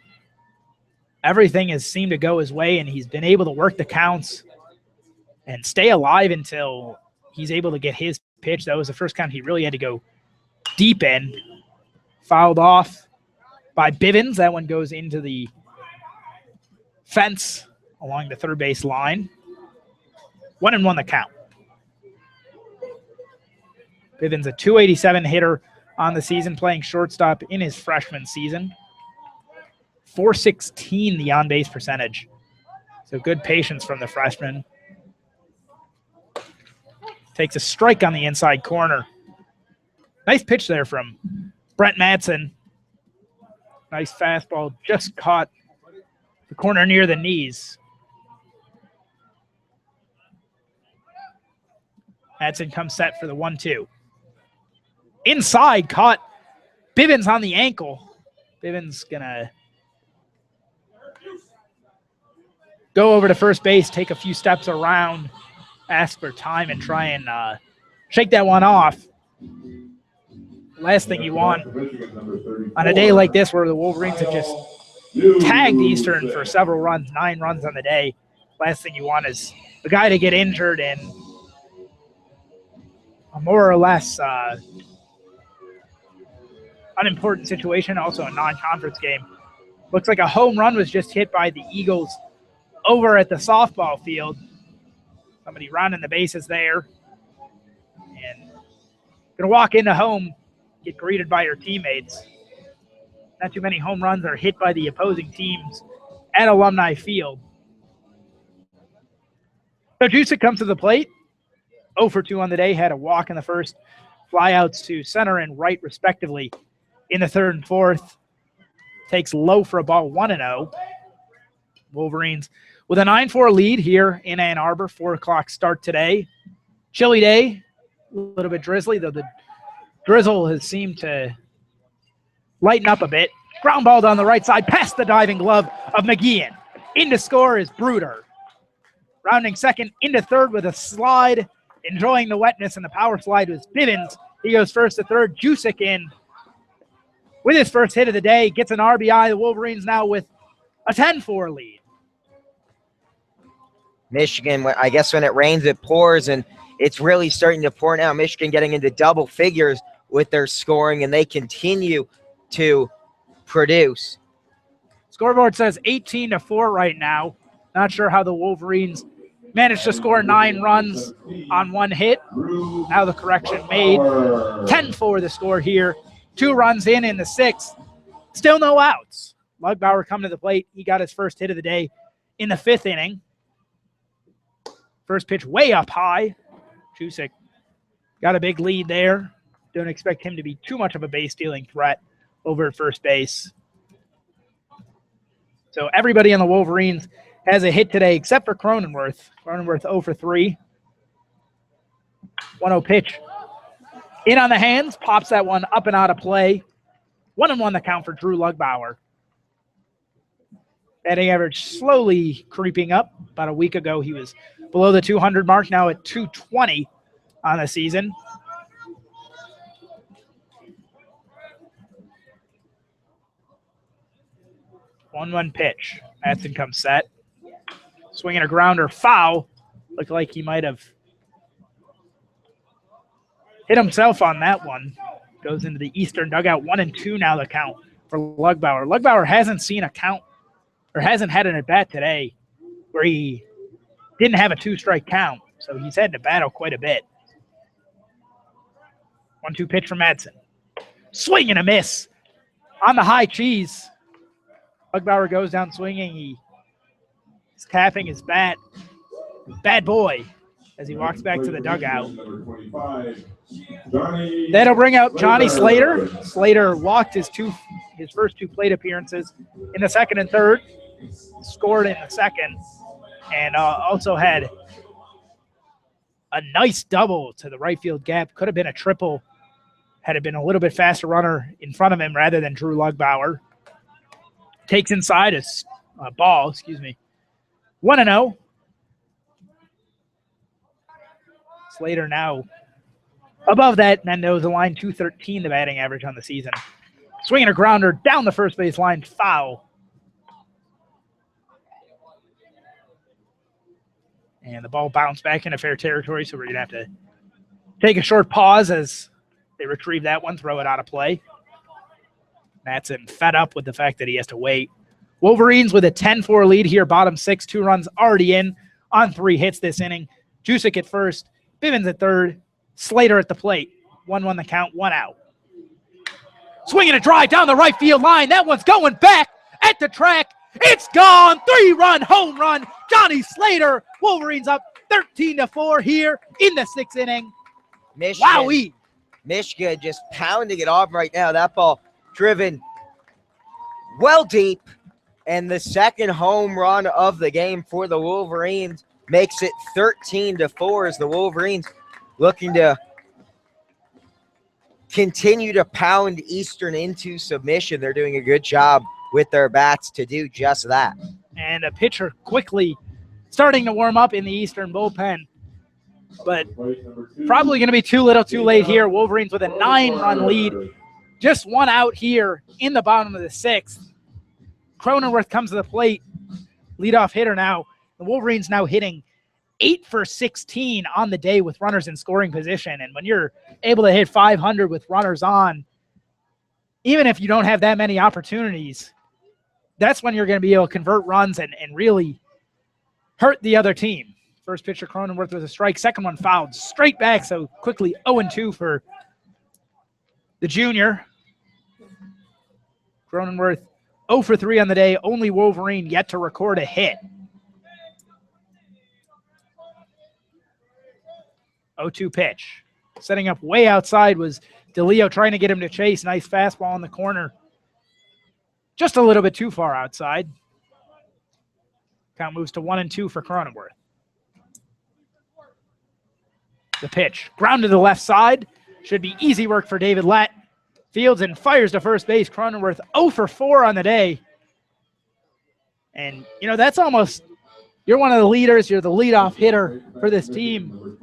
everything has seemed to go his way, and he's been able to work the counts and stay alive until he's able to get his pitch. That was the first count he really had to go deep in. Fouled off by Bivens. That one goes into the fence along the third base line. 1-1 the count. Bivens, a .287 hitter on the season, playing shortstop in his freshman season. .416 the on-base percentage. So good patience from the freshman. Takes a strike on the inside corner. Nice pitch there from Brent Madsen. Nice fastball, just caught the corner near the knees. Madsen comes set for the 1-2. Inside, caught Bivens on the ankle. Bivens gonna go over to first base, take a few steps around, ask for time, and try and shake that one off. Last thing you want on a day like this where the Wolverines have just tagged Eastern for several runs, 9 runs on the day. Last thing you want is the guy to get injured in a more or less unimportant situation, also a non-conference game. Looks like a home run was just hit by the Eagles over at the softball field. Somebody rounding the bases there. And going to walk into home, get greeted by her teammates. Not too many home runs are hit by the opposing teams at Alumni Field. So Jusic comes to the plate. 0 for 2 on the day, had a walk in the first. Flyouts to center and right, respectively, in the third and fourth. Takes low for a ball, 1-0. Wolverines with a 9-4 lead here in Ann Arbor, 4 o'clock start today. Chilly day, a little bit drizzly, though the drizzle has seemed to lighten up a bit. Ground ball down the right side, past the diving glove of McGeehan. In to score is Bruder. Rounding second into third with a slide, enjoying the wetness, and the power slide was Bivens. He goes first to third. Jusic in with his first hit of the day, gets an RBI. The Wolverines now with a 10-4 lead. Michigan, I guess when it rains, it pours, and it's really starting to pour now. Michigan getting into double figures with their scoring, and they continue to produce. Scoreboard says 18-4 right now. Not sure how the Wolverines managed to score 9 runs on 1 hit. Now the correction made. 10-4 the score here. 2 runs in the 6th. Still no outs. Lugbauer coming to the plate. He got his first hit of the day in the 5th inning. First pitch way up high. Jusic got a big lead there. Don't expect him to be too much of a base-stealing threat over at first base. So everybody on the Wolverines has a hit today except for Cronenworth. Cronenworth 0 for 3. 1-0 pitch. In on the hands, pops that one up and out of play. 1-1 the count for Drew Lugbauer. Batting average slowly creeping up. About a week ago, he was below the 200 mark, now at 220 on the season. One pitch. Madsen comes set. Swinging a grounder, foul. Looked like he might have hit himself on that one. Goes into the Eastern dugout. 1-2 now the count for Lugbauer. Lugbauer hasn't seen a count, or hasn't had an at-bat today where he didn't have a 2-strike count. So he's had to battle quite a bit. 1-2 pitch from Madsen. Swing and a miss on the high cheese. Lugbauer goes down swinging. He's tapping his bat. Bad boy as he walks back to the dugout. That'll bring out Johnny Slater. Slater walked his first 2 plate appearances in the 2nd and 3rd. Scored in the 2nd. And also had a nice double to the right field gap. Could have been a triple had it been a little bit faster runner in front of him rather than Drew Lugbauer. Takes inside a ball, 1-0. Slater now above that Mendoza line, 213 the batting average on the season. Swinging a grounder down the first base line, foul. And the ball bounced back into fair territory, so we're going to have to take a short pause as they retrieve that one, throw it out of play. Madsen fed up with the fact that he has to wait. Wolverines with a 10-4 lead here, bottom 6, 2 runs already in on 3 hits this inning. Jusic at first, Bivens at third, Slater at the plate. 1-1 the count, 1 out. Swinging a drive down the right field line. That one's going back at the track. It's gone. 3-run home run. Johnny Slater. Wolverines up 13-4 here in the 6th inning. Wowee. Michigan just pounding it off right now. That ball driven well deep. And the 2nd home run of the game for the Wolverines makes it 13-4 as the Wolverines looking to continue to pound Eastern into submission. They're doing a good job with their bats to do just that. And a pitcher quickly starting to warm up in the Eastern bullpen. But probably going to be too little too late here. Wolverines with a 9-run lead. Just 1 out here in the bottom of the 6th. Cronenworth comes to the plate. Leadoff hitter now. The Wolverines now hitting 8 for 16 on the day with runners in scoring position. And when you're able to hit 500 with runners on, even if you don't have that many opportunities, that's when you're going to be able to convert runs and really hurt the other team. First pitcher, Cronenworth with a strike. Second one fouled straight back. So quickly 0-2 for the junior. Cronenworth 0 for 3 on the day. Only Wolverine yet to record a hit. 0-2 pitch. Setting up way outside was DeLeo trying to get him to chase. Nice fastball in the corner. Just a little bit too far outside. Count moves to 1-2 for Cronenworth. The pitch. Ground to the left side. Should be easy work for David Lett. Fields and fires to first base. Cronenworth 0 for 4 on the day. And, that's almost, you're one of the leaders. You're the leadoff hitter for this team.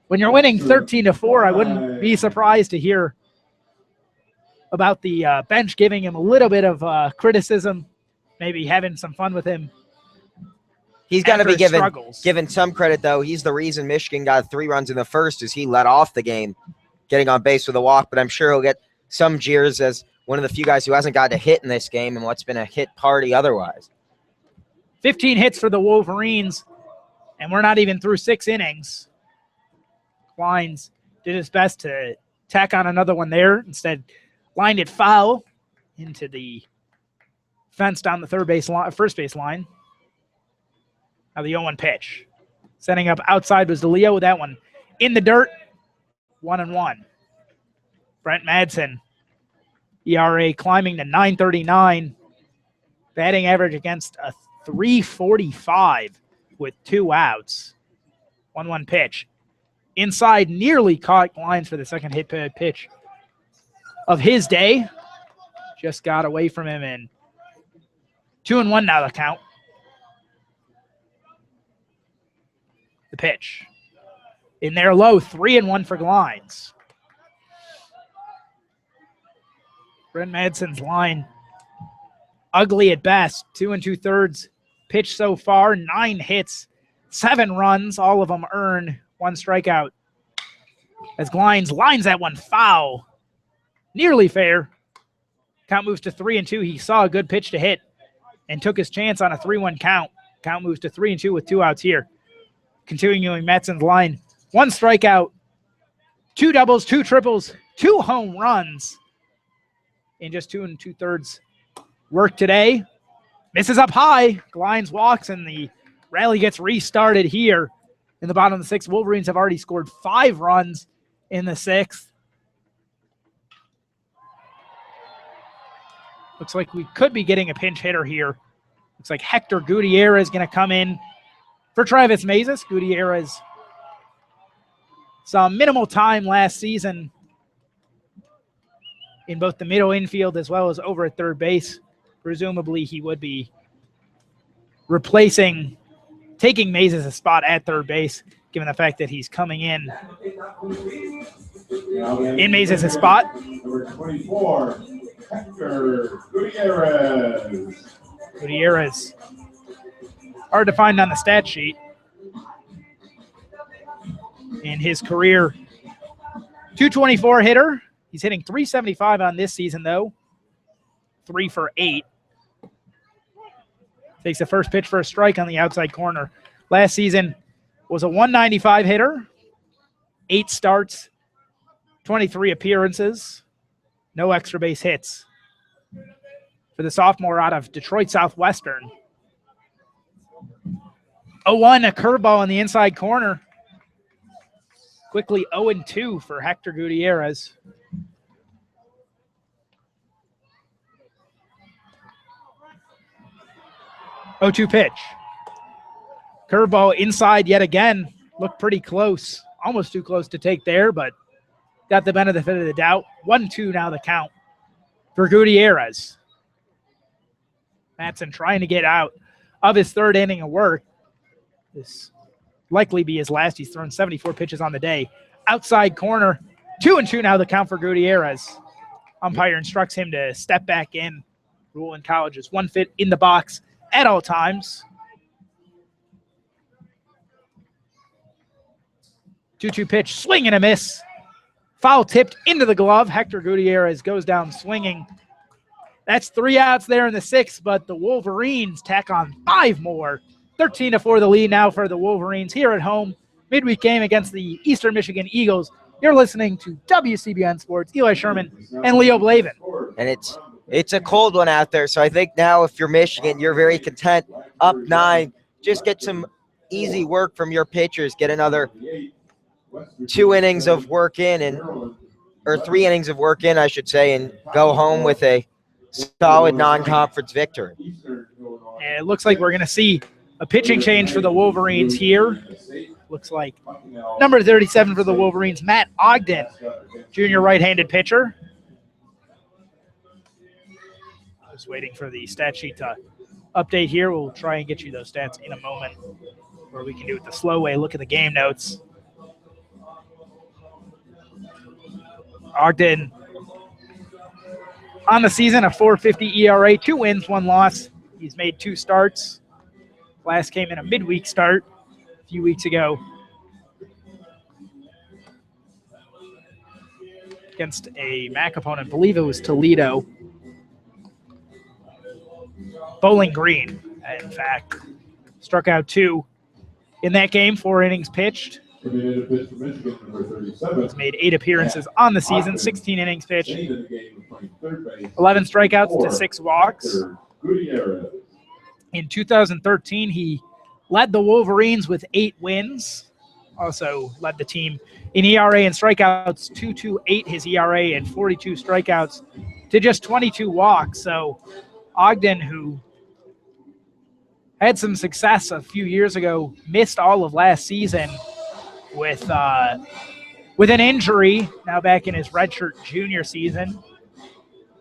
When you're winning 13-4, I wouldn't be surprised to hear about the bench giving him a little bit of criticism, maybe having some fun with him. He's got to be given some credit, though. He's the reason Michigan got 3 runs in the first, as he led off the game, getting on base with a walk. But I'm sure he'll get some jeers as one of the few guys who hasn't gotten a hit in this game and what's been a hit party otherwise. 15 hits for the Wolverines, and we're not even through 6 innings. Kleins did his best to tack on another one there. Instead, lined it foul into the fence down the first base line. Now the 0-1 pitch. Setting up outside was DeLeo with that one in the dirt. 1-1. Brent Madsen, ERA climbing to 9.39. Batting average against a 3.45 with 2 outs. 1-1 pitch. Inside, nearly caught Kleins for the second hit pitch of his day. Just got away from him, and 2-1 now the count. The pitch. In there low, 3-1 for Kleins. Brent Madsen's line, ugly at best. 2 2/3 pitch so far, 9 hits, 7 runs, all of them earned, 1 strikeout. As Kleins lines that one foul. Nearly fair. Count moves to 3-2. He saw a good pitch to hit and took his chance on a 3-1 count. Count moves to 3-2 with 2 outs here. Continuing Madsen's line, 1 strikeout, 2 doubles, 2 triples, 2 home runs in just 2 2/3 work today. Misses up high. Kleins walks, and the rally gets restarted here in the bottom of the 6th. Wolverines have already scored 5 runs in the 6th. Looks like we could be getting a pinch hitter here. Looks like Hector Gutierrez is going to come in for Travis Mazes. Gutierrez saw minimal time last season in both the middle infield as well as over at third base. Presumably he would be taking Mazes' spot at third base, given the fact that he's coming in Mazes' spot. Number 24, Hector Gutierrez. Gutierrez. Hard to find on the stat sheet. In his career, 224 hitter. He's hitting 375 on this season, though. 3 for 8. Takes the first pitch for a strike on the outside corner. Last season was a 195 hitter. 8 starts, 23 appearances. No extra base hits for the sophomore out of Detroit Southwestern. 0-1, a curveball on the inside corner. Quickly 0-2 for Hector Gutierrez. Oh-2 pitch. Curveball inside yet again. Looked pretty close. Almost too close to take there, but got the benefit of the doubt. 1-2 now the count for Gutierrez. Madsen trying to get out of his 3rd inning of work. This likely be his last. He's thrown 74 pitches on the day. Outside corner, 2-2 now the count for Gutierrez. Umpire instructs him to step back in. Rule in college is 1 foot in the box at all times. 2-2 pitch, swing and a miss. Foul tipped into the glove. Hector Gutierrez goes down swinging. That's 3 outs there in the 6th, but the Wolverines tack on 5 more. 13-4 the lead now for the Wolverines here at home. Midweek game against the Eastern Michigan Eagles. You're listening to WCBN Sports, Eli Sherman and Leo Blavin. And it's a cold one out there, so I think now if you're Michigan, you're very content. Up 9, just get some easy work from your pitchers. Get another 2 innings of work in, or 3 innings of work in, I should say, and go home with a solid non-conference victory. And it looks like we're going to see a pitching change for the Wolverines here. Looks like number 37 for the Wolverines, Matt Ogden, junior right-handed pitcher. Just waiting for the stat sheet to update here. We'll try and get you those stats in a moment, or we can do it the slow way. Look at the game notes. Ogden on the season, a 4.50 ERA, 2 wins, 1 loss. He's made 2 starts. Last came in a midweek start a few weeks ago against a MAC opponent. I believe it was Toledo. Bowling Green, in fact. Struck out 2 in that game, 4 innings pitched. He's made 8 appearances on the season, 16 innings pitched, 11 strikeouts to 6 walks. In 2013, he led the Wolverines with 8 wins. Also led the team in ERA and strikeouts, 2.28 his ERA and 42 strikeouts to just 22 walks. So Ogden, who had some success a few years ago, missed all of last season with an injury, now back in his redshirt junior season,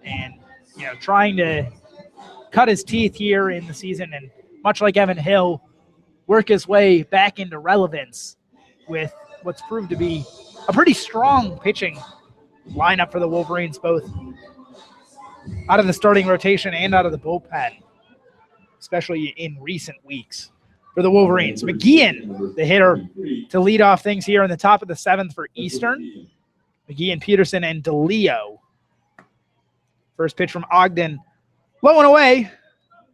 and trying to cut his teeth here in the season, and much like Evan Hill, work his way back into relevance with what's proved to be a pretty strong pitching lineup for the Wolverines, both out of the starting rotation and out of the bullpen, especially in recent weeks. For the Wolverines, McGeehan, the hitter, to lead off things here in the top of the 7th for Eastern. McGeehan, Peterson, and DeLeo. First pitch from Ogden, low and away,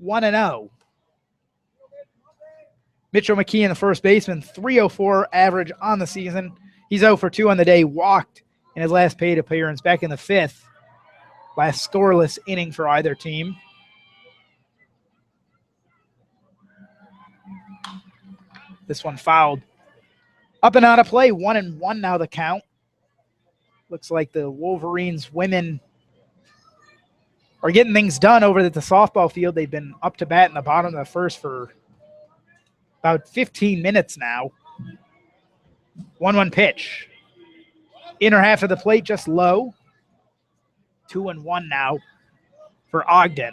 1-0. Mitchell McKeon, the first baseman, 304 average on the season. He's 0 for 2 on the day, walked in his last paid appearance back in the 5th. Last scoreless inning for either team. This one fouled. Up and out of play, 1-1 now the count. Looks like the Wolverines women are getting things done over at the softball field. They've been up to bat in the bottom of the first for about 15 minutes now. 1-1 pitch. Inner half of the plate, just low. 2-1 now for Ogden.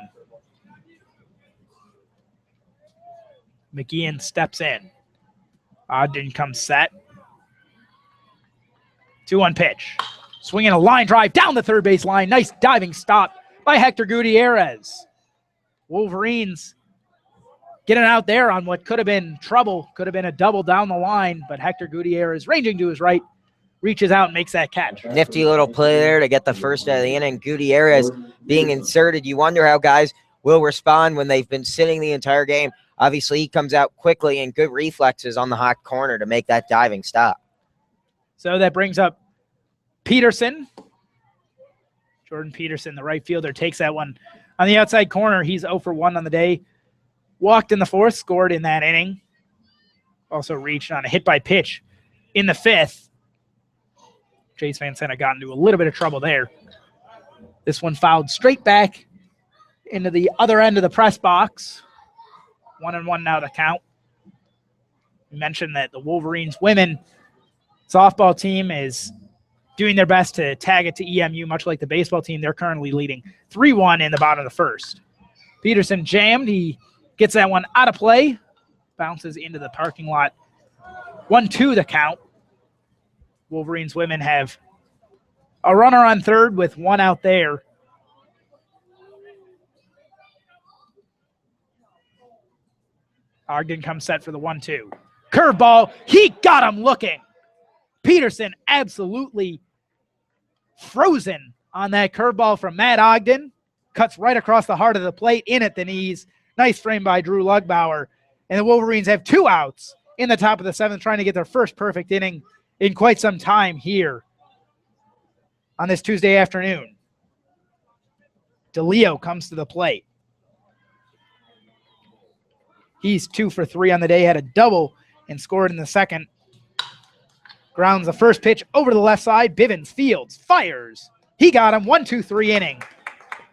McGeehan steps in. Ogden comes set. 2-1 pitch. Swinging a line drive down the third base line. Nice diving stop by Hector Gutierrez. Wolverines getting out there on what could have been trouble. Could have been a double down the line, but Hector Gutierrez, ranging to his right, reaches out and makes that catch. Nifty little play there to get the first out of the inning. Gutierrez being inserted. You wonder how guys will respond when they've been sitting the entire game. Obviously, he comes out quickly and good reflexes on the hot corner to make that diving stop. So that brings up Peterson. Jordan Peterson, the right fielder, takes that one on the outside corner. He's 0 for 1 on the day. Walked in the 4th, scored in that inning. Also reached on a hit by pitch in the 5th. Chase Van Sena got into a little bit of trouble there. This one fouled straight back into the other end of the press box. 1-1 now to count. We mentioned that the Wolverines women softball team is doing their best to tag it to EMU, much like the baseball team. They're currently leading 3-1 in the bottom of the first. Peterson jammed. He gets that one out of play. Bounces into the parking lot. 1-2 the count. Wolverines women have a runner on third with 1 out there. Ogden comes set for the 1-2. Curveball. He got him looking. Peterson absolutely frozen on that curveball from Matt Ogden. Cuts right across the heart of the plate, in at the knees. Nice frame by Drew Lugbauer. And the Wolverines have 2 outs in the top of the 7th, trying to get their first perfect inning in quite some time here on this Tuesday afternoon. DeLeo comes to the plate. He's 2 for 3 on the day, had a double and scored in the 2nd. Grounds the first pitch over the left side. Bivens fields, fires. He got him. 1-2-3 inning.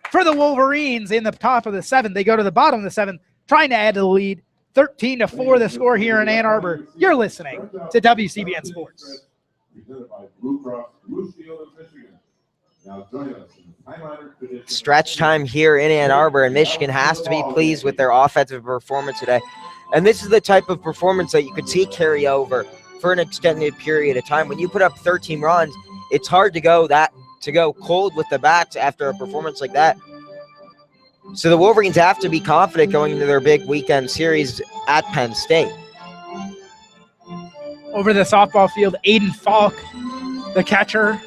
For the Wolverines in the top of the 7th, they go to the bottom of the 7th, trying to add to the lead. 13-4 the score here in Ann Arbor. You're listening to WCBN Sports. Presented by Blue Cross Blue Shield of Michigan. Now join us in the time-honored tradition. Stretch time here in Ann Arbor, and Michigan has to be pleased with their offensive performance today. And this is the type of performance that you could see carry over for an extended period of time. When you put up 13 runs, it's hard to go cold with the bats after a performance like that. So the Wolverines have to be confident going into their big weekend series at Penn State. Over the softball field, Aiden Falk, the catcher,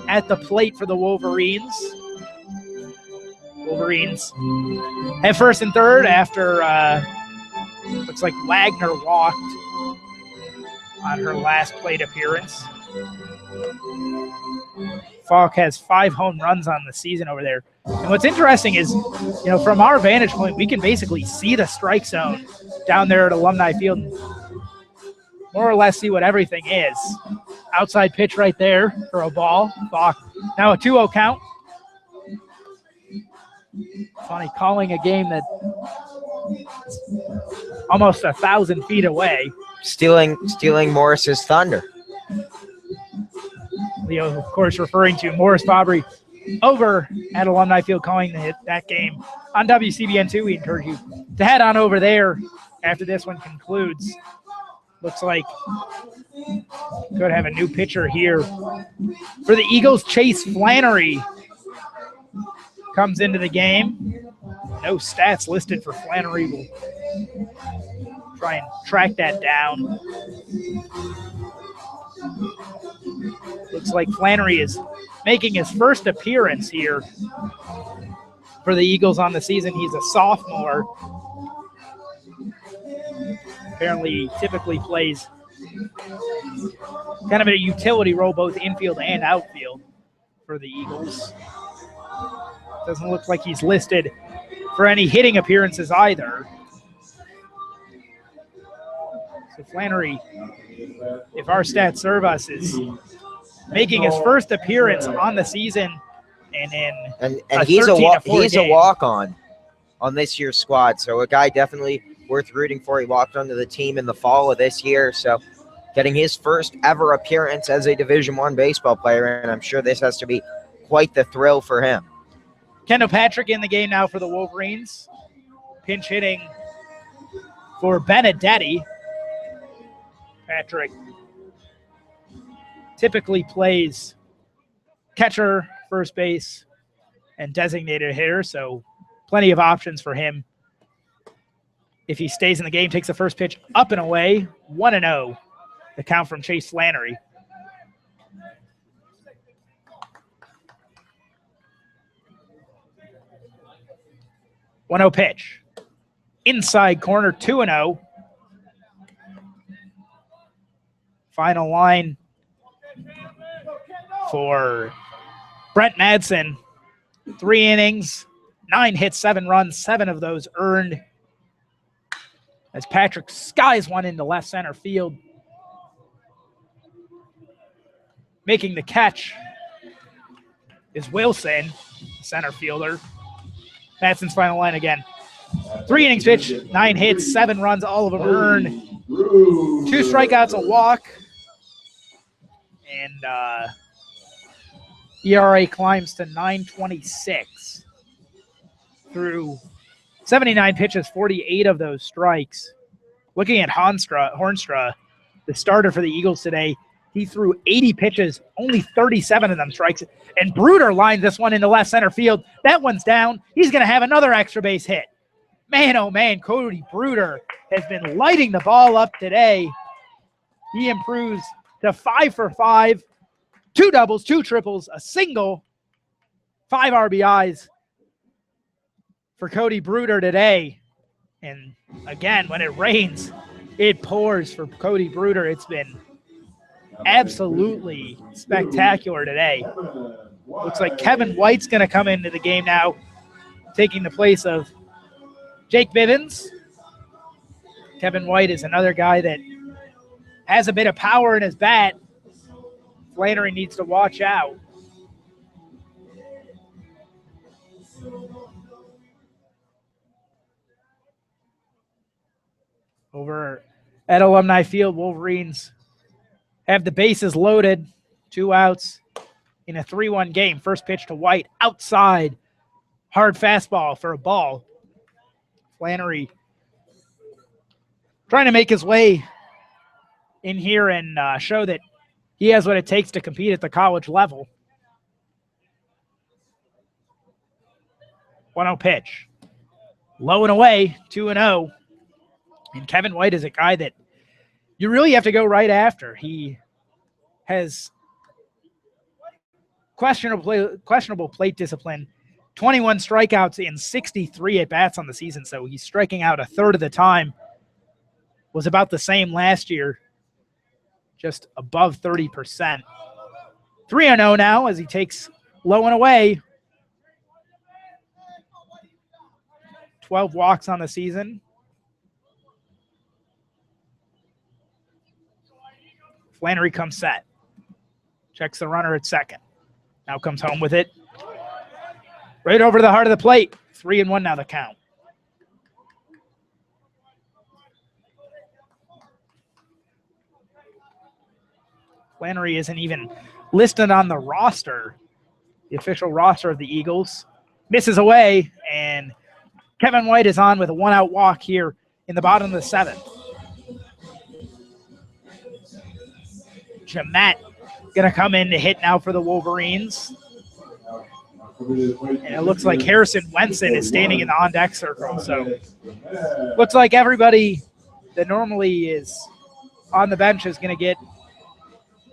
at the plate for the Wolverines. Wolverines have first and third after looks like Wagner walked on her last plate appearance. Falk has 5 home runs on the season over there. And what's interesting is, from our vantage point, we can basically see the strike zone down there at Alumni Field, and more or less see what everything is. Outside pitch right there for a ball. Falk, now a 2-0 count. Funny, calling a game that almost 1,000 feet away. Stealing Morris's thunder. Leo, of course, referring to Morris Fabry over at Alumni Field, calling that game on WCBN2. We encourage you to head on over there after this one concludes. Looks like could have a new pitcher here for the Eagles. Chase Flannery comes into the game. No stats listed for Flannery. We'll try and track that down. Looks like Flannery is making his first appearance here for the Eagles on the season. He's a sophomore. Apparently, he typically plays kind of a utility role, both infield and outfield for the Eagles. Doesn't look like he's listed for any hitting appearances either. So Flannery, if our stats serve us, is making his first appearance on the season, and he's a walk-on on this year's squad. So a guy definitely worth rooting for. He walked onto the team in the fall of this year, so getting his first ever appearance as a Division I baseball player, and I'm sure this has to be quite the thrill for him. Kendall Patrick in the game now for the Wolverines. Pinch hitting for Benedetti. Patrick typically plays catcher, first base, and designated hitter, so plenty of options for him. If he stays in the game, takes the first pitch up and away, 1-0. The count from Chase Flannery. One-0 pitch. Inside corner, 2-0. Final line for Brent Madsen. 3 innings, 9 hits, 7 runs, 7 of those earned. As Patrick skies one into left center field. Making the catch is Wilson, center fielder. Madsen's final line again. 3 innings pitched, 9 hits, 7 runs, all of them earned. 2 strikeouts, a walk. And ERA climbs to 9.26 through 79 pitches, 48 of those strikes. Looking at Hornstra, the starter for the Eagles today, he threw 80 pitches, only 37 of them strikes. And Bruder lines this one into left center field. That one's down. He's going to have another extra base hit. Man, oh man, Cody Bruder has been lighting the ball up today. He improves to 5 for 5, 2 doubles, 2 triples, a single, 5 RBIs for Cody Bruder today. And again, when it rains, it pours for Cody Bruder. It's been absolutely spectacular today. Looks like Kevin White's going to come into the game now, taking the place of Jake Bivens. Kevin White is another guy that has a bit of power in his bat. Flannery needs to watch out. Over at Alumni Field, Wolverines have the bases loaded. 2 outs in a 3-1 game. First pitch to White, outside. Hard fastball for a ball. Flannery trying to make his way in here and show that he has what it takes to compete at the college level. 1-0 pitch. Low and away, 2-0. And Kevin White is a guy that you really have to go right after. He has questionable plate discipline, 21 strikeouts in 63 at-bats on the season, so he's striking out a third of the time. Was about the same last year, just above 30%. 3-0 now as he takes low and away. 12 walks on the season. Flannery comes set. Checks the runner at second. Now comes home with it. Right over the heart of the plate. 3-1 now the count. Flannery isn't even listed on the roster, the official roster of the Eagles. Misses away, and Kevin White is on with a 1-out walk here in the bottom of the 7th. Jamet going to come in to hit now for the Wolverines. And it looks like Harrison Wenson is standing in the on-deck circle. So looks like everybody that normally is on the bench is going to get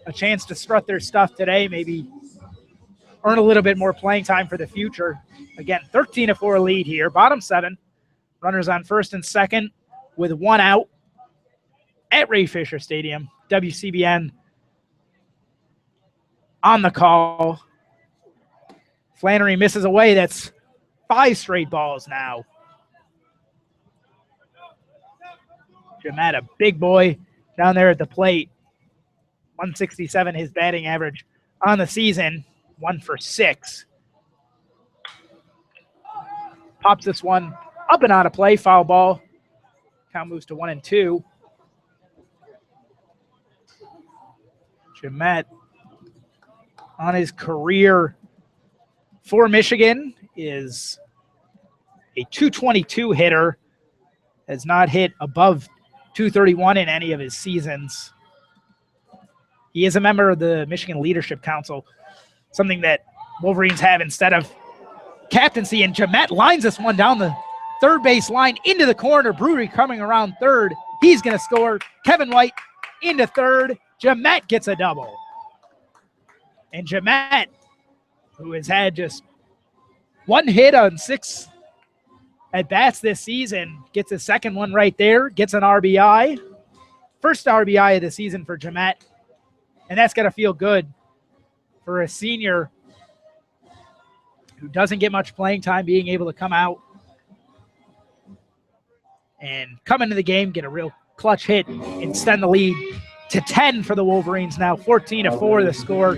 a chance to strut their stuff today, maybe earn a little bit more playing time for the future. Again, 13-4 lead here. Bottom 7. Runners on first and second with 1 out at Ray Fisher Stadium. WCBN on the call. Flannery misses away. That's 5 straight balls now. Jamet, a big boy down there at the plate. 167 his batting average on the season. 1 for 6. Pops this one up and out of play. Foul ball. Count moves to 1-2. Jamet on his career for Michigan is a .222 hitter. Has not hit above .231 in any of his seasons. He is a member of the Michigan Leadership Council, something that Wolverines have instead of captaincy. And Jamet lines this one down the third base line into the corner. Brewery coming around third. He's going to score. Kevin White into third. Jamet gets a double. And Jamet, who has had just 1 hit on 6 at-bats this season, gets a second one right there, gets an RBI. First RBI of the season for Jamet. And that's got to feel good for a senior who doesn't get much playing time, being able to come out and come into the game, get a real clutch hit, and extend the lead to 10 for the Wolverines now. 14-4 the score.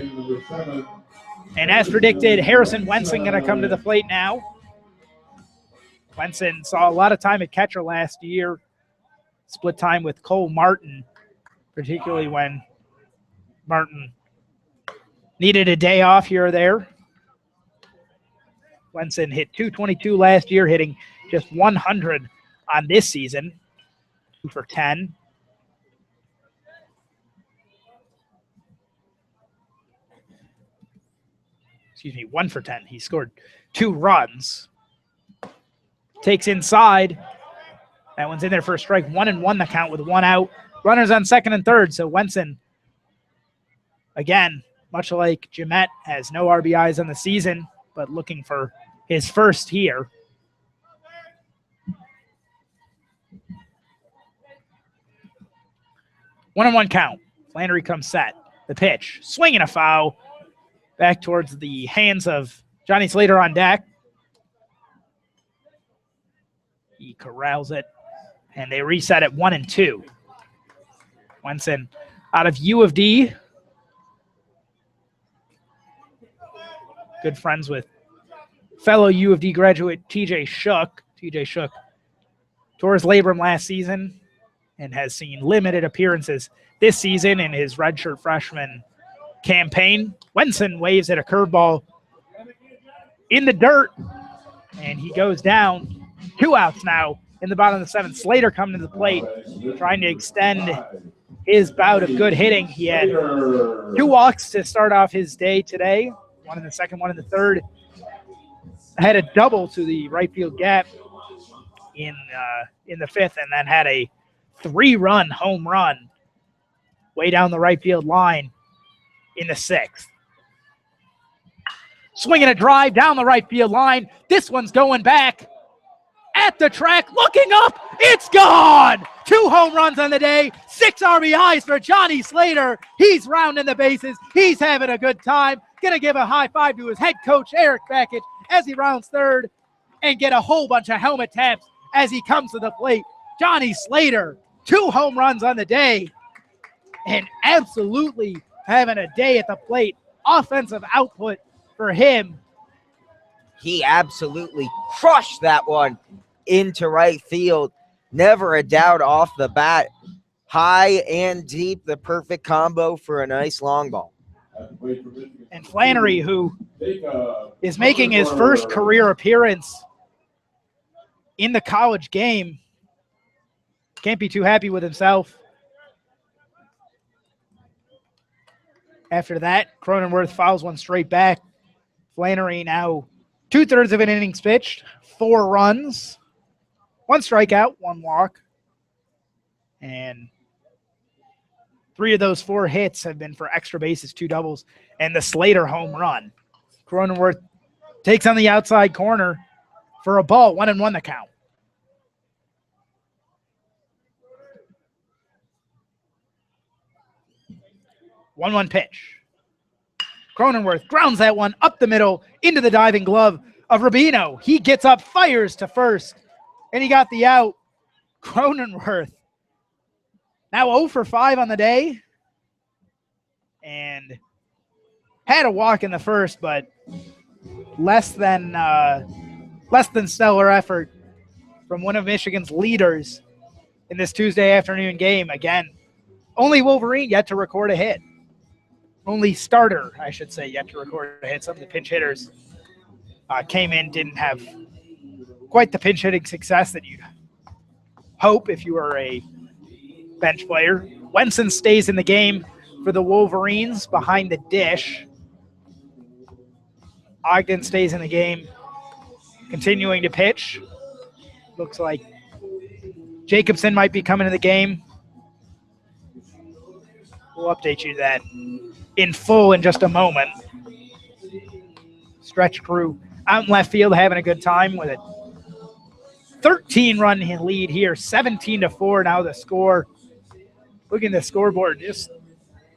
And as predicted, Harrison Wenson going to come to the plate now. Wenson saw a lot of time at catcher last year. Split time with Cole Martin, particularly when Martin needed a day off here or there. Wenson hit .222 last year, hitting just 100 on this season. 2 for 10. Excuse me, 1 for 10. He scored 2 runs. Takes inside. That one's in there for a strike. 1-1 the count with 1 out. Runners on second and third. So Wenson, again, much like Jamet, has no RBIs on the season, but looking for his first here. One and one count. Flannery comes set. The pitch. Swing and a foul. Back towards the hands of Johnny Slater on deck. He corrals it, and they reset at 1-2. Wenson out of U of D. Good friends with fellow U of D graduate TJ Shook. TJ Shook tore his labrum last season. and has seen limited appearances this season in his redshirt freshman campaign. Wenson waves at a curveball in the dirt, and he goes down. 2 outs now in the bottom of the 7th. Slater coming to the plate, trying to extend his bout of good hitting. He had 2 walks to start off his day today, 1 in the 2nd, 1 in the 3rd. Had a double to the right field gap in the 5th, and then had a 3-run home run way down the right field line in the 6th. Swinging a drive down the right field line. This one's going back at the track, looking up. It's gone. 2 home runs on the day, 6 RBIs for Johnny Slater. He's rounding the bases. He's having a good time. Going to give a high five to his head coach, Eric Beckett, as he rounds 3rd and get a whole bunch of helmet taps as he comes to the plate. Johnny Slater, 2 home runs on the day and absolutely having a day at the plate. Offensive output for him. He absolutely crushed that one into right field. Never a doubt off the bat. High and deep, the perfect combo for a nice long ball. And Flannery, who is making his first career appearance in the college game, can't be too happy with himself. After that, Cronenworth fouls one straight back. Flannery now 2/3 of an innings pitched, 4 runs, 1 strikeout, 1 walk. And 3 of those 4 hits have been for extra bases, 2 doubles, and the Slater home run. Cronenworth takes on the outside corner for a ball, 1-1 the count. One pitch. Cronenworth grounds that one up the middle into the diving glove of Rubino. He gets up, fires to first, and he got the out. Cronenworth now 0 for 5 on the day and had a walk in the first, but less than stellar effort from one of Michigan's leaders in this Tuesday afternoon game. Again, only Wolverine yet to record a hit. Only starter, I should say, yet to record a hit. Some of the pinch hitters came in, didn't have quite the pinch hitting success that you'd hope if you were a bench player. Wenson stays in the game for the Wolverines behind the dish. Ogden stays in the game, continuing to pitch. Looks like Jacobson might be coming to the game. We'll update you that in full in just a moment. Stretch crew out in left field having a good time with it. 13-run lead here, 17-4 now the score. Looking at the scoreboard, just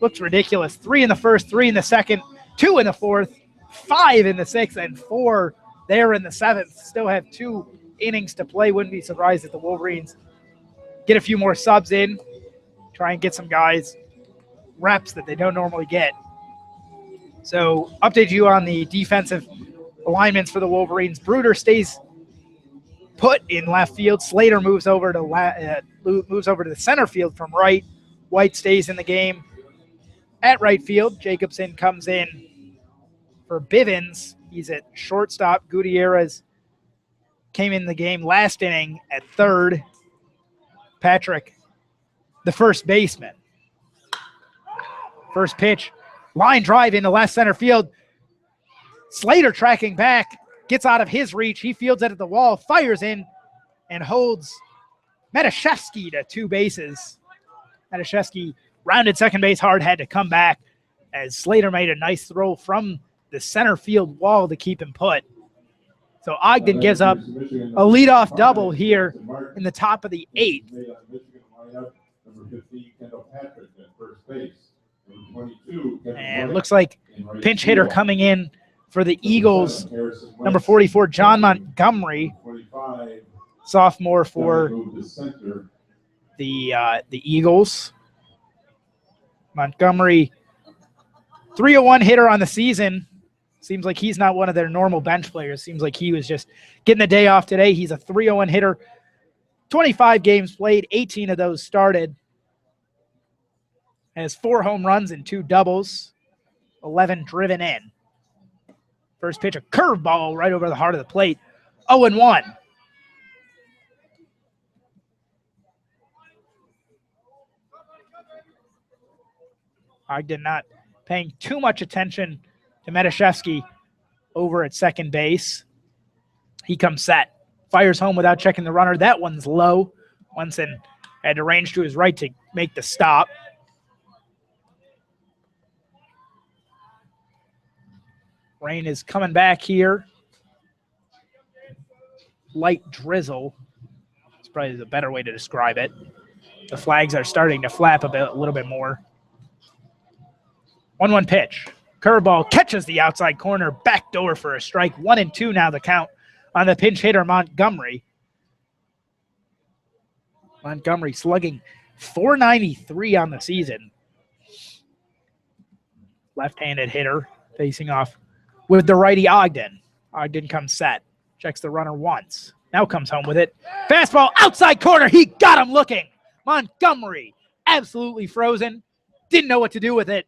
looks ridiculous. 3 in the first, 3 in the second, 2 in the fourth, 5 in the 6th, and 4 there in the 7th. Still have 2 innings to play. Wouldn't be surprised if the Wolverines get a few more subs in, try and get some guys reps that they don't normally get. So update you on the defensive alignments for the Wolverines. Bruder stays put in left field. Slater moves over to the center field from right. White stays in the game at right field. Jacobson comes in for Bivens. He's at shortstop. Gutierrez came in the game last inning at third. Patrick, the first baseman. First pitch, line drive into left center field. Slater tracking back, gets out of his reach. He fields it at the wall, fires in, and holds Metashevsky to 2 bases. Metashevsky rounded second base hard, had to come back as Slater made a nice throw from the center field wall to keep him put. So Ogden gives up a leadoff double here in the top of the 8th. And looks like pinch hitter coming in for the Eagles, number 44, John Montgomery, sophomore for the Eagles. Montgomery, 301 hitter on the season. Seems like he's not one of their normal bench players. Seems like he was just getting the day off today. He's a 301 hitter 25 games played, 18 of those started. Has 4 home runs and 2 doubles, 11 driven in. First pitch, a curveball right over the heart of the plate. 0-1. Ogden not paying too much attention to Metashevsky over at second base. He comes set. Fires home without checking the runner. That one's low. Wenson had to range to his right to make the stop. Rain is coming back here. Light drizzle. It's probably the better way to describe it. The flags are starting to flap a little bit more. 1-1 pitch. Curveball catches the outside corner. Backdoor for a strike. 1-2 now the count on the pinch hitter Montgomery. Montgomery slugging .493 on the season. Left-handed hitter facing off with the righty Ogden. Ogden comes set. Checks the runner once. Now comes home with it. Fastball outside corner. He got him looking. Montgomery absolutely frozen. Didn't know what to do with it.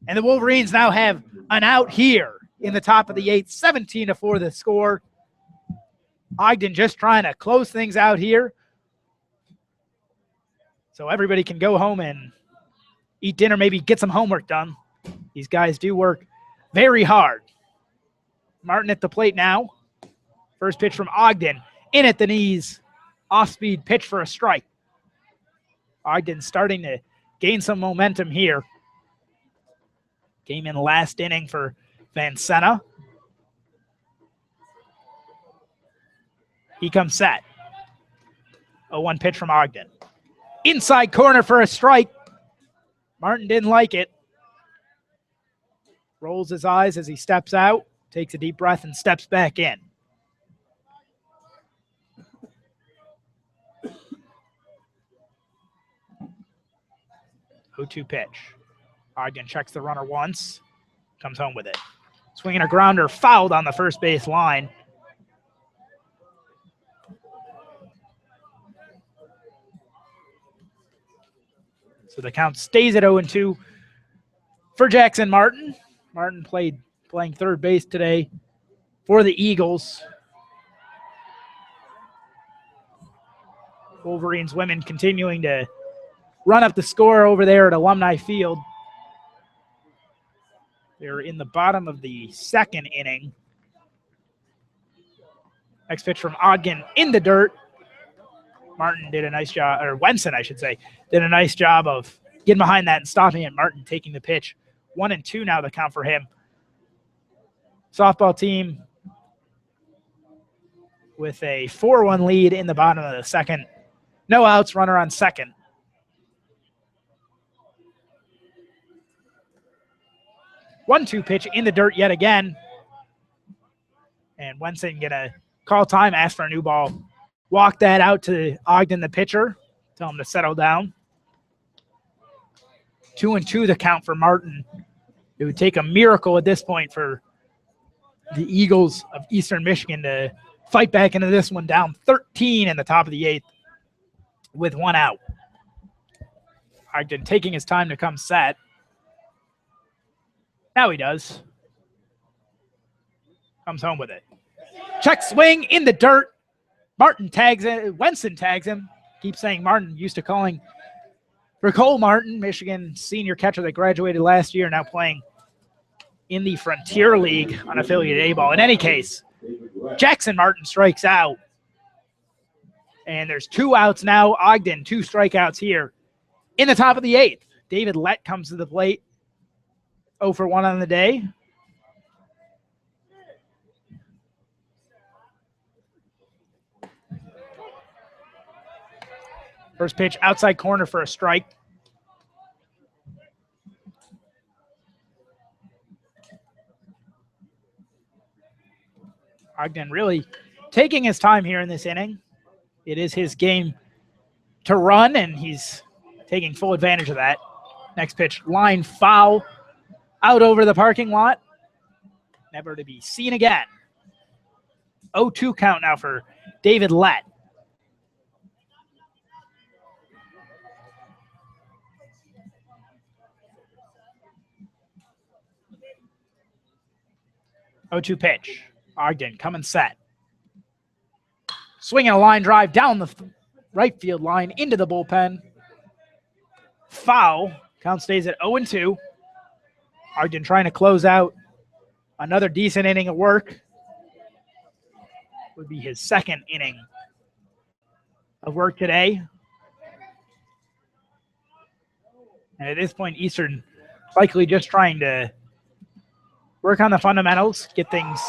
And the Wolverines now have an out here in the top of the 8th. 17-4 the score. Ogden just trying to close things out here so everybody can go home and eat dinner, maybe get some homework done. These guys do work very hard. Martin at the plate now. First pitch from Ogden. In at the knees. Off-speed pitch for a strike. Ogden starting to gain some momentum here. Came in last inning for Van Sena. He comes set. 0-1 pitch from Ogden. Inside corner for a strike. Martin didn't like it. Rolls his eyes as he steps out, takes a deep breath, and steps back in. O2 pitch. Ogden checks the runner once, comes home with it. Swinging a grounder, fouled on the first base line. So the count stays at 0-2 for Jackson Martin. Martin playing third base today for the Eagles. Wolverines women continuing to run up the score over there at Alumni Field. They're in the bottom of the second inning. Next pitch from Ogden in the dirt. Martin did a nice job, or Wenson, I should say, did a nice job of getting behind that and stopping it. Martin taking the pitch. 1-2 now the count for him. Softball team with a 4-1 lead in the bottom of the second. No outs, runner on second. One-two pitch in the dirt yet again. And Wenson gonna call time, ask for a new ball. Walk that out to Ogden, the pitcher. Tell him to settle down. 2-2 the count for Martin. It would take a miracle at this point for the Eagles of Eastern Michigan to fight back into this one, down 13 in the top of the 8th with 1 out. Ogden taking his time to come set. Now he does. Comes home with it. Check swing in the dirt. Martin tags it. Wenson tags him. Keep saying Martin. Used to calling for Cole Martin, Michigan senior catcher that graduated last year, now playing in the Frontier League unaffiliated A-ball. In any case, Jackson Martin strikes out. And there's 2 outs now. Ogden, 2 strikeouts here in the top of the 8th. David Lett comes to the plate. 0 for 1 on the day. First pitch, outside corner for a strike. Ogden really taking his time here in this inning. It is his game to run, and he's taking full advantage of that. Next pitch, line foul, out over the parking lot. Never to be seen again. 0-2 count now for David Lett. 0-2 pitch. Ogden coming set. Swinging a line drive down the right field line into the bullpen. Foul. Count stays at 0-2. Ogden trying to close out another decent inning of work. Would be his second inning of work today. And at this point, Eastern likely just trying to work on the fundamentals, get things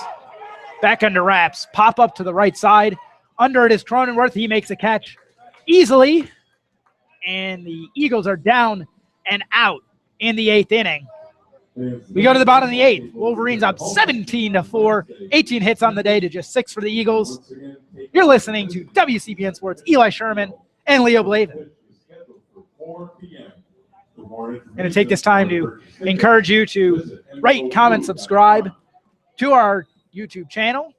back under wraps. Pop up to the right side. Under it is Cronenworth. He makes a catch easily. And the Eagles are down and out in the 8th inning. We go to the bottom of the 8th. Wolverines up 17-4. 18 hits on the day to just 6 for the Eagles. You're listening to WCBN Sports. Eli Sherman and Leo Blavin. I'm going to take this time to encourage you to rate, comment, subscribe to our YouTube channel.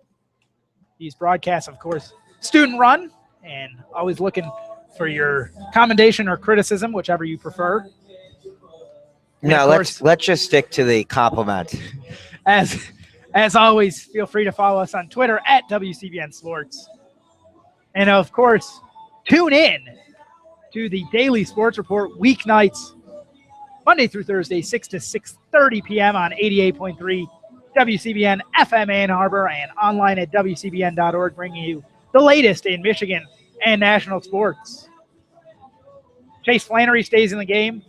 These broadcasts, of course, student run, and always looking for your commendation or criticism, whichever you prefer. No, let's just stick to the compliment. As always, feel free to follow us on Twitter at WCBN Sports. And of course, tune in to the Daily Sports Report weeknights, Monday through Thursday, 6 to 6:30 p.m. on 88.3 WCBN FM Ann Arbor and online at WCBN.org, bringing you the latest in Michigan and national sports. Chase Flannery stays in the game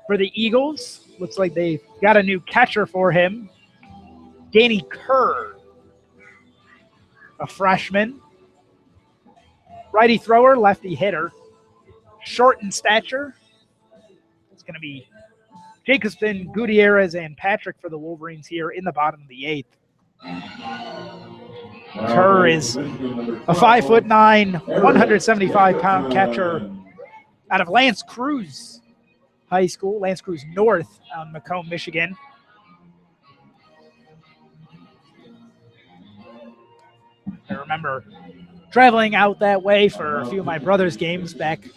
for the Eagles. Looks like they got a new catcher for him. Danny Kerr, a freshman. Righty thrower, lefty hitter. Short in stature. It's going to be Jacobson, Gutierrez, and Patrick for the Wolverines here in the bottom of the 8th. Kerr is a 5'9", 175-pound catcher out of Lance Cruz High School, Lance Cruz North on Macomb, Michigan. I remember traveling out that way for a few of my brother's games back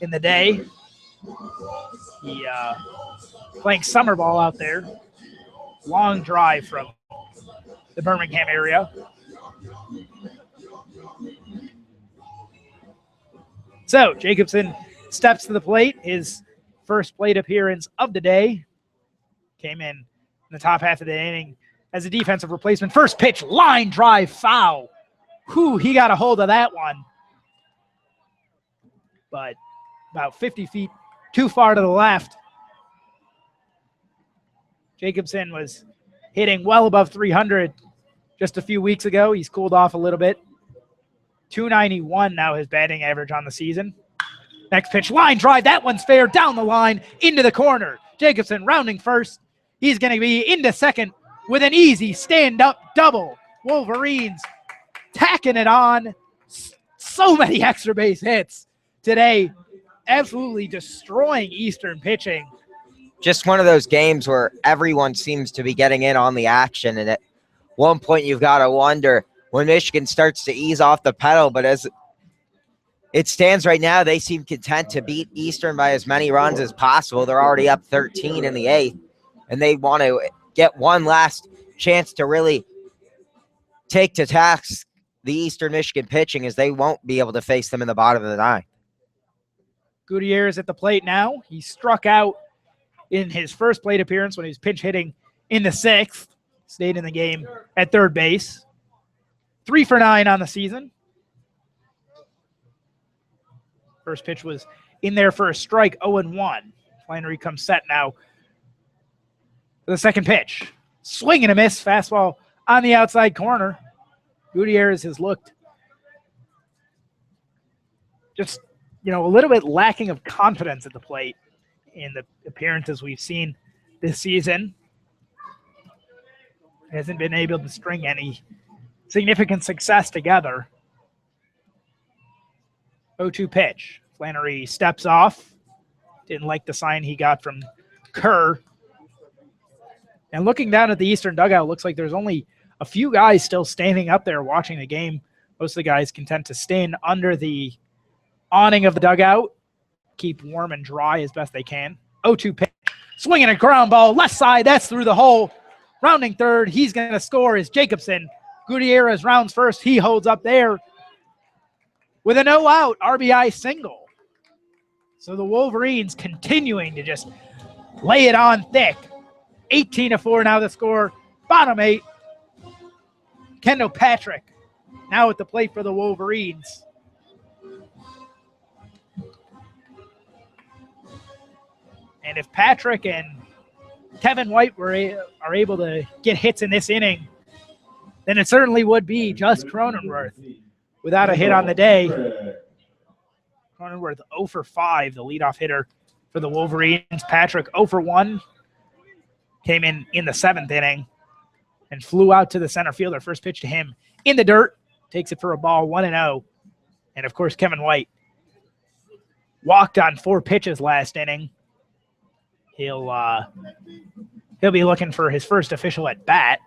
in the day. He playing summer ball out there. Long drive from the Birmingham area. So Jacobson steps to the plate. His first plate appearance of the day. Came in the top half of the inning as a defensive replacement. First pitch, line drive, foul. Whew, he got a hold of that one. But about 50 feet too far to the left. Jacobson was hitting well above 300 just a few weeks ago. He's cooled off a little bit. 291 now his batting average on the season. Next pitch, line drive. That one's fair. Down the line, into the corner. Jacobson rounding first. He's going to be into second with an easy stand-up double. Wolverines tacking it on. So many extra base hits today. Absolutely destroying Eastern pitching. Just one of those games where everyone seems to be getting in on the action. And at one point, you've got to wonder when Michigan starts to ease off the pedal. But as it stands right now, they seem content to beat Eastern by as many runs as possible. They're already up 13 in the 8th. And they want to get one last chance to really take to task the Eastern Michigan pitching, as they won't be able to face them in the bottom of the 9th. Gutierrez at the plate now. He struck out in his first plate appearance when he was pinch hitting in the 6th. Stayed in the game at third base. 3 for 9 on the season. First pitch was in there for a strike, 0-1. Flannery comes set now for the second pitch. Swing and a miss. Fastball on the outside corner. Gutierrez has looked just, a little bit lacking of confidence at the plate in the appearances we've seen this season. Hasn't been able to string any significant success together. 0-2 pitch. Flannery steps off. Didn't like the sign he got from Kerr. And looking down at the Eastern dugout, looks like there's only a few guys still standing up there watching the game. Most of the guys content to stand under the awning of the dugout, keep warm and dry as best they can. 0-2 pitch. Swinging a ground ball, left side, that's through the hole. Rounding third, he's going to score is Jacobson. Gutierrez rounds first. He holds up there with a no-out RBI single. So the Wolverines continuing to just lay it on thick. 18-4 now the score. Bottom 8. Kendall Patrick now at the plate for the Wolverines. And if Patrick and Kevin White are able to get hits in this inning, then it certainly would be just Cronenworth without a hit on the day. Cronenworth 0 for 5, the leadoff hitter for the Wolverines. Patrick 0 for 1, came in the 7th inning and flew out to the center fielder. First pitch to him in the dirt, takes it for a ball, 1-0. And, of course, Kevin White walked on 4 pitches last inning. He'll be looking for his first official at bat.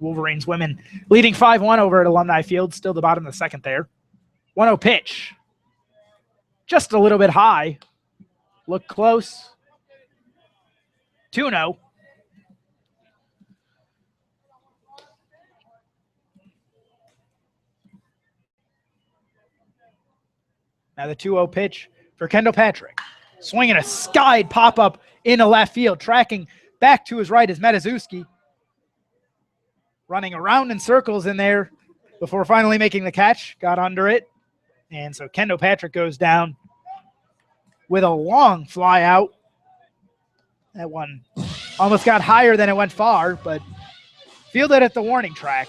Wolverines women leading 5-1 over at Alumni Field, still the bottom of the second there. 1-0 pitch. Just a little bit high. Look close. 2-0. Now the 2-0 pitch for Kendall Patrick. Swinging a skied pop-up into left field. Tracking back to his right is Metazuski. Running around in circles in there before finally making the catch. Got under it. And so Kendall Patrick goes down with a long fly out. That one almost got higher than it went far, but fielded at the warning track.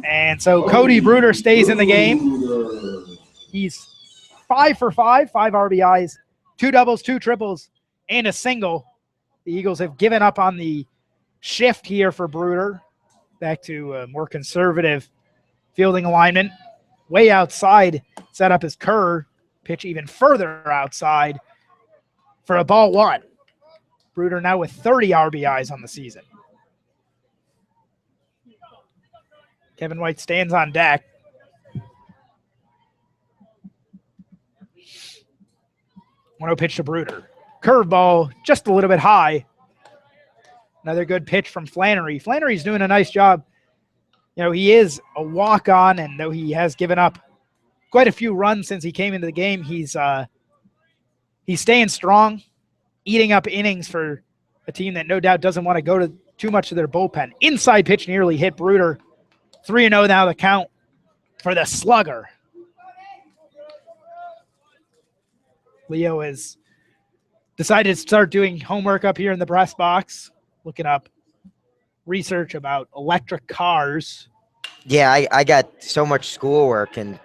And so Cody Bruder stays in the game. He's 5 for 5, 5 RBIs, 2 doubles, 2 triples, and a single. The Eagles have given up on the shift here for Bruder. Back to a more conservative fielding alignment. Way outside, set up his curve. Pitch even further outside for a ball 1. Bruder now with 30 RBIs on the season. Kevin White stands on deck. One-0 pitch to Bruder. Curveball just a little bit high. Another good pitch from Flannery. Flannery's doing a nice job. You know, he is a walk-on, and though he has given up quite a few runs since he came into the game, he's staying strong, eating up innings for a team that no doubt doesn't want to go to too much of their bullpen. Inside pitch nearly hit Bruder. 3-0 now the count for the slugger. Leo has decided to start doing homework up here in the press box, looking up research about electric cars. Yeah, I got so much schoolwork, and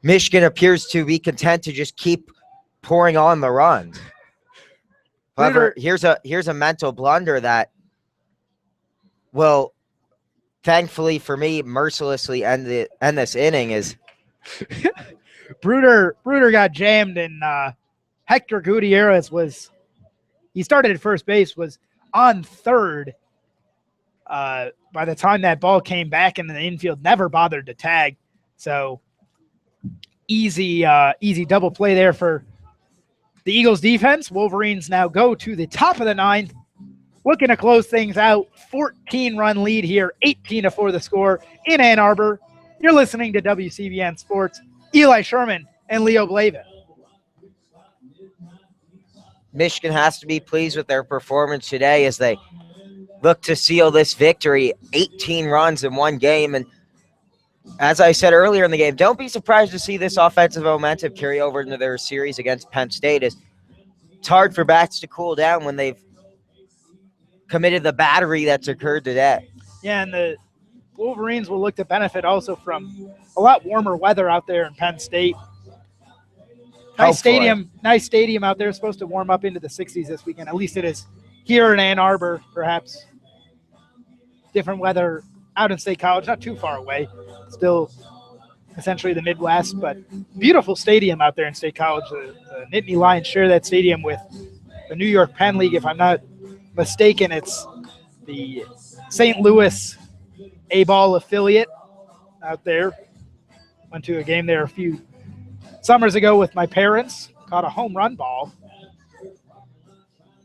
Michigan appears to be content to just keep pouring on the runs. However, here's a mental blunder that will, thankfully for me, mercilessly end this inning. Is Bruder got jammed, and Hector Gutierrez he started at first base, was on third by the time that ball came back in the infield, never bothered to tag. So easy double play there for the Eagles defense. Wolverines now go to the top of the 9th, looking to close things out. 14-run lead here, 18-4 the score in Ann Arbor. You're listening to WCBN Sports. Eli Sherman and Leo Blavin. Michigan has to be pleased with their performance today as they look to seal this victory. 18 runs in one game. And as I said earlier in the game, don't be surprised to see this offensive momentum carry over into their series against Penn State. It's hard for bats to cool down when they've committed the battery that's occurred today. Yeah, and the Wolverines will look to benefit also from a lot warmer weather out there in Penn State. Nice stadium out there. It's supposed to warm up into the 60s this weekend. At least it is here in Ann Arbor, perhaps. Different weather out in State College, not too far away. Still essentially the Midwest, but beautiful stadium out there in State College. The Nittany Lions share that stadium with the New York Penn League. If I'm not mistaken, it's the St. Louis A-ball affiliate out there. Went to a game there a few summers ago with my parents. Caught a home run ball.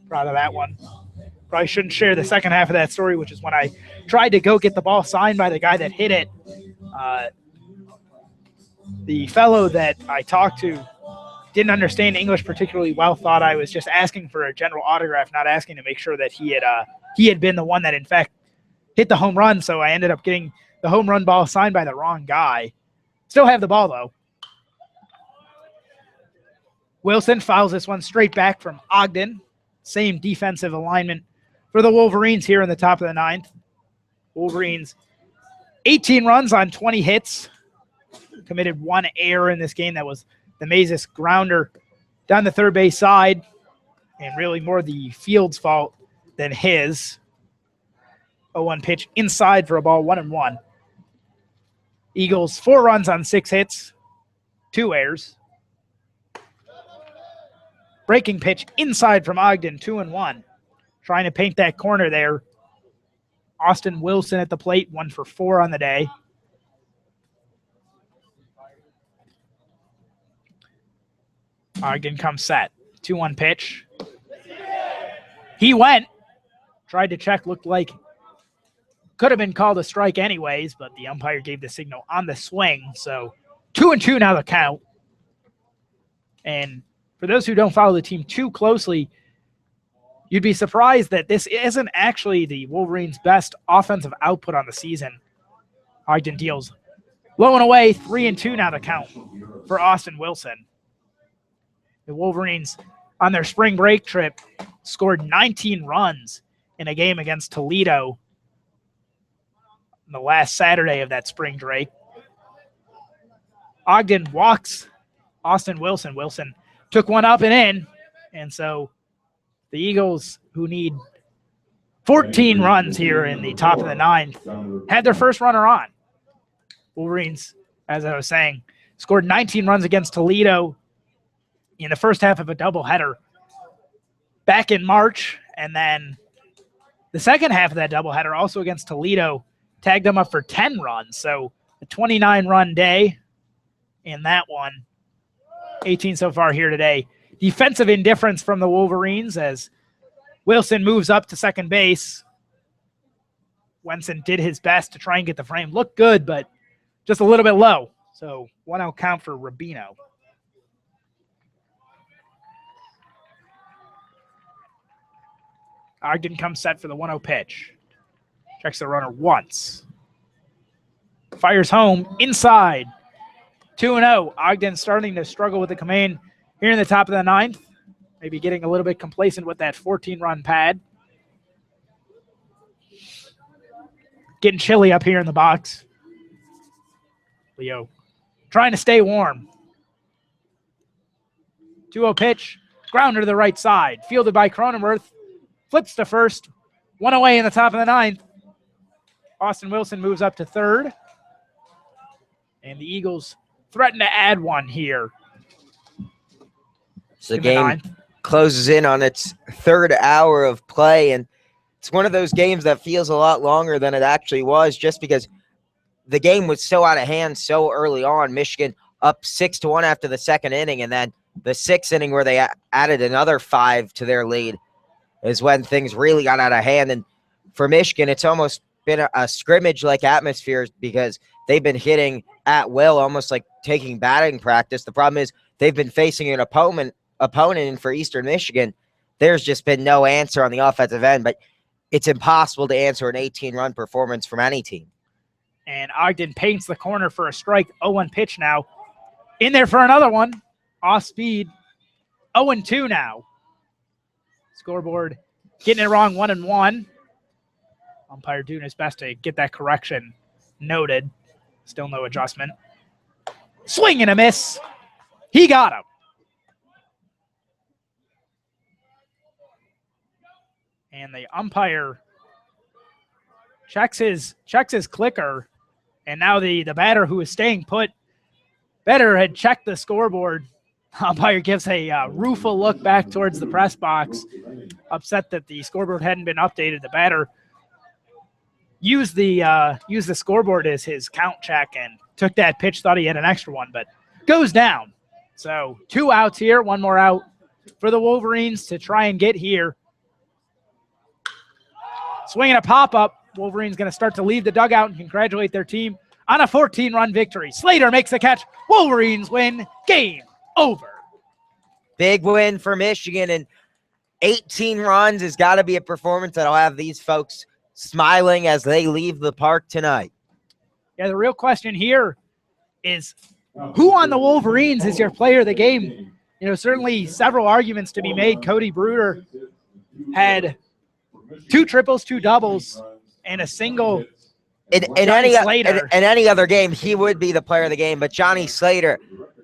Proud of that one. Probably shouldn't share the second half of that story, which is when I tried to go get the ball signed by the guy that hit it. The fellow that I talked to didn't understand English particularly well, thought I was just asking for a general autograph, not asking to make sure that he had been the one that, in fact, hit the home run. So I ended up getting the home run ball signed by the wrong guy. Still have the ball, though. Wilson fouls this one straight back from Ogden. Same defensive alignment for the Wolverines here in the top of the ninth. Wolverines, 18 runs on 20 hits. Committed one error in this game. That was the Mazes grounder down the third base side, and really more the field's fault than his. 0-1 pitch inside for a ball, 1-1. Eagles, 4 runs on 6 hits, 2 errors. Breaking pitch inside from Ogden, 2-1. Trying to paint that corner there. Austin Wilson at the plate, 1 for 4 on the day. Ogden comes set. 2-1 pitch. He went. Tried to check, looked like could have been called a strike anyways, but the umpire gave the signal on the swing. So 2-2 now the count. And for those who don't follow the team too closely, you'd be surprised that this isn't actually the Wolverines' best offensive output on the season. Ogden deals low and away, 3-2 now the count for Austin Wilson. The Wolverines, on their spring break trip, scored 19 runs in a game against Toledo on the last Saturday of that spring break. Ogden walks Austin Wilson. Wilson took one up and in, and so the Eagles, who need 14 runs here in the top of the ninth, had their first runner on. Wolverines, as I was saying, scored 19 runs against Toledo in the first half of a doubleheader back in March, and then the second half of that doubleheader, also against Toledo, tagged them up for 10 runs. So a 29-run day in that one. 18 so far here today. Defensive indifference from the Wolverines as Wilson moves up to second base. Wenson did his best to try and get the frame. Looked good, but just a little bit low. So 1-out count for Rubino. Ogden comes set for the 1-0 pitch. Checks the runner once. Fires home inside. 2-0. Ogden starting to struggle with the command here in the top of the ninth. Maybe getting a little bit complacent with that 14-run pad. Getting chilly up here in the box. Leo trying to stay warm. 2-0 pitch. Grounder to the right side. Fielded by Cronenworth. Flips to first. 1 away in the top of the ninth. Austin Wilson moves up to third. And the Eagles threaten to add one here. So the game closes in on its third hour of play, and it's one of those games that feels a lot longer than it actually was, just because the game was so out of hand so early on. Michigan up 6-1 after the second inning, and then the sixth inning where they added another 5 to their lead is when things really got out of hand. And for Michigan, it's almost been a scrimmage-like atmosphere because they've been hitting at will, almost like taking batting practice. The problem is they've been facing an opponent, and for Eastern Michigan, there's just been no answer on the offensive end, but it's impossible to answer an 18-run performance from any team. And Ogden paints the corner for a strike. 0-1 pitch now. In there for another one. Off speed. 0-2 now. Scoreboard getting it wrong, 1-1. Umpire doing his best to get that correction noted. Still no adjustment. Swing and a miss. He got him. And the umpire checks his clicker, and now the batter who is staying put better had checked the scoreboard. Umpire gives a rueful look back towards the press box, upset that the scoreboard hadn't been updated. The batter used the scoreboard as his count check and took that pitch, thought he had an extra one, but goes down. So 2 outs here, 1 more out for the Wolverines to try and get here Swinging a pop-up. Wolverines going to start to leave the dugout and congratulate their team on a 14-run victory. Slater makes the catch. Wolverines win. Game over. Big win for Michigan, and 18 runs has got to be a performance that'll have these folks smiling as they leave the park tonight. Yeah, the real question here is who on the Wolverines is your player of the game? You know, certainly several arguments to be made. Cody Bruder had 2 triples, 2 doubles, and a single. In any other game, he would be the player of the game. But Johnny Slater,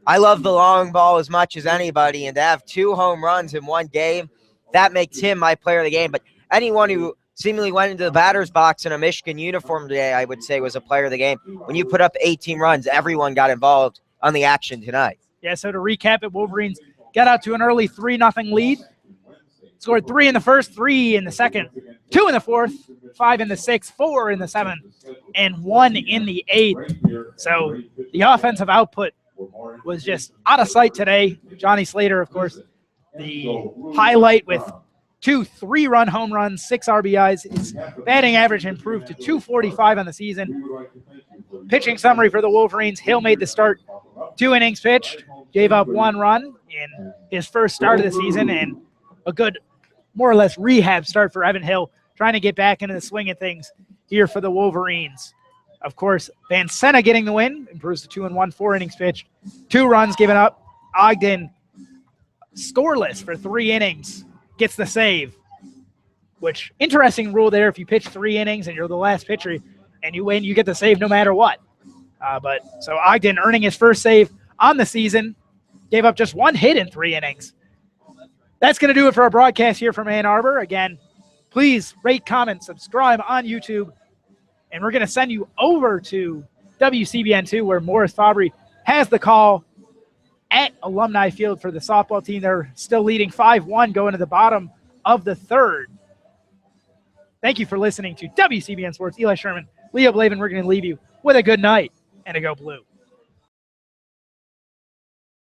I love the long ball as much as anybody, and to have 2 home runs in one game, that makes him my player of the game. But anyone who seemingly went into the batter's box in a Michigan uniform today, I would say was a player of the game. When you put up 18 runs, everyone got involved on the action tonight. Yeah, so to recap it, Wolverines got out to an early 3-0 lead. Scored 3 in the first, 3 in the second, 2 in the fourth, 5 in the sixth, 4 in the seventh, and 1 in the eighth. So the offensive output was just out of sight today. Johnny Slater, of course, the highlight with 2 3-run home runs, 6 RBIs. His batting average improved to .245 on the season. Pitching summary for the Wolverines. Hill made the start, 2 innings pitched, gave up 1 run in his first start of the season, and a good, more or less, rehab start for Evan Hill, trying to get back into the swing of things here for the Wolverines. Of course, Van Sena getting the win, improves to 2-1, 4 innings pitched, 2 runs given up. Ogden scoreless for 3 innings, gets the save, which, interesting rule there. If you pitch 3 innings and you're the last pitcher and you win, you get the save no matter what. So Ogden earning his first save on the season, gave up just 1 hit in 3 innings. That's going to do it for our broadcast here from Ann Arbor. Again, please rate, comment, subscribe on YouTube. And we're going to send you over to WCBN2, where Morris Fabry has the call at Alumni Field for the softball team. They're still leading 5-1 going to the bottom of the third. Thank you for listening to WCBN Sports. Eli Sherman, Leo Blavin, we're going to leave you with a good night and a go blue.